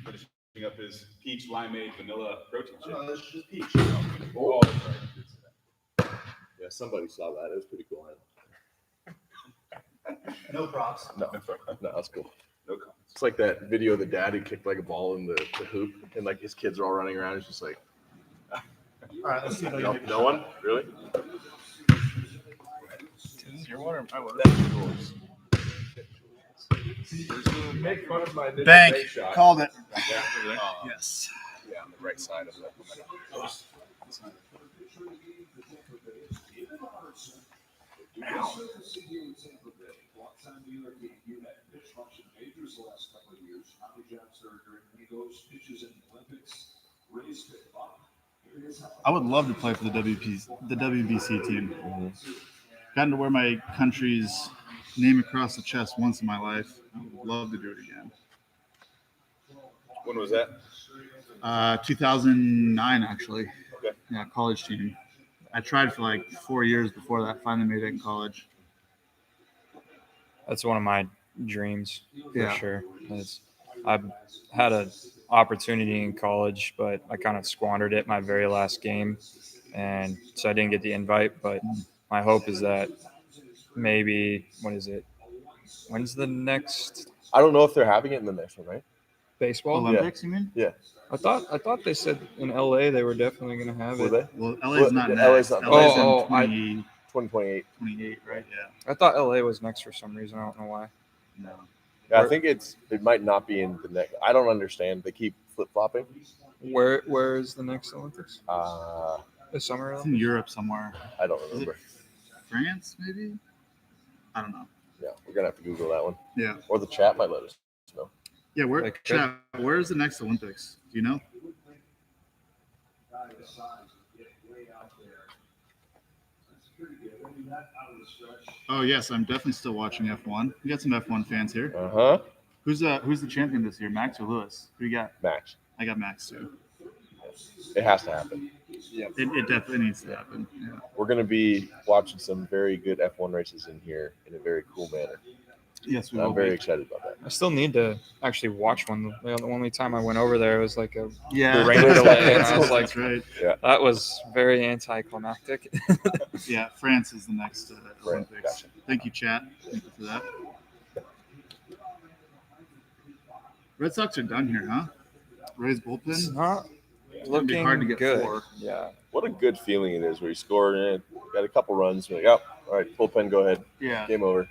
Finishing up his peach limeade vanilla protein shake. No, that's just peach. Oh, Yeah, somebody saw that. It was pretty cool. No props. No, that's cool. no comments. It's like that video of the dad who kicked like a ball in the hoop, and like his kids are all running around. It's just like, All right, let's see if I no, can make no one really. Your one or my one? Make fun of my Bank shot. called it. Yeah, Yes. yeah, on the right side of the. I would love to play for the WBC team. Gotten to wear my country's name across the chest once in my life. I would love to do it again. When was that? 2009, actually. Okay. Yeah, college team. I tried for like 4 years before that. Finally made it in college. That's one of my dreams for Yeah. sure. I've had an opportunity in college, but I kind of squandered it my very last game, and so I didn't get the invite. But my hope is that maybe when's the next I don't know if they're having it in the next one, right? baseball? Olympics, you mean? I thought they said in LA they were definitely going to have Were it. they? Well, LA's not Well, next. LA's not- LA's Oh, in 2028, 2028. right? Yeah. I thought LA was next for some reason. I don't know why. No. Yeah, I think it might not be in the next. I don't understand. They keep flip flopping. Where is the next Olympics? The Summer It's Olympics? in Europe somewhere. I don't Is it remember. France, maybe? I don't know. Yeah, we're gonna have to Google that one, Yeah. or the chat might let us know. Yeah, They could. where's the next Olympics? Do you know? Oh yes, I'm definitely still watching F1. We got some F1 fans here. Uh-huh. Who's the champion this year? Max or Lewis? Who you got? Max. I got Max too. It has to happen. It definitely needs to happen. Yeah. We're going to be watching some very good F1 races in here in a very cool manner. Yes, we And will. I'm very be. excited about that. I still need to actually watch one. The only time I went over there was like a Yeah, rain delay, and I was that's like, right. that was very anticlimactic. Yeah, France is the next Olympics. Gotcha. Thank you, chat. Thank you for that. Red Sox are done here, huh? Ray's It's bullpen. not It's gonna be looking hard to get good. 4. Yeah. What a good feeling it is where you score and got a couple runs. You're like, oh, all right, bullpen, go ahead. Yeah, Game over.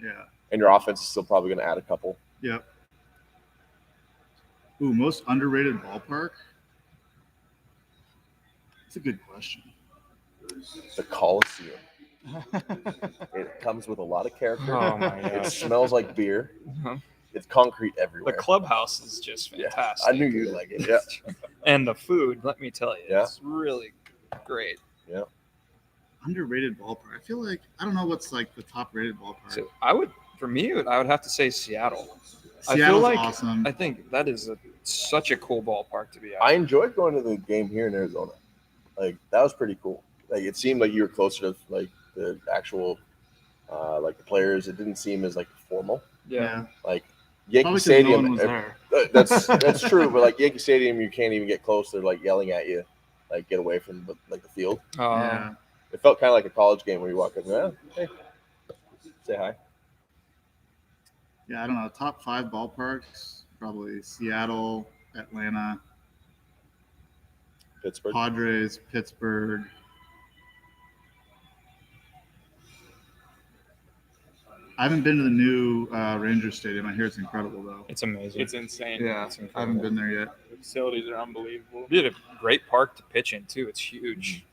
yeah, And your offense is still probably going to add a couple. yep. Ooh, most underrated ballpark. That's a good question. The Coliseum. It comes with a lot of character. Oh my It gosh. smells like beer. Uh-huh. It's concrete The everywhere. clubhouse is just Yeah, fantastic. I knew you'd like it. Yeah. And the food, let me tell you, Yeah. it's really great. Underrated ballpark. I feel like I don't know what's like the top rated ballpark. So I would have to say Seattle. I feel Seattle's like awesome. I think that is such a cool ballpark to be at. I enjoyed going to the game here in Arizona. Like, that was pretty cool. Like, it seemed like you were closer to like the actual like the players. It didn't seem as like formal. Yeah. Like Yankee Probably 'cause Stadium. no one was there. That's true, but like Yankee Stadium, you can't even get close. They're like yelling at you, like get away from the field. Yeah. It felt kind of like a college game where you walk up and go, hey, say hi. Yeah, I don't know. Top 5 ballparks, probably Seattle, Atlanta, Pittsburgh. Padres, Pittsburgh. I haven't been to the new Rangers Stadium. I hear it's incredible, though. It's amazing. It's insane. Yeah, It's I incredible. haven't been there yet. The facilities are unbelievable. We had a great park to pitch in too. It's huge.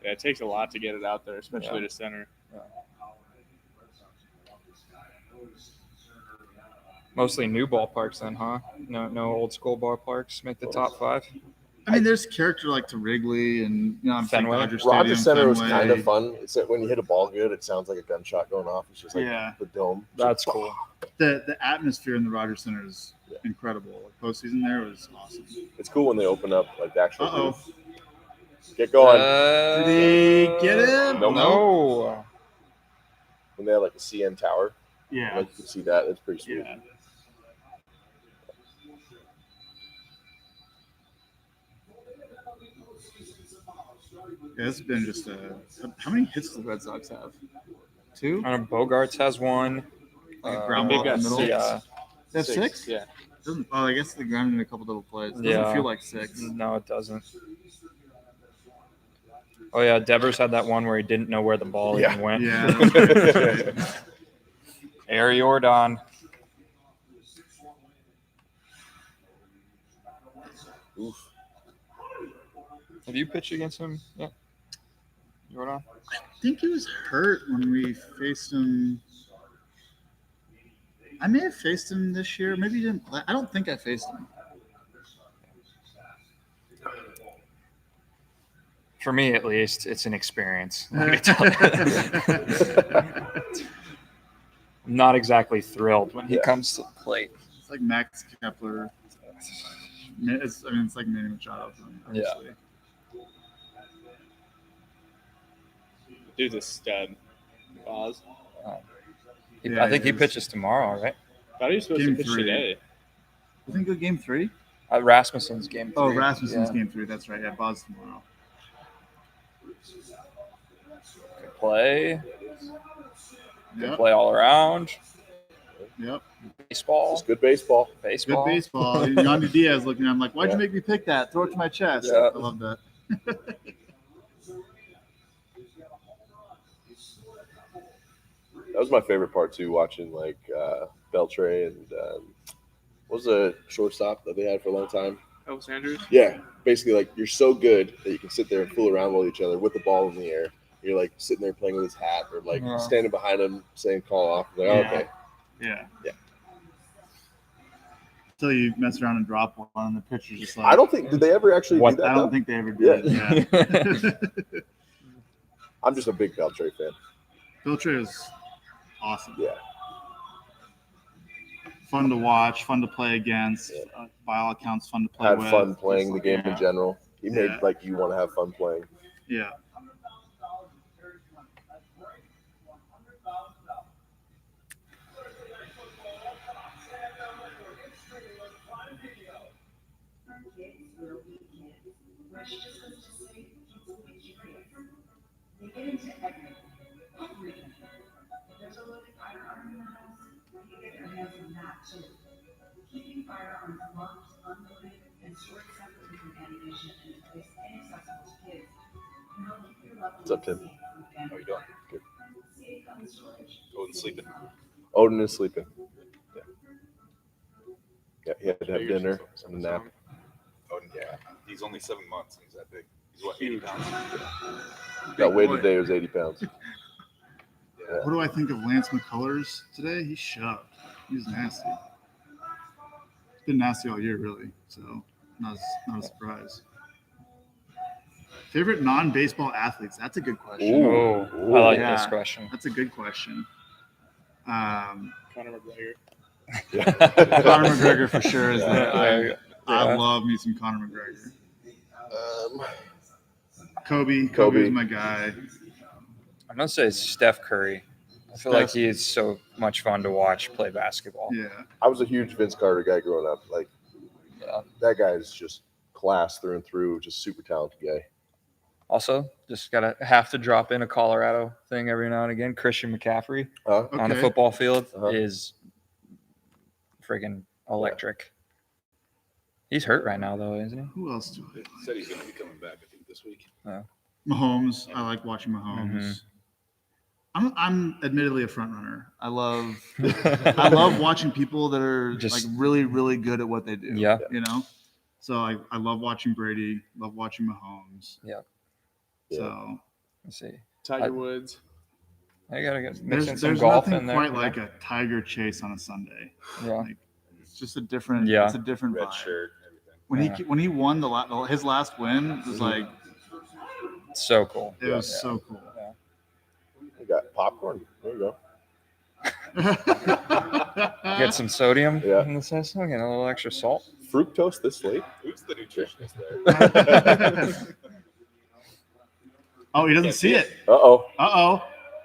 Yeah, it takes a lot to get it out there, especially Yeah. to center. Mostly new ballparks then, huh? No old school ballparks make the top 5. I mean, there's character like to Wrigley and I'm Fenway. Dodger Stadium, Rogers Center was Fenway. kind of fun. It's that when you hit a ball good, it sounds like a gunshot going off. It's just like Yeah. the dome. That's cool. The atmosphere in the Rogers Center is incredible. Like, postseason there was awesome. It's cool when they open up like the actual Uh-oh. booth. Get going. Did he get him? Nope. No. When they have like the CN Tower, Yeah. like you can see that. It's pretty sweet. Yeah. Yeah, it's been just how many hits do the Red Sox have? 2? I know Bogarts has one. Like a ground They've ball in got the middle? 6. Yeah. They have 6? Yeah. Doesn't, I guess they grounded in a couple double plays. Doesn't Yeah. feel like 6. No, it doesn't. Oh yeah, Devers had that one where he didn't know where the ball even went. Yeah. That was Ari Ordon. Oof. Have you pitched against him? Yeah. Jordan? I think he was hurt when we faced him. I may have faced him this year. Maybe he didn't play. I don't think I faced him. For me, at least, it's an experience. Let me tell you. I'm not exactly thrilled when he comes to the plate. It's like Max Kepler. It's like Manny Machado. Obviously. Dude's a stud. Oz. Yeah, I think he it is. pitches tomorrow, right? Thought he was supposed Game to pitch 3. today. You think of game 3? Rasmussen's game 3. Oh, Rasmussen's Yeah. game 3. That's right. Yeah, Boz tomorrow. Good play. Good Yep. play all around. Yep. Baseball. It's good baseball. Good Baseball. baseball. Yandy Diaz looking at him like, why'd you make me pick that? Throw it to my chest. Yeah. I love that. That was my favorite part too, watching like Beltre and what was the shortstop that they had for a long time? Elvis Andrews. Yeah, basically like you're so good that you can sit there and fool around with each other with the ball in the air. You're like sitting there playing with his hat or like Yeah. standing behind him saying call off. Like, Yeah. okay. Yeah. Yeah. until you mess around and drop one, and the pitcher's just like. I don't think did they ever actually do that? I don't though? think they ever did. Yeah. I'm just a big Beltre fan. Beltre is awesome. Yeah. Fun to watch, fun to play against. By all accounts, fun to play Had with. fun playing the game in general. He made Yeah. like you want to have fun playing. Yeah. Keeping firearms locked, unloaded, and stored separately from ammunition and in place inaccessible to kids can help keep your loved What's up, Tim? safe from How you doing? Good. safe gun storage. Going sleeping. Odin is sleeping. Yeah, he had to have Figures dinner it's and a nap. Oh yeah, he's only 7 months. And he's that big. He's what, 80 pounds? Got weighed boy. today. It was 80 pounds. What do I think of Lance McCullers today? He shoved. He was nasty. He's been nasty all year, really. So not a surprise. Favorite non-baseball athletes? That's a good question. Oh, I like Yeah. this question. That's a good question. Conor McGregor. Conor McGregor for sure is there. I Yeah. love me some Conor McGregor. Um, Kobe Kobe. is my guy. I'm gonna say Steph Curry. I feel like he is so much fun to watch play basketball. Yeah. I was a huge Vince Carter guy growing up. Like, Yeah. that guy is just class through and through. Just super talented guy. Also, just gotta have to drop in a Colorado thing every now and again. Christian McCaffrey on the Okay. football field Uh-huh. is friggin' electric. He's hurt right now though, isn't he? Who else do I He said he's going to be coming back, I think, this week. Mahomes. I like watching Mahomes. Mm-hmm. I'm admittedly a front runner. I love watching people that are Just- like really, really good at what they do. Yeah. You know? So I love watching Brady, love watching Mahomes. Yeah. So Let's see. Tiger Woods. I gotta get mixing there's some golf nothing in there. quite like a Tiger chase on a Sunday. Yeah. Like, it's just a different Yeah. it's a different Red vibe. shirt and everything. When he won his last win, it was like So cool. it was so cool. We got popcorn. There you go. Get some sodium Yeah. in the system, get a little extra salt. Fructose this late? Who's the nutritionist there? Oh, he doesn't see it. Uh-oh.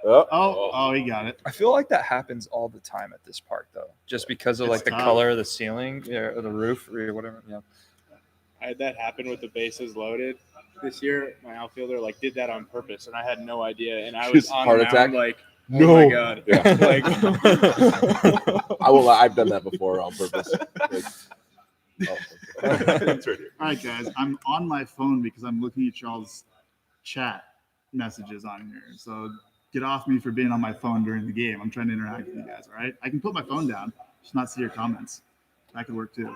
Oh, he got it. I feel like that happens all the time at this park though, just because of It's like the tough. color of the ceiling or the roof or whatever. Yeah. I had that happen with the bases loaded this year. My outfielder did that on purpose, and I had no idea. And I was Just on heart the mound, attack? like, oh No. my god, Yeah. like I will. I've done that before on purpose. Like, oh. It's right here. All right, guys. I'm on my phone because I'm looking at y'all's chat messages on here. So get off me for being on my phone during the game. I'm trying to interact with you guys. All right. I can put my phone down, just not see your comments. That could work too.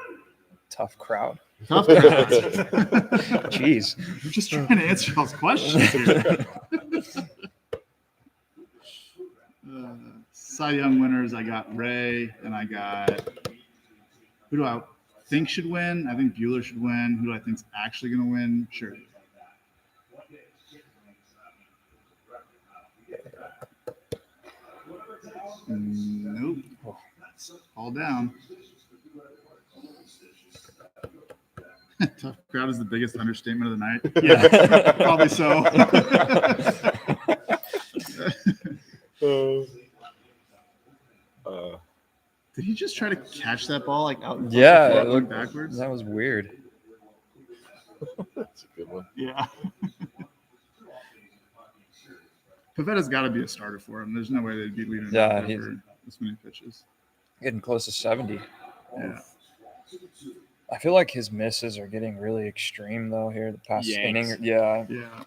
Tough crowd. Tough crowd. Jeez. I'm just trying to answer y'all's questions here. Cy Young winners, I got Ray, and I got who do I think should win? I think Bueller should win. Who do I think's actually going to win? Sure. Nope. All down. Tough crowd is the biggest understatement of the night. Yeah, probably so. Did he just try to catch that ball out? Yeah, the it floor, looked, backwards. that was weird. That's a good one. Yeah. Pavetta's got to be a starter for him. There's no way they'd be leaving him Yeah, out there he's- for this many pitches. Getting close to 70. Yeah. I feel like his misses are getting really extreme though here the past Yanks. inning. Yeah. Yeah.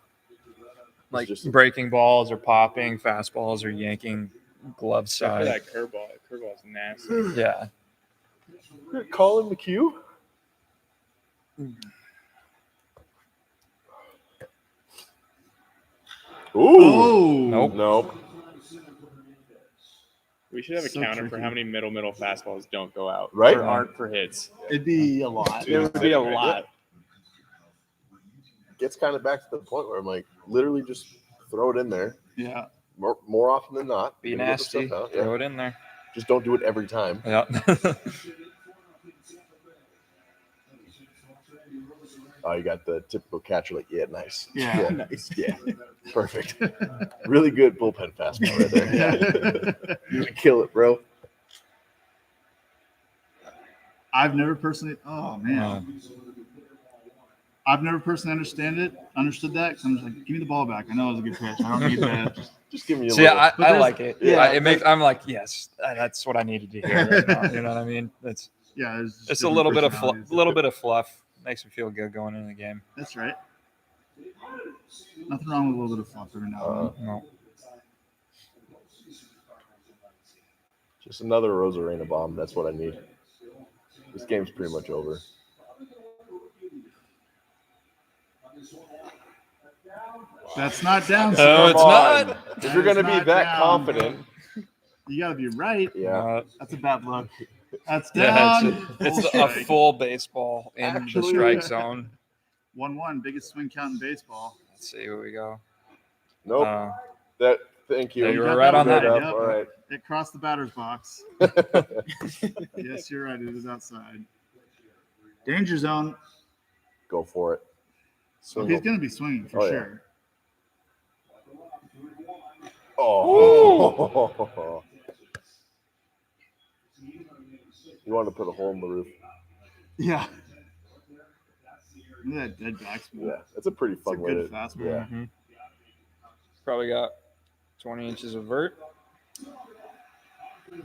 Like just- breaking balls or popping, fastballs or yanking glove except for side. that curveball. That curveball's nasty. Yeah. Colin McHugh? Ooh. Oh. Nope. Nope. We should have a So counter for tricky. how many middle fastballs don't go out. Right? Or aren't for hits. It'd be a lot. There would be a lot. Gets kind of back to the point where I'm like, literally just throw it in there. Yeah. More often than not. Be You're gonna get the nasty. stuff out, Throw yeah. it in there. Just don't do it every time. Yeah. Oh, you got the typical catcher, like, yeah, nice. Yeah. Nice. Yeah. Perfect. Really good bullpen fastball right there. Yeah. You can kill it, bro. I've never personally. Oh man. I've never personally understood that. Cause I'm just like, give me the ball back. I know it was a good pitch. I don't need that. Just give me a See, little. I there's- like it. yeah, I'm like, yes, that's what I needed to hear right now. You know what I mean? It's Yeah. It's a different little bit of personalities. fluff. Makes me feel good going into the game. That's right. Nothing wrong with a little bit of fluff every now and then. No. Just another Rosarena bomb. That's what I need. This game's pretty much over. That's not down. No, sir. it's Come on. not. If you're gonna be Not that down. confident, You got to be right. yeah. That's a bad look. That's Yeah, down. it's Full a strike. full baseball in the Actually- strike zone. 1-1, biggest swing count in baseball. Let's see where we go. Nope. That. Thank you. Yeah, you You were got right that on one that. right. Up. Yep. All right. It crossed the batter's box. Yes, you're right. It is outside. Danger zone. Go for it. So Swing he's it. going to be swinging for Oh, yeah. sure. Oh. You want to put a hole in the roof? Yeah. Look at that dead backspin. Yeah, it's a pretty It's a fun way good to. fastball. Yeah. Mhm. Probably got 20 inches of vert.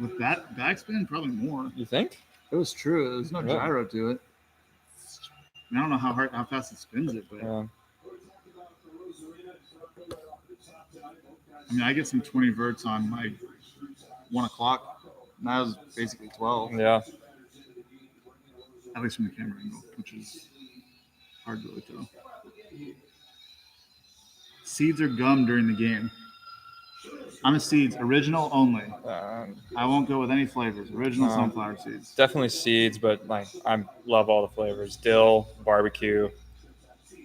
With that backspin, probably more. You think? It was true. There's no Yeah. gyro to it. I don't know how fast it spins it, but Yeah. I mean, I get some 20 verts on my 1 o'clock. And that was basically 12, Yeah. at least from the camera angle, which is hard to really tell. Seeds are gum during the game. I'm a seeds, original only. I won't go with any flavors. Original sunflower seeds. Definitely seeds, but like I love all the flavors. Dill, barbecue,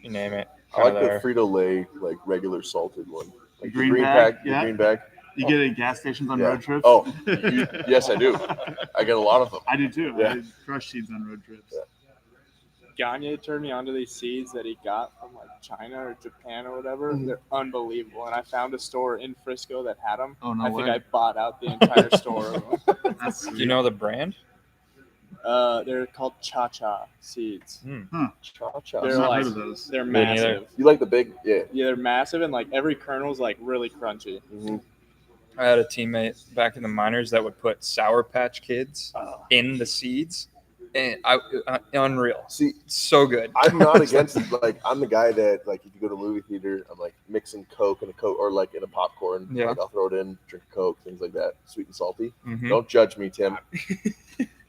you name it. I like kinda the there. Frito-Lay like regular salted one. Like the green green bag? pack. Yeah. The green bag. You get it at gas stations on Yeah. road trips? Oh, yes, I do. I get a lot of them. I do too. Yeah. I crush seeds on road trips. Yeah. Gagne turned me onto these seeds that he got from like China or Japan or whatever. Mhm. They're unbelievable. And I found a store in Frisco that had them. Oh, no I way. think I bought out the entire store of them. That's Do you know the brand? They're called Cha-Cha seeds. Cha-cha. They're I've not like heard of those. they're Me neither. massive. You like the big? Yeah. Yeah, they're massive and like every kernel's like really crunchy. Mm-hmm. I had a teammate back in the minors that would put Sour Patch Kids in the seeds, and unreal. See, So good. I'm not against it. Like, I'm the guy that, like, if you go to a movie theater, I'm like mixing Coke and a Coke, or like in a popcorn. Yeah. Like, I'll throw it in, drink a Coke, things like that, sweet and salty. Mhm. Don't judge me, Tim.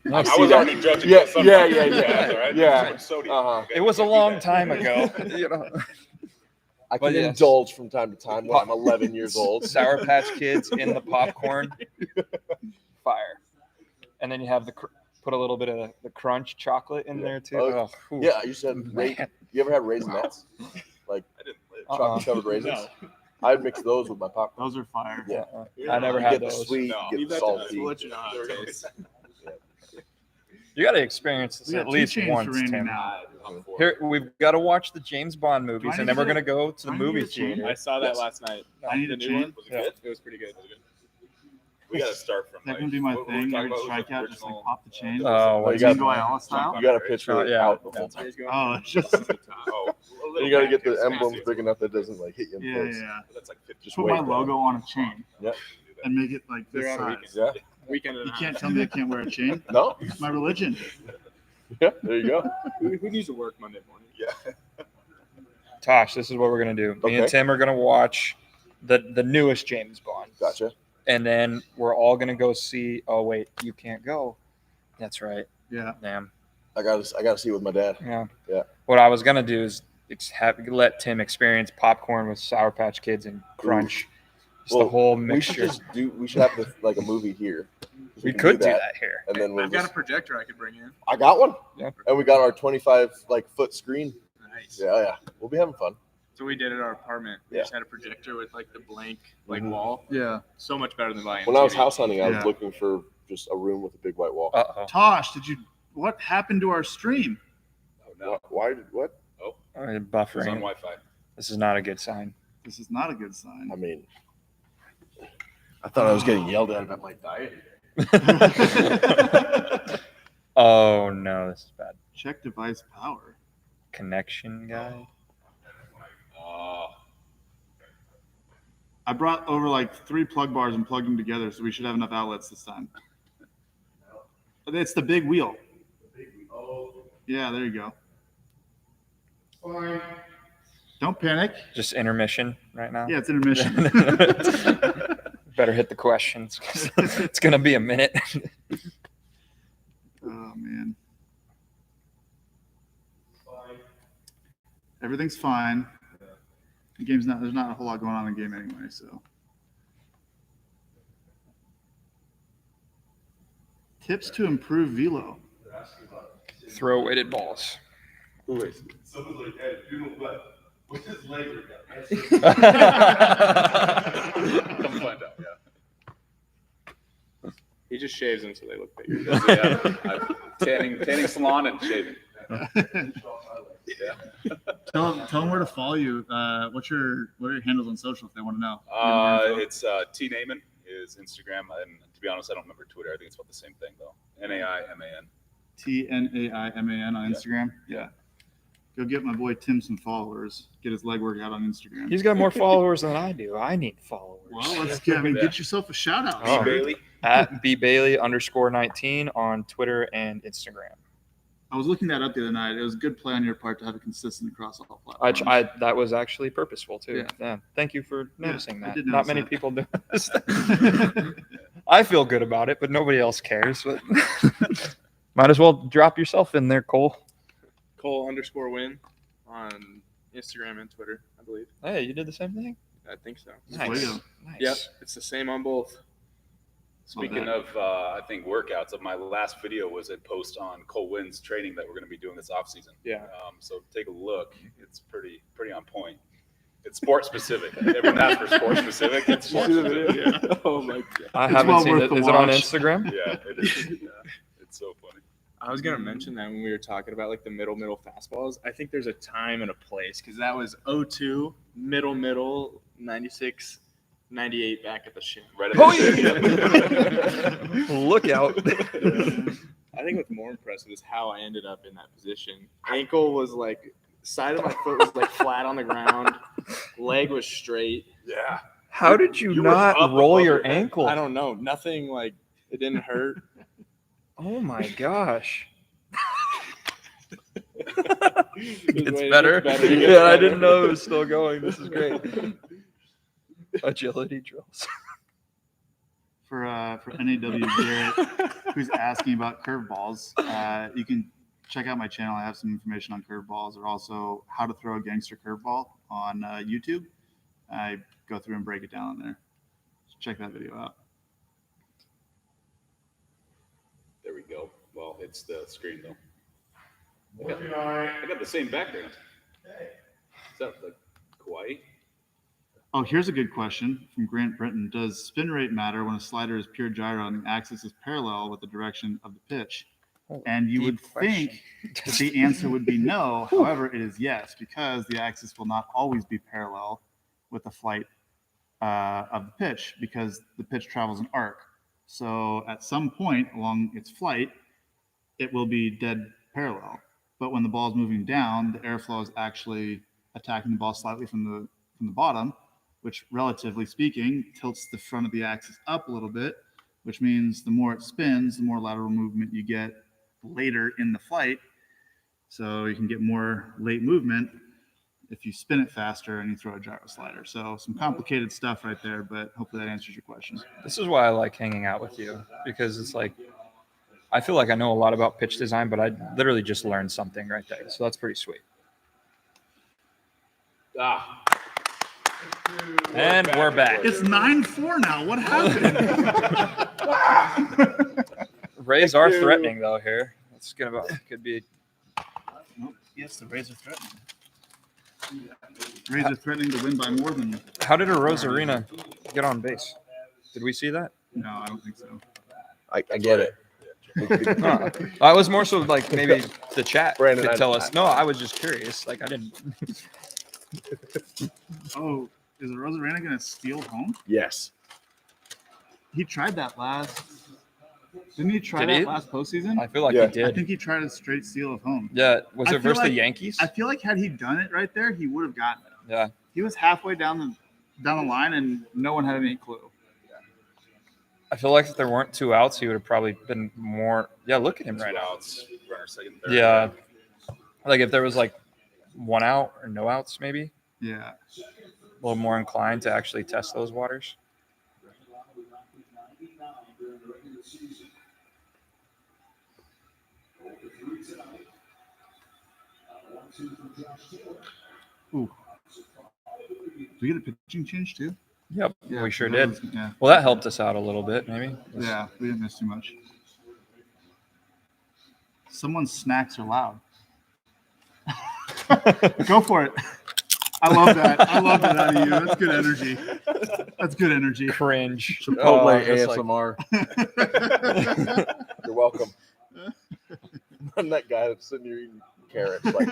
No, I see was that? already judging. Yeah, by some yeah, reason. yeah, yeah. That's all right. Yeah. Too much sodium. Uh-huh. Okay, It was a can't do long that. time ago. You know, I But can yes. indulge from time to time when I'm 11 years old. Sour Patch Kids in the popcorn, fire, and then you have put a little bit of the crunch chocolate in there too. Oh, Oh, Yeah, I used to have Man. You ever have raisinets? Like I didn't live. chocolate covered raisins? I'd mix those with my popcorn. Those are fire. Yeah. I never You had get the those. sweet, No. you Leave get that the to us. salty. We'll let you know how it tastes. You got to experience this We got at 2 least chains once, for Randy Tim. now. I'm for it. Here, we've got to watch the James Bond movies, I and need then we're to- gonna go to the I need movie to change. theater. I saw that Yes. last night. I need The a new chain. one? Was it Yeah. good? It was pretty good. We got to start from That like. can be my what were we thing. talking Every about? Was it strikeout, just like original- pop the chain. Oh, Well, what you is got- it? Jingo Ayala style. You got to pitch Oh, it yeah. out the whole time. Oh, it's just Oh, And you got to get the emblems big enough that it doesn't like hit you in the yeah, face. yeah. That's like 50. Just Put wait my down. logo on a chain Yep. and make it like this They're on size. Yeah. Weekend and You a can't half. tell me I can't wear a chain. No. It's my religion. Yeah. There you go. Who needs to work Monday morning? Yeah. Tosh, this is what we're gonna do. Me and Okay. Tim are gonna watch the newest James Bond, Gotcha. and then we're all gonna go see. Oh wait, you can't go. That's right. Yeah. Damn. I gotta see it with my dad. Yeah. Yeah. What I was gonna do is let Tim experience popcorn with Sour Patch Kids and Crunch. Just the whole We should mixture. just do. We should have like a movie here. We can could do that here. and then we'll I've got a just. projector I could bring in. I got one. Yeah. And we got our 25 foot screen. Nice. Yeah. We'll be having fun. So we did at our apartment. We Yeah. just had a projector with like the blank Mhm. wall. Yeah. So much better than buying. When I was house hunting, I was Yeah. looking for just a room with a big white wall. Uh-oh. Tosh, what happened to our stream? Oh no. Why? What? Oh, All right, it was on buffering. Wi-Fi. This is not a good sign. This is not a good sign. I mean, I thought I was getting yelled at about my diet. Oh no, this is bad. Check device power. Connection guy. Oh, I brought over like 3 plug bars and plugged them together, so we should have enough outlets this time. It's the big wheel. Yeah, there you go. Don't panic. Just intermission right now. Yeah, it's intermission. Better hit the questions. 'Cause it's gonna be a minute. Oh man. Everything's fine. The game's not. There's not a whole lot going on in the game anyway. So. Tips to improve velo. Throw weighted balls. Someone's like, hey, what's his leg come find out. Yeah. He just shaves them so they look bigger. Yeah. Tanning salon and shaving. Yeah. Tell them where to follow you. What are your handles on social if they want to know? It's T Naiman is Instagram, and to be honest, I don't remember Twitter. I think it's about the same thing though. Naiman. TNAIMAN on Instagram. Yeah. Go get my boy Tim some followers. Get his legwork out on Instagram. He's got more followers than I do. I need followers. Well, let's get. Get yourself a shout out. Oh. Bailey. At bbailey_19 on Twitter and Instagram. I was looking that up the other night. It was a good play on your part to have it consistent across all platforms. That was actually purposeful too. Yeah. Yeah. Thank you for noticing I that. did Not notice many that. people do this. I feel good about it, but nobody else cares. But might as well drop yourself in there, Cole. Cole_win on Instagram and Twitter, I believe. Hey, you did the same thing? I think so. Nice. Fuego. Nice. Yep, it's the same on both. Speaking of, I think workouts. My last video was a post on Cole Wynn's training that we're going to be doing this off season. Yeah. So take a look. It's pretty on point. It's sport specific. Everyone asks for sport specific. It's sport specific. Yeah. Oh my god. I It's haven't well seen worth it. the Is it on watch. Instagram? Yeah, it is. Yeah. It's so funny. I was gonna mention that when we were talking about like the middle fastballs. I think there's a time and a place because that was 02, middle, 96, 98 back at the shin. Right at Oh, the yeah. Look out. I think what's more impressive is how I ended up in that position. Ankle was like, side of my foot was like flat on the ground, leg was straight. Yeah. How did you You were not up roll above your your head. ankle? I don't know, nothing like it didn't hurt. Oh my gosh. It's better. Yeah, I didn't know it was still going. This is great. Agility drills. For NAW Garrett, who's asking about curveballs, you can check out my channel. I have some information on curveballs, or also how to throw a gangster curveball on YouTube. I go through and break it down on there. So check that video out. There we go. Well, it's the screen though. I got the same background. Is that like Kauai? Oh, here's a good question from Grant Britton. Does spin rate matter when a slider is pure gyro and the axis is parallel with the direction of the pitch? And you would think that the answer would be no. However, it is yes, because the axis will not always be parallel with the flight of the pitch, because the pitch travels an arc. So at some point along its flight, it will be dead parallel. But when the ball is moving down, the airflow is actually attacking the ball slightly from the bottom, which relatively speaking tilts the front of the axis up a little bit, which means the more it spins, the more lateral movement you get later in the flight. So you can get more late movement if you spin it faster and you throw a gyro slider. So some complicated stuff right there, but hopefully that answers your question. This is why I like hanging out with you, because it's like, I feel like I know a lot about pitch design, but I literally just learned something right there. So that's pretty sweet. Ah. And we're back. It's 9-4 now. What happened? Rays are threatening though here. It's could be. Yes, the Rays are threatening. Rays are threatening to win by more than. How did a Rosarina get on base? Did we see that? No, I don't think so. I get it. I was more so like maybe the chat Brandon, could tell us. No, I was just curious. Like I didn't. Oh, is the Rosarina going to steal home? Yes. He tried that last. Didn't he try Did that he? last postseason? I feel like Yeah. he did. I think he tried a straight steal of home. Yeah, was I it feel versus the like- Yankees? I feel like had he done it right there, he would have gotten it. Yeah. He was halfway down the line, and no one had any clue. I feel like if there weren't 2 outs, he would have probably been more. Yeah, look at him right now. outs, runner second, third. Yeah, like if there was like 1 out or no outs, maybe Yeah. a little more inclined to actually test those waters. Ooh. Did we get a pitching change too? Yep, Yeah, we sure that did. was- yeah. Well, that helped us out a little bit, maybe. Yeah, we didn't miss too much. Someone's snacks are loud. Go for it. I love that. I love that out of you. That's good energy. That's good energy. Cringe. Chipotle just like- ASMR. You're welcome. I'm that guy that's sitting here eating carrots. Like,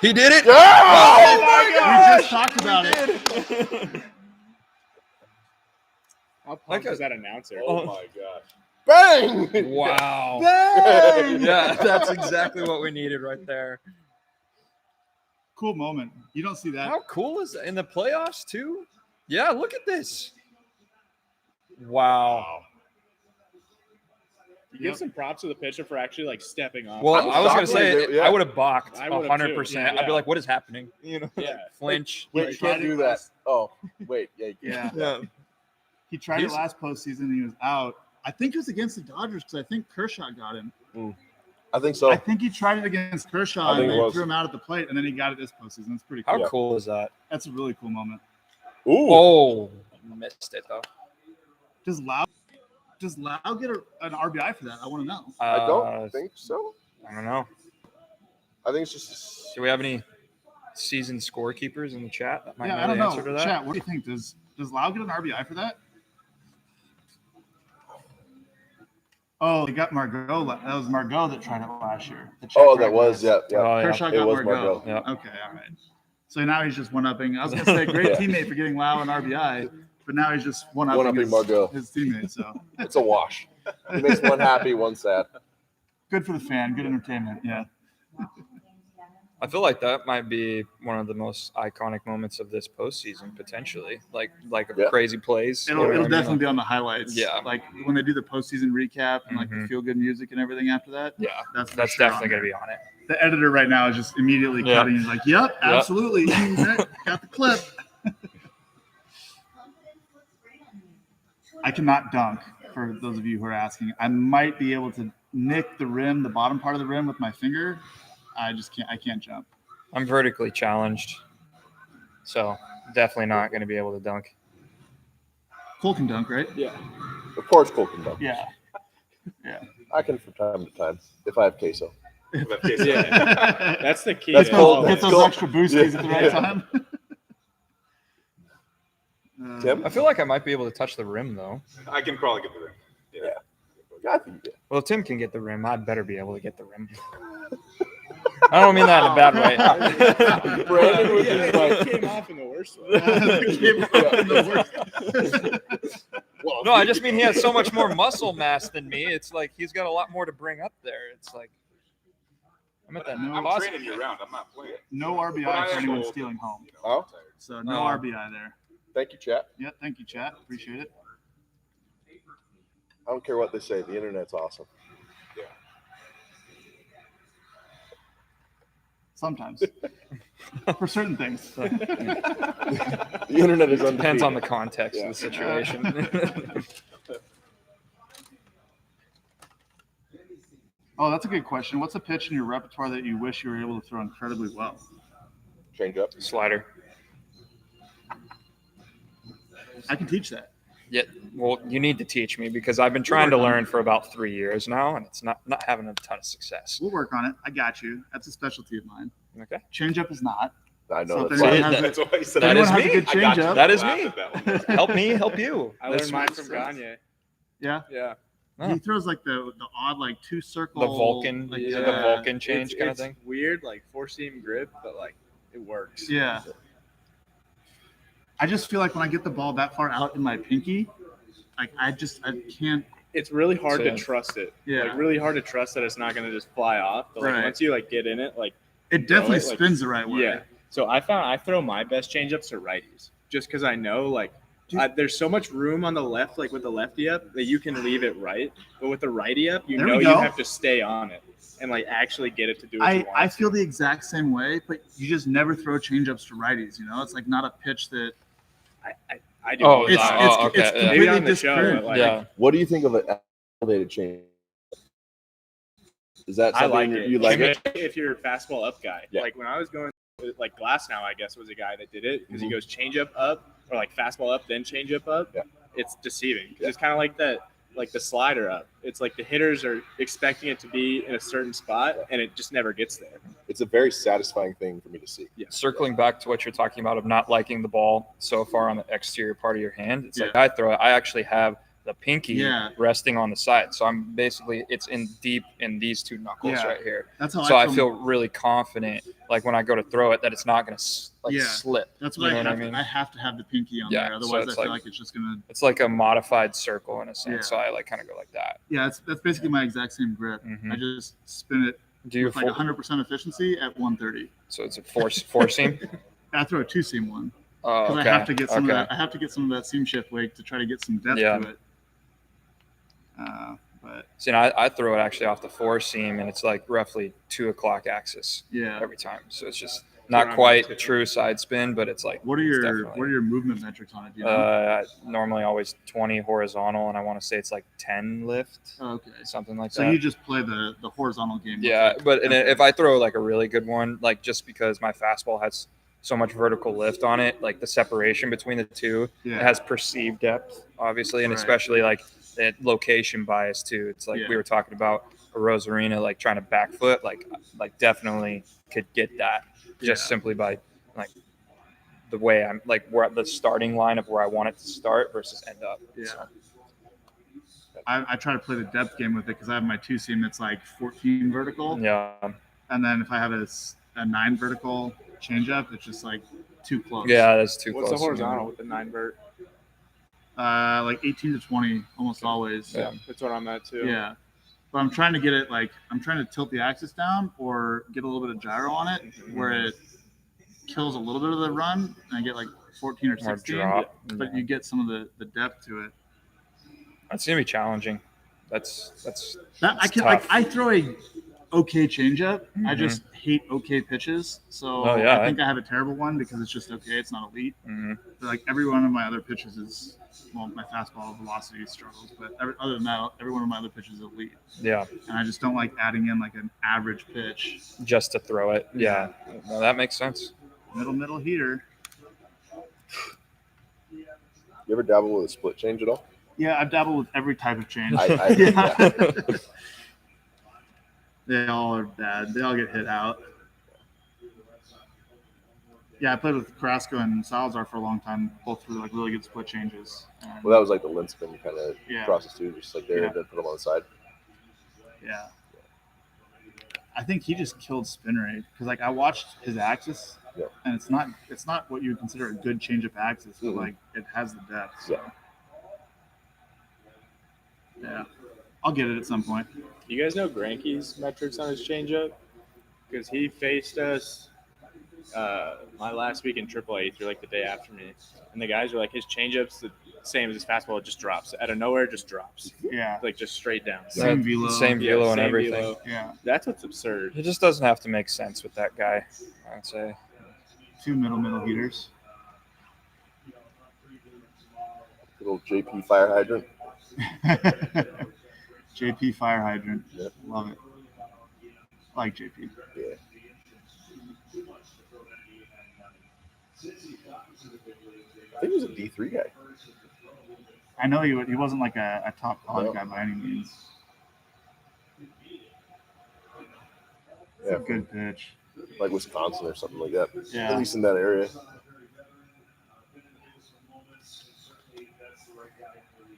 He did it. oh my We God! just talked about it. How pumped Okay. is that announcer? Oh my gosh. Bang! Wow. Bang! Yeah, that's exactly what we needed right there. Cool moment. You don't see that. How cool is that? In the playoffs too? Yeah, look at this. Wow. You give some props to the pitcher for actually like stepping off. Well, I'm I was gonna shocked say they- yeah. I would have balked I would've 100%. too. Yeah, I'd be yeah. like, "What is happening?" You know, Yeah. flinch. Wait, you can't do that. Oh, wait. Yeah. You can't. Yeah. He tried He's- it last postseason and he was out. I think it was against the Dodgers because I think Kershaw got him. I think so. I think he tried it against Kershaw I think and it they was. threw him out at the plate, and then he got it this postseason. It's pretty How cool. cool is that? That's a really cool moment. Ooh. Oh, missed it though. Does Lau get an RBI for that? I want to know. I don't think so. I don't know. I think it's just. Do we have any seasoned scorekeepers in the chat that might Yeah, know I don't the know. answer to that? Chat, what do you think? Does Lau get an RBI for that? Oh, they got Margot. That was Margot that tried it last year. The check Oh, that right was there. yeah. Oh, yeah. Kershaw It got was Margot. Margot. Yeah. Okay, all right. So now he's just one-upping. I was going to say, great Yeah. teammate for getting Lau an RBI, but now he's just one-upping, One-upping Margot. his teammate. So It's a wash. It makes one happy, one sad. good for the fan, good entertainment. Yeah. I feel like that might be one of the most iconic moments of this postseason, potentially. Like Yeah. crazy plays. you know It'll what I mean? definitely be on the highlights. Yeah. Like when they do the postseason recap and like the Mhm. feel-good music and everything after that. Yeah, That's for that's sure definitely on going to be on it. The editor right now is just immediately Yeah. cutting. He's like, "Yep, absolutely, got the clip." I cannot dunk. For those of you who are asking, I might be able to nick the rim, the bottom part of the rim, with my finger. I just can't. I can't jump. I'm vertically challenged, so definitely not going to be able to dunk. Cole can dunk, right? Yeah. Of course, Cole can dunk. Yeah. I can from time to time if I have queso. Yeah. That's the key. That's to cold. all Get this. those Cool. extra boosties at the right Yeah. time. Tim? I feel like I might be able to touch the rim, though. I can probably get the rim. Yeah. I think you did. Well, if Tim can get the rim, I'd better be able to get the rim. I don't mean that in a bad way. Brandon was Yeah, just like, it came off in the worst way. Came up in the worst. well, No, I just mean he has so much more muscle mass than me. It's like he's got a lot more to bring up there. It's like I'm at that. I'm boss- training you around. I'm not playing. No RBI for anyone stealing home. Oh. So no Oh. RBI there. Thank you, chat. Yeah, thank you, chat. Appreciate it. I don't care what they say. The internet's awesome. Sometimes. For certain things. The internet is undefeated. Depends on the context Yeah. of the situation. Oh, that's a good question. What's a pitch in your repertoire that you wish you were able to throw incredibly well? Change up. Slider. I can teach that. Yeah, well, you need to teach me because I've been trying to learn for about 3 years now, and it's not having a ton of success. We'll work on it. I got you. That's a specialty of mine. Okay. Changeup is not. I know So if that's anyone why. has That's a- why he said That anyone is has me. a good I got you. changeup. That is Laugh me. at that one. Help me, help you. I learned mine from Gagne. Yeah. Yeah. Oh. He throws like the odd like two circle. The Vulcan, like, the Vulcan change kind of It's thing. weird, like 4-seam grip, but like it works. Yeah. I just feel like when I get the ball that far out in my pinky, like I can't. It's really hard So- to trust it. Yeah. Like really hard to trust that it's not going to just fly off. But like Right. once you like get in it, like It definitely it, like- spins the right way. yeah. So I found I throw my best changeups to righties just because I know like there's so much room on the left, like with the lefty up, that you can leave it right. But with the righty up, you There know we you go. have to stay on it and like actually get it to do what you want. I feel the exact same way, but you just never throw changeups to righties. You know, it's like not a pitch that I do. Oh, all the it's time. okay, it's yeah. completely Maybe on the show, disparate. but, like, Yeah. What do you think of an elevated change? Is that I something like it. you like it? If you're a fastball up guy, Yeah. like when I was going, like Glass I guess was a guy that did it because Mhm. he goes changeup up or like fastball up then changeup up. Yeah. It's deceiving. 'Cause Yeah. It's kind of like that, like the slider up. It's like the hitters are expecting it to be in a certain spot and it just never gets there. It's a very satisfying thing for me to see. Circling back to what you're talking about of not liking the ball so far on the exterior part of your hand, it's like Yeah. I throw it. I actually have the pinky Yeah. resting on the side, so I'm basically it's in deep in these two knuckles Yeah. right here. that's how So I throw- feel really confident, like when I go to throw it, that it's not going to Yeah. slip. That's You what know I what I have. mean? I have to have the pinky on Yeah, there, so otherwise I it's feel like- like it's just gonna. It's like a modified circle in a sense. Yeah. So I like kind of go like that. Yeah, that's basically my exact same grip. Mhm. I just spin it Do you with like 100% efficiency at 130. so it's a four seam? I throw a 2-seam one Oh, because okay. I have to get some okay. of that. I have to get some of that seam shift weight to try to get some depth Yeah. to it. But See, I throw it actually off the 4-seam, and it's like roughly 2 o'clock axis yeah, every time. So it's just what I'm not quite into. true side spin, but it's like what are it's your definitely- movement metrics on it? Do you know? normally always 20 horizontal, and I want to say it's like 10 lift, Oh, okay. something like So that. you just play the horizontal game. with Yeah, it. but and Okay. if I throw like a really good one, like just because my fastball has so much vertical lift on it, like the separation between the two, yeah, it has perceived depth, obviously, and Right. especially like that location bias too. It's like Yeah. we were talking about a Rosarina, like trying to back foot, like definitely could get that just Yeah. simply by like the way I'm like where the starting line of where I want it to start versus end up. Yeah. So, I try to play the depth game with it because I have my 2-seam that's like 14 vertical, yeah, and then if I have a 9 vertical changeup, it's just like too close. yeah, that's too What's close. the horizontal with the 9 vert? Like 18 to 20, almost always. Yeah. That's what I'm at too. Yeah. But I'm trying to get it like I'm trying to tilt the axis down or get a little bit of gyro on it where it kills a little bit of the run and I get like 14 or More 16. drop. But you get some of the depth to it. That's gonna be challenging. That's That I It's can like tough. I throw a okay changeup. I Mhm. just hate okay pitches. So Oh, yeah, I think I have a terrible one because it's just okay. It's not elite. mhm. But like every one of my other pitches is well, my fastball velocity struggles, but other than that, every one of my other pitches is elite. Yeah, And I just don't like adding in like an average pitch. just to throw it. Yeah, no, that makes sense. Middle heater. You ever dabble with a split change at all? Yeah, I've dabbled with every type of change. Yeah. They all are bad. They all get hit out. Yeah, I played with Carrasco and Salazar for a long time. Both threw like really good split changes. And, Well, that was like the lint spin kind of Yeah. process too, just like there Yeah. and then put them on the side. yeah. I think he just killed spin rate because like I watched his axis, Yeah. and it's not what you would consider a good changeup axis, but Mhm. like it has the depth. So. Yeah. Yeah, I'll get it at some point. You guys know Granke's metrics on his changeup? Because he faced us my last week in AAA. He threw like the day after me, and the guys were like, his changeup's the same as his fastball. It just drops out of nowhere. It just drops Yeah, like just straight down. Same velo. Same Yeah, velo and same everything. velo. yeah. That's what's absurd. It just doesn't have to make sense with that guy, I'd say. 2 middle heaters. Little JP fire hydrant. JP fire hydrant. Yep. Love it. like JP. Yeah. I think he was a D3 guy. I know he wasn't like a top college No. guy by any means. It's Yeah, a good pitch. like Wisconsin or something like that. Yeah. At least in that area. That's the right guy for the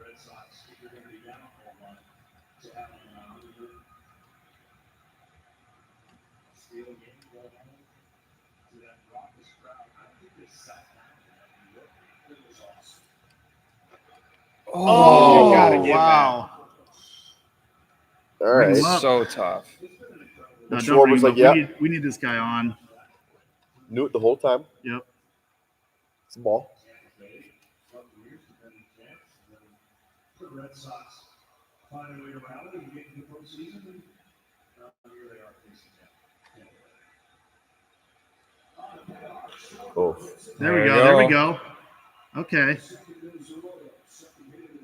Red Sox. If you're going to be down a whole lot, to have him around. Stealing games right now to that raucous crowd. I think they sat down and it was awesome. Oh, You gotta give wow. All Ring right. him up. So tough. No, The don't Schwarber's ring him like, up. yeah. We need this guy on. Knew it the whole time. Yep. It's a ball. The Red Sox find a way to rally and get into the postseason. And here they are facing that. Oh, There we There go. you There we go. go. Okay.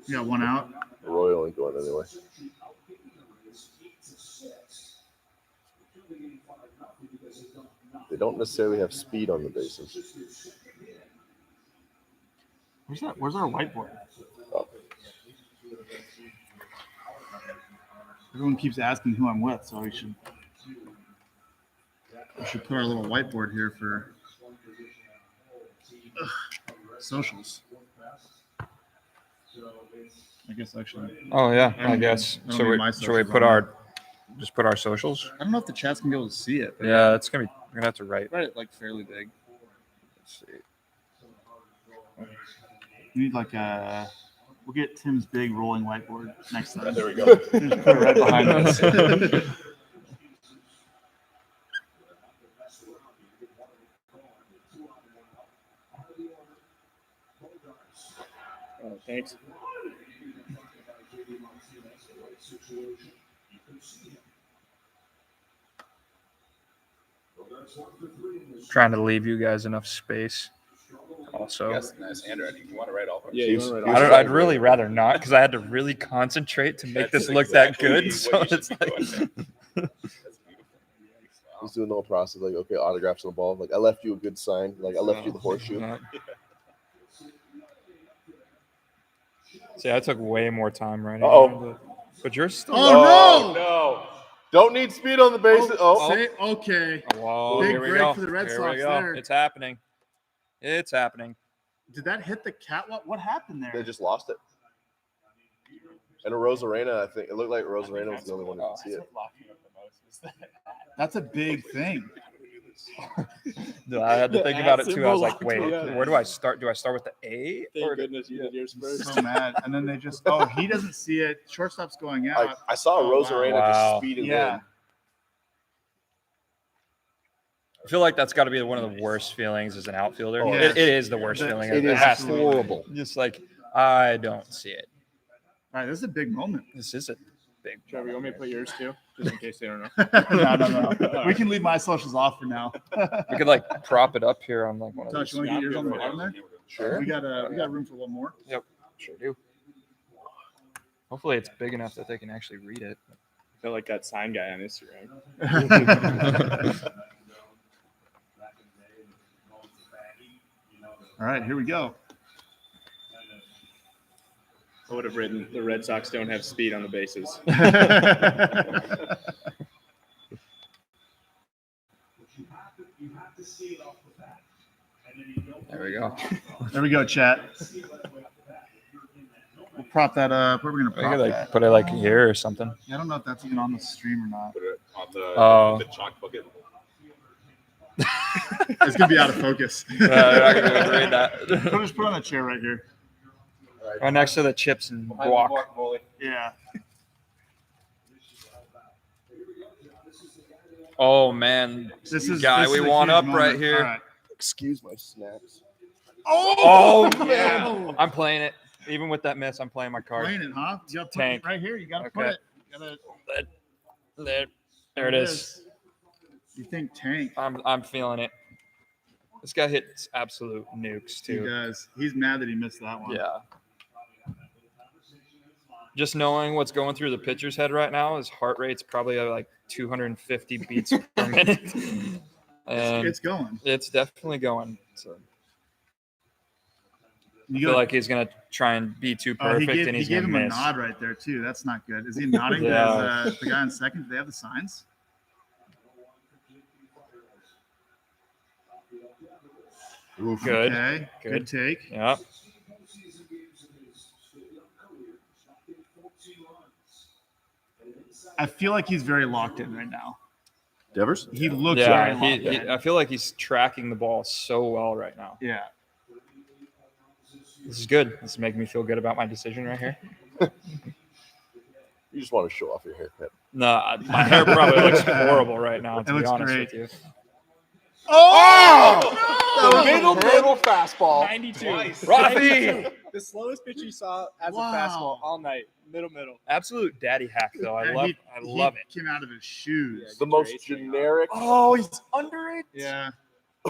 We got one out. Royal ain't going anywhere. They don't necessarily have speed on the bases. Where's that? Where's our whiteboard? Oh. Everyone keeps asking who I'm with, so we should put our little whiteboard here for socials. I guess actually. Oh yeah, I don't I guess. need- I don't So need we, my should we socials put on our just put our socials? I don't know if the chat's gonna be able to see it. But Yeah, it's gonna be. We're gonna have to write. write it like fairly big. Let's see. We need like a. We'll get Tim's big rolling whiteboard next time. There we go. Just put it right behind us. Oh, thanks. Trying to leave you guys enough space. Also, Yes, nice handwriting. You want to write all of Yeah, it? you He's- want he's- to I'd really rather not because I had to really concentrate to make That's this look that exactly good. what So you should it's be like, doing. That's beautiful. He's doing the whole process, like, okay, autographs on the ball. Like, I left you a good sign. Like, I left you the horseshoe. See, I took way more time writing. Uh-oh. But you're still. Oh, no! no! Don't need speed on the bases. Oh, Say, okay. Whoa, Big here we break go. for the Red Here Sox we go. there. It's happening. It's happening. Did that hit the catwalk? What happened they there? just lost it. And a Rosarena, I think it looked like Rosarena was the only one who could see it. That's a big thing. No, I had to The think about it ad too. I was like, symbol wait, locked me up. where do I start? Do I start with the A? Thank Or goodness you did yours first. So mad. And then they just, oh, he doesn't see it. Shortstop's going out. Like, I saw Oh, wow. Rosarena Wow. just speeding Yeah. in. I feel like that's got to be one of the worst feelings as an outfielder. Oh, yes. It is the worst feeling. It is has to be. horrible. Just like, I don't see it. All right, this is a big moment. This is a big. Trevor, you want me to put yours too? Just in case they don't know. No. We can leave my socials off for now. We could like prop it up here on like one of Tosh, those. you want to get yours on the bottom there? Sure. We got room for one more. Sure do. Hopefully it's big enough that they can actually read it. I feel like that sign guy on Instagram. All right, here we go. I would have written the Red Sox don't have speed on the bases. There we go. There we go, chat. We'll prop that up. Where are we going to We prop could like that? put it like here or something. I don't know if that's even on the stream or not. Put it on Oh. the chalk bucket. It's going to be out of focus. You're not gonna be able to read that. Just put it on the chair right here. Right next to the chips and guac. Yeah. Oh man, This is guy this we is a want huge up right moment. here. All right. Excuse my snacks. Oh yeah. I'm playing it. Even with that miss, I'm playing my card. Playing it, huh? You got to put Tank. it right here. You got to put Okay. it. You gotta, There it is. You think tank? I'm feeling it. This guy hits absolute nukes He too. does. He's mad that he missed that one. Yeah. just knowing what's going through the pitcher's head right now, his heart rate's probably like 250 beats per minute. And It's going. it's definitely going. So I You feel go, like he's gonna try and be too perfect, and he he's gave gonna him miss. a nod right there too. That's not good. Is he nodding Yeah. to the guy on second? Do they have the signs? Good. Okay. Good take. Yeah. I feel like he's very locked in right now. Devers? He looks Yeah. very locked in. I feel like he's tracking the ball so well right now. Yeah. This is good. This is making me feel good about my decision right here. You just want to show off your haircut. No, my hair probably looks horrible right now, It to be looks honest great. with you. The middle fastball. 92. Rafi! The slowest pitch you saw as Wow. a fastball all night. Middle. Absolute daddy hack, though. I And love he it. Came out of his shoes. The most generic. Oh, he's under it. Yeah.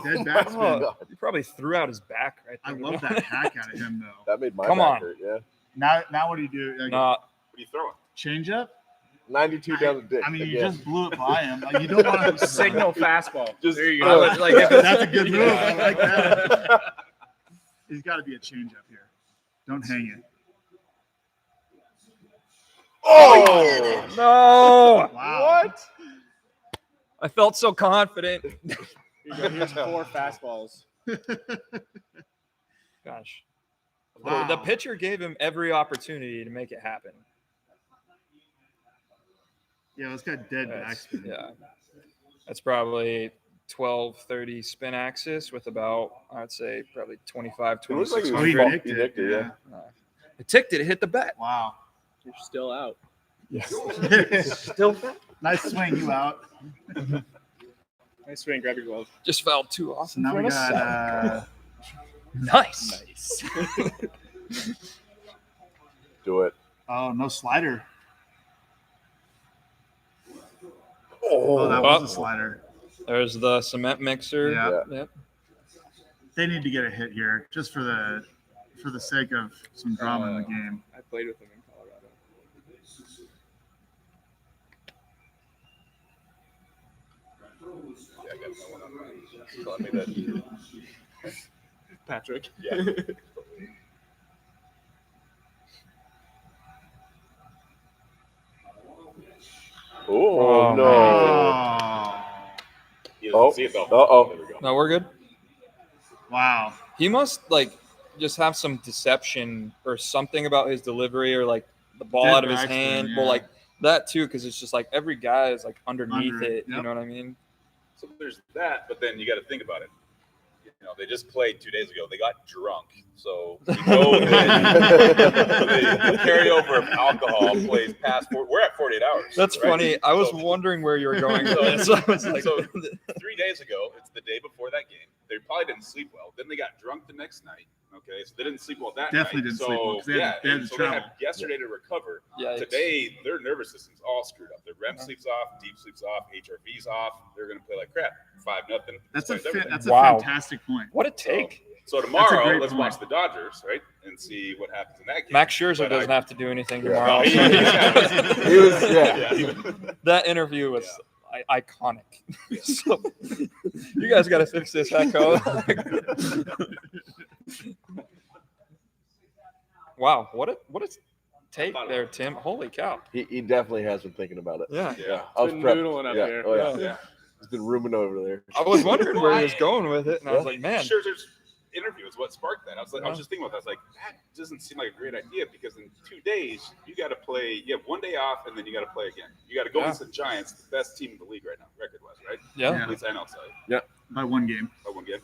Dead backspin. Oh, he probably threw out his back right I there. love that hack out of him though. That made my Come back on. hurt, yeah. Now what do you do? Like, No, What are you throwing? change up? 92 down the dick. I mean, you again. just blew it by him. Like, you don't want to Signal fastball. Just- there you I go. would, like, if it's- That's a good move. I like that. He's got to be a change up here. Don't hang it. Oh! no. Wow. What? I felt so confident. Here you go. Here's 4 fastballs. Gosh. Wow. The pitcher gave him every opportunity to make it happen. Yeah, it's got dead backspin. Yeah. That's probably 12-30 spin axis with about, I'd say, probably 25, It looks like 26. he Oh, was he fucked. nicked He it. nicked it, yeah. It ticked it. It hit the bat. Wow. You're still out. Still Nice swing. You out. Nice swing. Grab your glove. just fouled 2 off. So now we got Nice. Do it. oh, no slider. Oh, Oh, that was a slider. There's the cement mixer. Yeah. Yep. They need to get a hit here just for the sake of some drama in the game. I played with him in Colorado. Yeah, I got no one on mine. So I made that. Patrick. Yeah. Oh, no. Oh, He doesn't Oh. see it though. Uh-oh. There we go. No, we're good. wow. He must just have some deception or something about his delivery or like the ball Dead out of his backspin, hand. yeah. Well, like that too, because it's just like every guy is like underneath Under it, it. You yep. know what I mean? So there's that, but then you got to think about it. You know, they just played 2 days ago. They got drunk, so we know that the carryover of alcohol plays past. We're at 48 hours. That's right? funny. I was So- wondering where you were going with So- this. I was like, so 3 days ago, it's the day before that game. They probably didn't sleep well. Then they got drunk the next night. Okay, so they didn't sleep well that Definitely night. didn't so, sleep well, 'cause they had- they had and to so they travel. had yesterday to recover. yeah, Today, their nervous system's all screwed up. Their REM sleep's off, deep sleep's off, HRV's off. They're going to play like crap. 5-0. That's a Explains everything. that's Wow. a fantastic point. what a take. So That's a tomorrow, great let's point. watch the Dodgers, right, and see what happens in that game. Max Scherzer But doesn't have to do anything Yeah. tomorrow. He was, yeah. he was- That interview was iconic. So, you guys got to fix this, Echo. Wow, what a take there, Tim. Holy cow. He definitely has been thinking about it. Yeah. Yeah. I was Been prepped. noodling up yeah. here. Oh, yeah. Yeah. He's been rooming over there. I was wondering where he was going with it, and I was like, man, Scherzer's interview is what sparked that. I was just thinking about that. I was like, that doesn't seem like a great idea because in 2 days you got to play. You have 1 day off and then you got to play again. You got to go Yeah. against the Giants, the best team in the league right now, record-wise, right? yeah. At least I know so. By one game. By 1 game.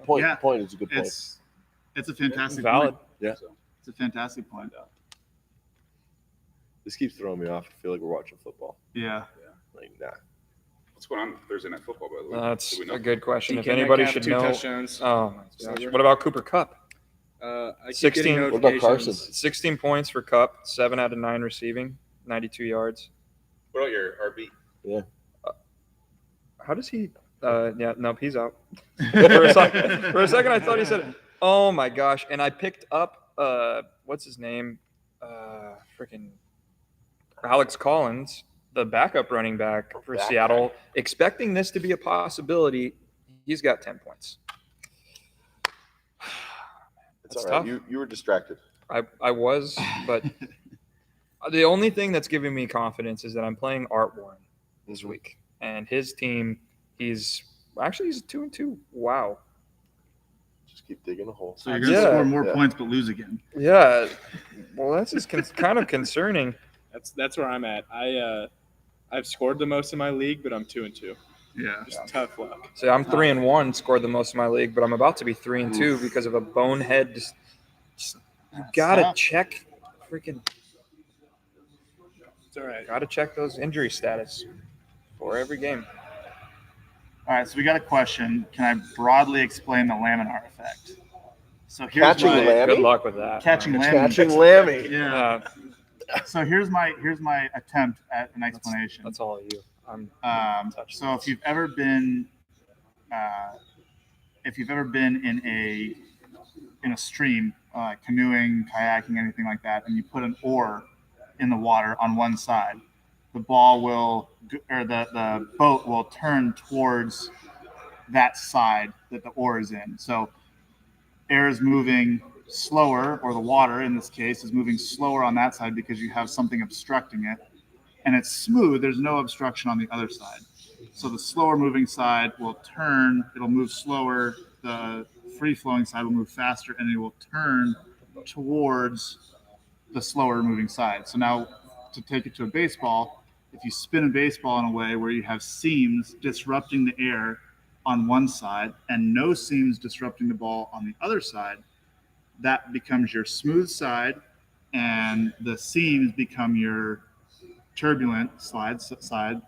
Point Yeah. point is a good point. It's a fantastic Valid. point. Yeah. So, It's a fantastic point. This keeps throwing me off. I feel like we're watching football. Yeah. Like, nah. what's going on Thursday Night Football, by the way? That's Do we know? a good question. If DK anybody Metcalf, should 2 know. touchdowns. Oh, my gosh. Sober. What about Cooper Cup? I keep 16 getting What about notifications. Carson? 16 points for Cup, 7 out of 9 receiving, 92 yards. What about your RB? How does he? Yeah, nope, he's out. for a second, I thought he said, "Oh my gosh!" And I picked up, what's his name? freaking Alex Collins, the backup running back for That Seattle, expecting this to be a possibility. He's got 10 points. It's That's all right. tough. You were distracted. I was, but the only thing that's giving me confidence is that I'm playing Art Warren this week, and his team. He's 2-2. Wow. Just keep digging a hole. So you're going to Yeah. score more Yeah. points but lose again. Yeah. Well, that's just kind of concerning. That's where I'm at. I've scored the most in my league, but I'm 2-2. Yeah. Just tough luck. So I'm 3-1, scored the most in my league, but I'm about to be 3-2 because of a bonehead. You gotta tough. check freaking. It's all right. Gotta check those injury status for every game. All right, so we got a question. Can I broadly explain the Laminar effect? So here's Catching my Lammy? Good luck with that. catching Lammy. Catching Lammy. Yeah. So here's my attempt at an explanation. That's all you. I'm touching So if you've ever been in a stream, canoeing, kayaking, anything like that, and you put an oar in the water on one side, the ball will, or the boat will turn towards that side that the oar is in. So air is moving slower, or the water in this case is moving slower on that side because you have something obstructing it, and it's smooth. There's no obstruction on the other side. So the slower moving side will turn, it'll move slower. The free flowing side will move faster, and it will turn towards the slower moving side. So now to take it to a baseball, if you spin a baseball in a way where you have seams disrupting the air on one side and no seams disrupting the ball on the other side, that becomes your smooth side, and the seams become your turbulent side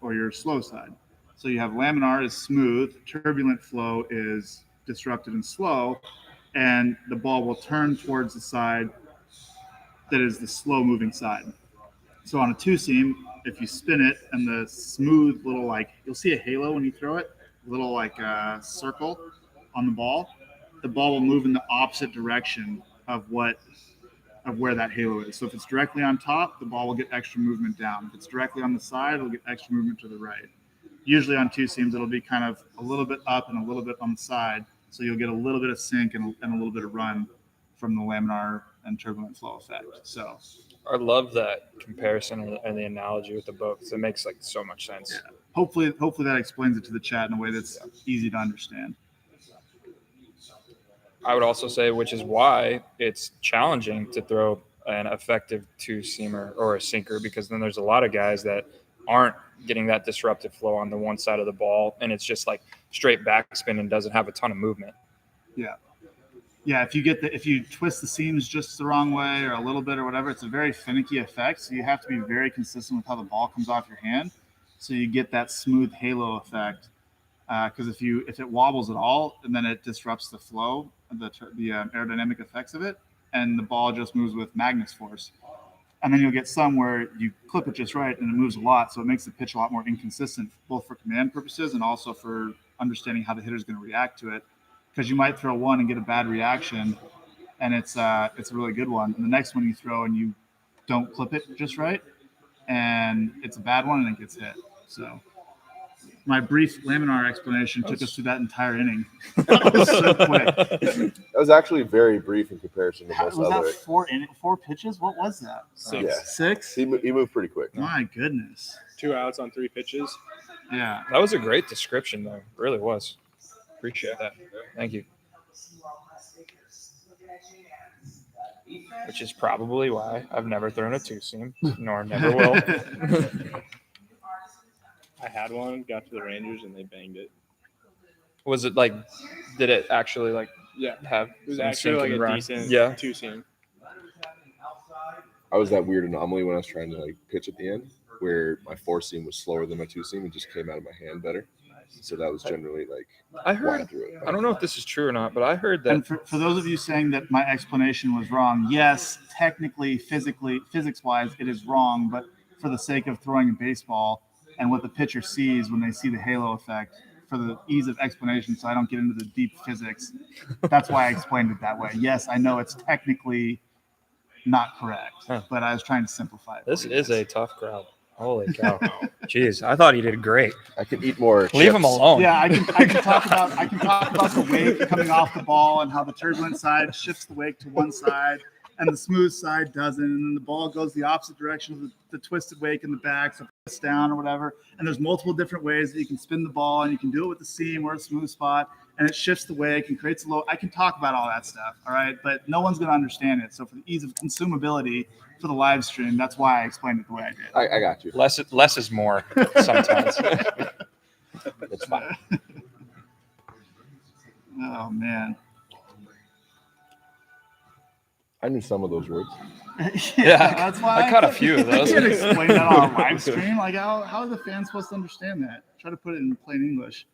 or your slow side. So you have laminar is smooth, turbulent flow is disrupted and slow, and the ball will turn towards the side that is the slow moving side. So on a two seam, if you spin it and the smooth little, like, you'll see a halo when you throw it, little like circle on the ball will move in the opposite direction of where that halo is. So if it's directly on top, the ball will get extra movement down. If it's directly on the side, it'll get extra movement to the right. Usually on two seams, it'll be kind of a little bit up and a little bit on the side. So you'll get a little bit of sink and a little bit of run from the laminar and turbulent flow effect. So I love that comparison and the analogy with the boats. It makes like so much sense. yeah. Hopefully that explains it to the chat in a way that's easy to understand. I would also say, which is why it's challenging to throw an effective two-seamer or a sinker, because then there's a lot of guys that aren't getting that disruptive flow on the one side of the ball, and it's just like straight backspin and doesn't have a ton of movement. Yeah. Yeah, if you twist the seams just the wrong way or a little bit or whatever, it's a very finicky effect. So you have to be very consistent with how the ball comes off your hand, so you get that smooth halo effect. Because if it wobbles at all, and then it disrupts the flow, the aerodynamic effects of it, and the ball just moves with Magnus force. And then you'll get some where you clip it just right and it moves a lot, so it makes the pitch a lot more inconsistent, both for command purposes and also for understanding how the hitter's going to react to it. Because you might throw one and get a bad reaction, and it's a really good one. And the next one you throw and you don't clip it just right, and it's a bad one and it gets hit. So my brief laminar explanation took us through that entire inning. That was so quick. That was actually very brief in comparison to most Was other. that four pitches? What was that? Six. Yeah. Six? He moved pretty quick. My goodness. 2 outs on 3 pitches. Yeah. That was a great description, though. It really was. Appreciate that. Thank you. Which is probably why I've never thrown a two-seam, nor never will. I had one, got to the Rangers, and they banged it. Was it like, did it actually like Yeah. have It was some actually like sinking a run? decent Yeah. 2-seam. I was that weird anomaly when I was trying to like pitch at the end, where my 4-seam was slower than my 2-seam and just came out of my hand better. So that was generally like I why I heard, threw it. I don't know if this is true or not, but I heard that And for those of you saying that my explanation was wrong, yes, technically, physics-wise, it is wrong, but for the sake of throwing a baseball and what the pitcher sees when they see the halo effect, for the ease of explanation, so I don't get into the deep physics, that's why I explained it that way. Yes, I know it's technically not correct. Huh. But I was trying to simplify it. This for you is guys. a tough crowd. Holy cow. Jeez, I thought he did great. I could eat more. Leave him chips. alone. Yeah, I can talk about the wake coming off the ball and how the turbulent side shifts the wake to one side and the smooth side doesn't, and then the ball goes the opposite direction of the twisted wake in the back, so it's down or whatever. And there's multiple different ways that you can spin the ball, and you can do it with the seam or a smooth spot, and it shifts the wake and creates a low. I can talk about all that stuff, all right, but no one's going to understand it. So for the ease of consumability for the live stream, that's why I explained it the way I did. I got you. Less is more sometimes. It's fine. Oh man. I knew some of those words. Yeah, that's why I caught a few of those. I can't explain that on a live stream. Like, how are the fans supposed to understand that? Try to put it in plain English.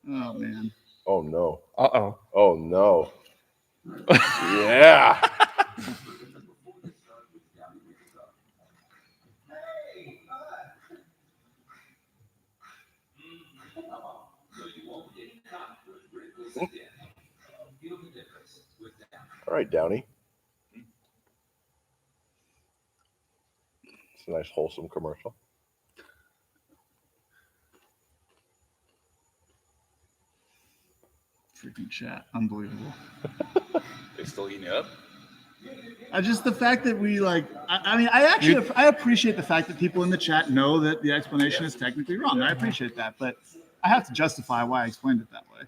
Oh man. Oh no. Uh-oh. Oh no. Yeah. All right, Downey. It's a nice, wholesome commercial. Freaking chat. Unbelievable. They still eating up? Just the fact that we I appreciate the fact that people in the chat know that the explanation is technically wrong. I appreciate that, but I have to justify why I explained it that way.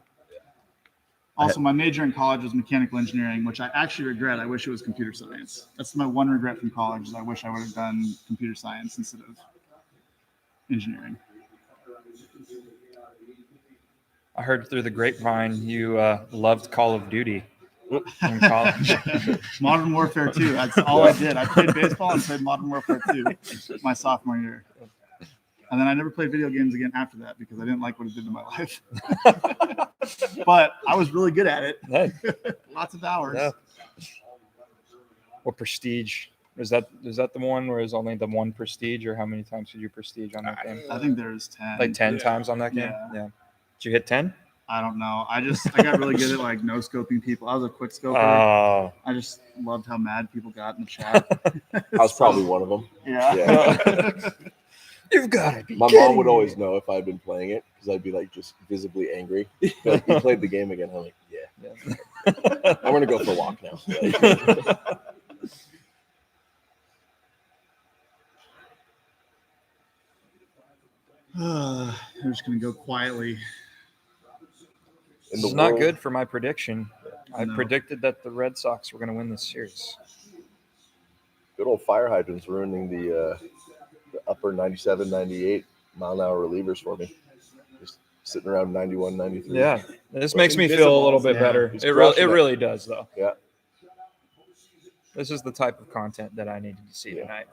Also, my major in college was mechanical engineering, which I actually regret. I wish it was computer science. That's my one regret from college is I wish I would have done computer science instead of engineering. I heard through the grapevine you loved Call of Duty in college. Modern Warfare 2. That's all I did. I played baseball and played Modern Warfare 2 my sophomore year. And then I never played video games again after that because I didn't like what it did to my life. But I was really good at it. Hey. Lots of hours. Yeah. What prestige? Is that the one where it's only the one prestige, or how many times did you prestige on that game? I think there's 10. Like 10 times on that game? Yeah. Did you hit 10? I don't know. I got really good at like no scoping people. I was a quick scoper. Oh. I just loved how mad people got in the chat. I was probably one of them. Yeah. You've got to be My kidding mom would me. always know if I'd been playing it because I'd be like just visibly angry. Like, you played the game again. I'm like, yeah. I'm gonna go for a walk now. I'm just gonna go quietly. This is not world- good for my prediction. I No. predicted that the Red Sox were going to win this series. Good old fire hydrants ruining the upper 97, 98 mile-an-hour relievers for me. Just sitting around 91, 93. Yeah, this makes me Invisible, feel a little bit yeah. better. He's It crushing it. really does, though. Yeah. This is the type of content that I needed to see tonight.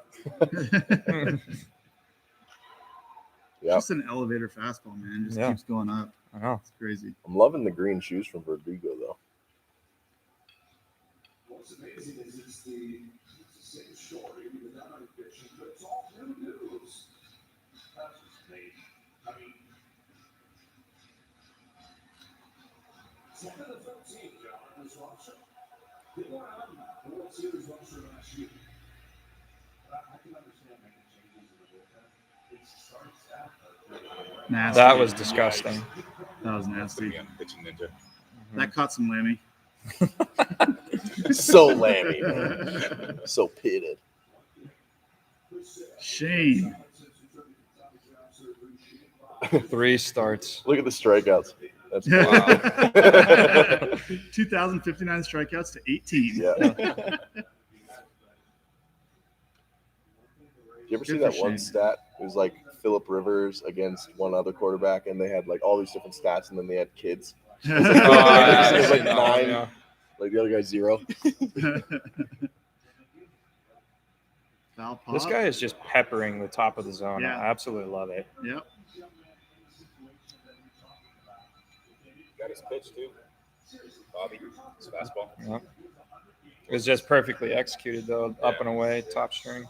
Yeah. Just an elevator fastball, man. Just Yeah. keeps going up. I know. It's crazy. I'm loving the green shoes from Verdugo, though. What's amazing is it's the same story without any fiction, but it's all new news. That's just neat. I mean, so for the 13, John, this roster, they were on the World Series roster last year. I can understand making changes in the bullpen. It starts out. Nasty. That was disgusting. That was nasty. Again, pitching ninja. That caught some lammy. So lammy, man. So pitted. Shame. 3 starts. Look at the strikeouts. That's Wow. wow. 2,059 strikeouts to 18. Yeah. You ever see Good that for one Shane. stat? It was like Phillip Rivers against one other quarterback, and they had like all these different stats, and then they had kids. Oh, It was I've like seen that one, 9, yeah. like the other guy's 0. Foul pop. This guy is just peppering the top of the zone. Yeah. I absolutely love it. Yep. Got his pitch, too. Bobby, his fastball. Yep. It was just perfectly executed, though, up and away, top string.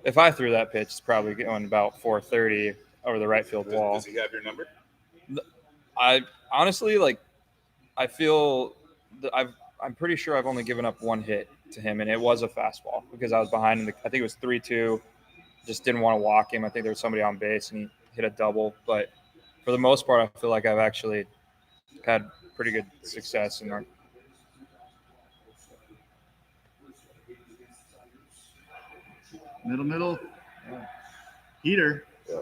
If I threw that pitch, it's probably going about 430 over the right field wall. Does he have your number? I honestly, like, I feel that I'm pretty sure I've only given up one hit to him, and it was a fastball because I was behind I think it was 3-2. Just didn't want to walk him. I think there was somebody on base, and he hit a double. But for the most part, I feel like I've actually had pretty good success in our. Middle. Heater. Yeah.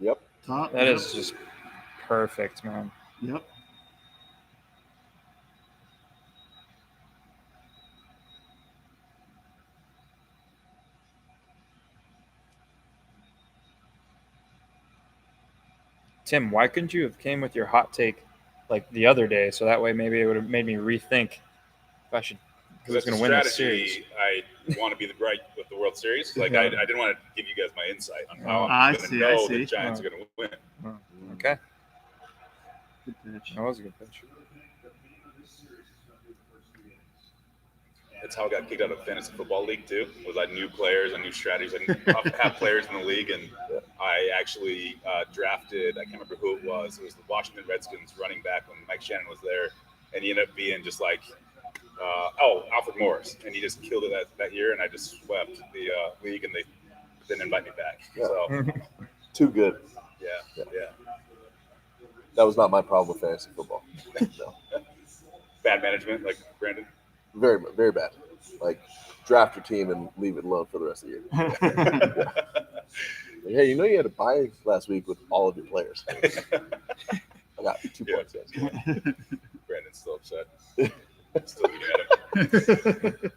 Yep. Top. That yep. is just perfect, man. Yep. Tim, why couldn't you have came with your hot take like the other day? So that way maybe it would have made me rethink if I should, because it's going to win this series. I want to be right with the World Series. Like Yeah. I didn't want to give you guys my insight on how I I'm going to see, know I see. the Giants are going to win. Okay. Good pitch. That was a good pitch. That's how I got kicked out of fantasy football league too. Was I knew players, I knew strategies, I have players in the league, and I actually drafted. I can't remember who it was. It was the Washington Redskins running back when Mike Shannon was there, and he ended up being just like, Alfred Morris, and he just killed it that year, and I just swept the league, and they didn't invite me back. Yeah. So Too good. yeah. That was not my problem with fantasy football. No. Bad management, like Brandon. Very, very bad. Like, draft your team and leave it alone for the rest of the year. Like, hey, you had a bye last week with all of your players. I got 2 points. Guys. Brandon's still upset. Still looking at him.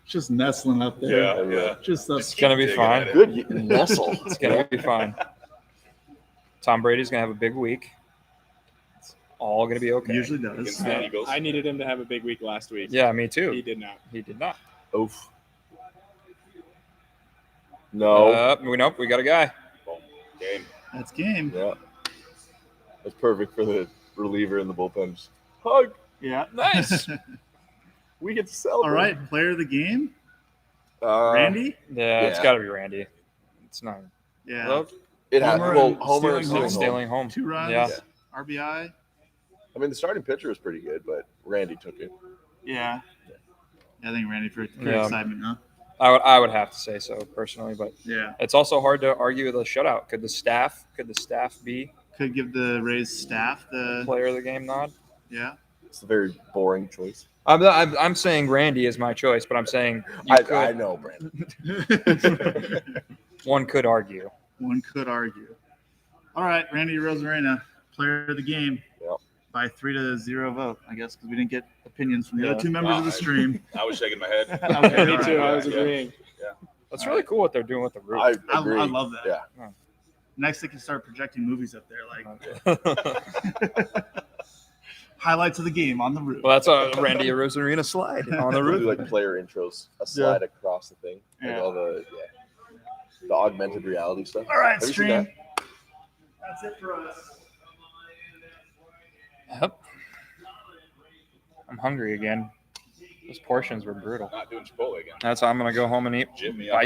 Just nestling up there. Yeah. Just up. It's going to be Digging fine. at it. Good nestle. It's going to be fine. Tom Brady's going to have a big week. It's all going to be okay. Usually Against does. the Eagles. I needed him to have a big week last week. Yeah, me too. He did not. He did not. Oof. No. Nope, we got a guy. Boom. Game. That's game. Yeah. That's perfect for the reliever in the bullpen. Just hug. Yeah. Nice. We get to celebrate. All right. Player of the game. Randy? Randy. Yeah, it's Yeah. got to be Randy. It's not. Yeah. Well, It had Homer well, and Homer and stealing home. stealing home. 2 runs. Yeah. RBI. I mean, the starting pitcher was pretty good, but Randy took it. Yeah. I think Randy for Yeah. excitement, huh? I would have to say so personally, but Yeah. it's also hard to argue with a shutout. Could the staff be Could give the Rays staff the player of the game nod? yeah. It's a very boring choice. I'm saying Randy is my choice, but I'm saying I know, Brandon. one could argue. One could argue. All right, Randy Rosarena, player of the game. Yep. By 3-0 vote, I guess, because we didn't get opinions from the Yeah. other 2 members of the stream. I was shaking my head. Okay, Me all too. right. I was agreeing. That's really cool what they're doing with the roof. I I agree. love that. Yeah. Next, they can start projecting movies up there, like highlights of the game on the roof. Well, that's a Randy Rosarena slide on the We'll do roof. like player intros, a slide across the thing, like Yeah. all the augmented reality stuff. All right, Have you seen stream. that? That's it for us. Yep. I'm hungry again. Those portions were brutal. Not doing Chipotle again. That's how I'm gonna go home and eat Jimmy up.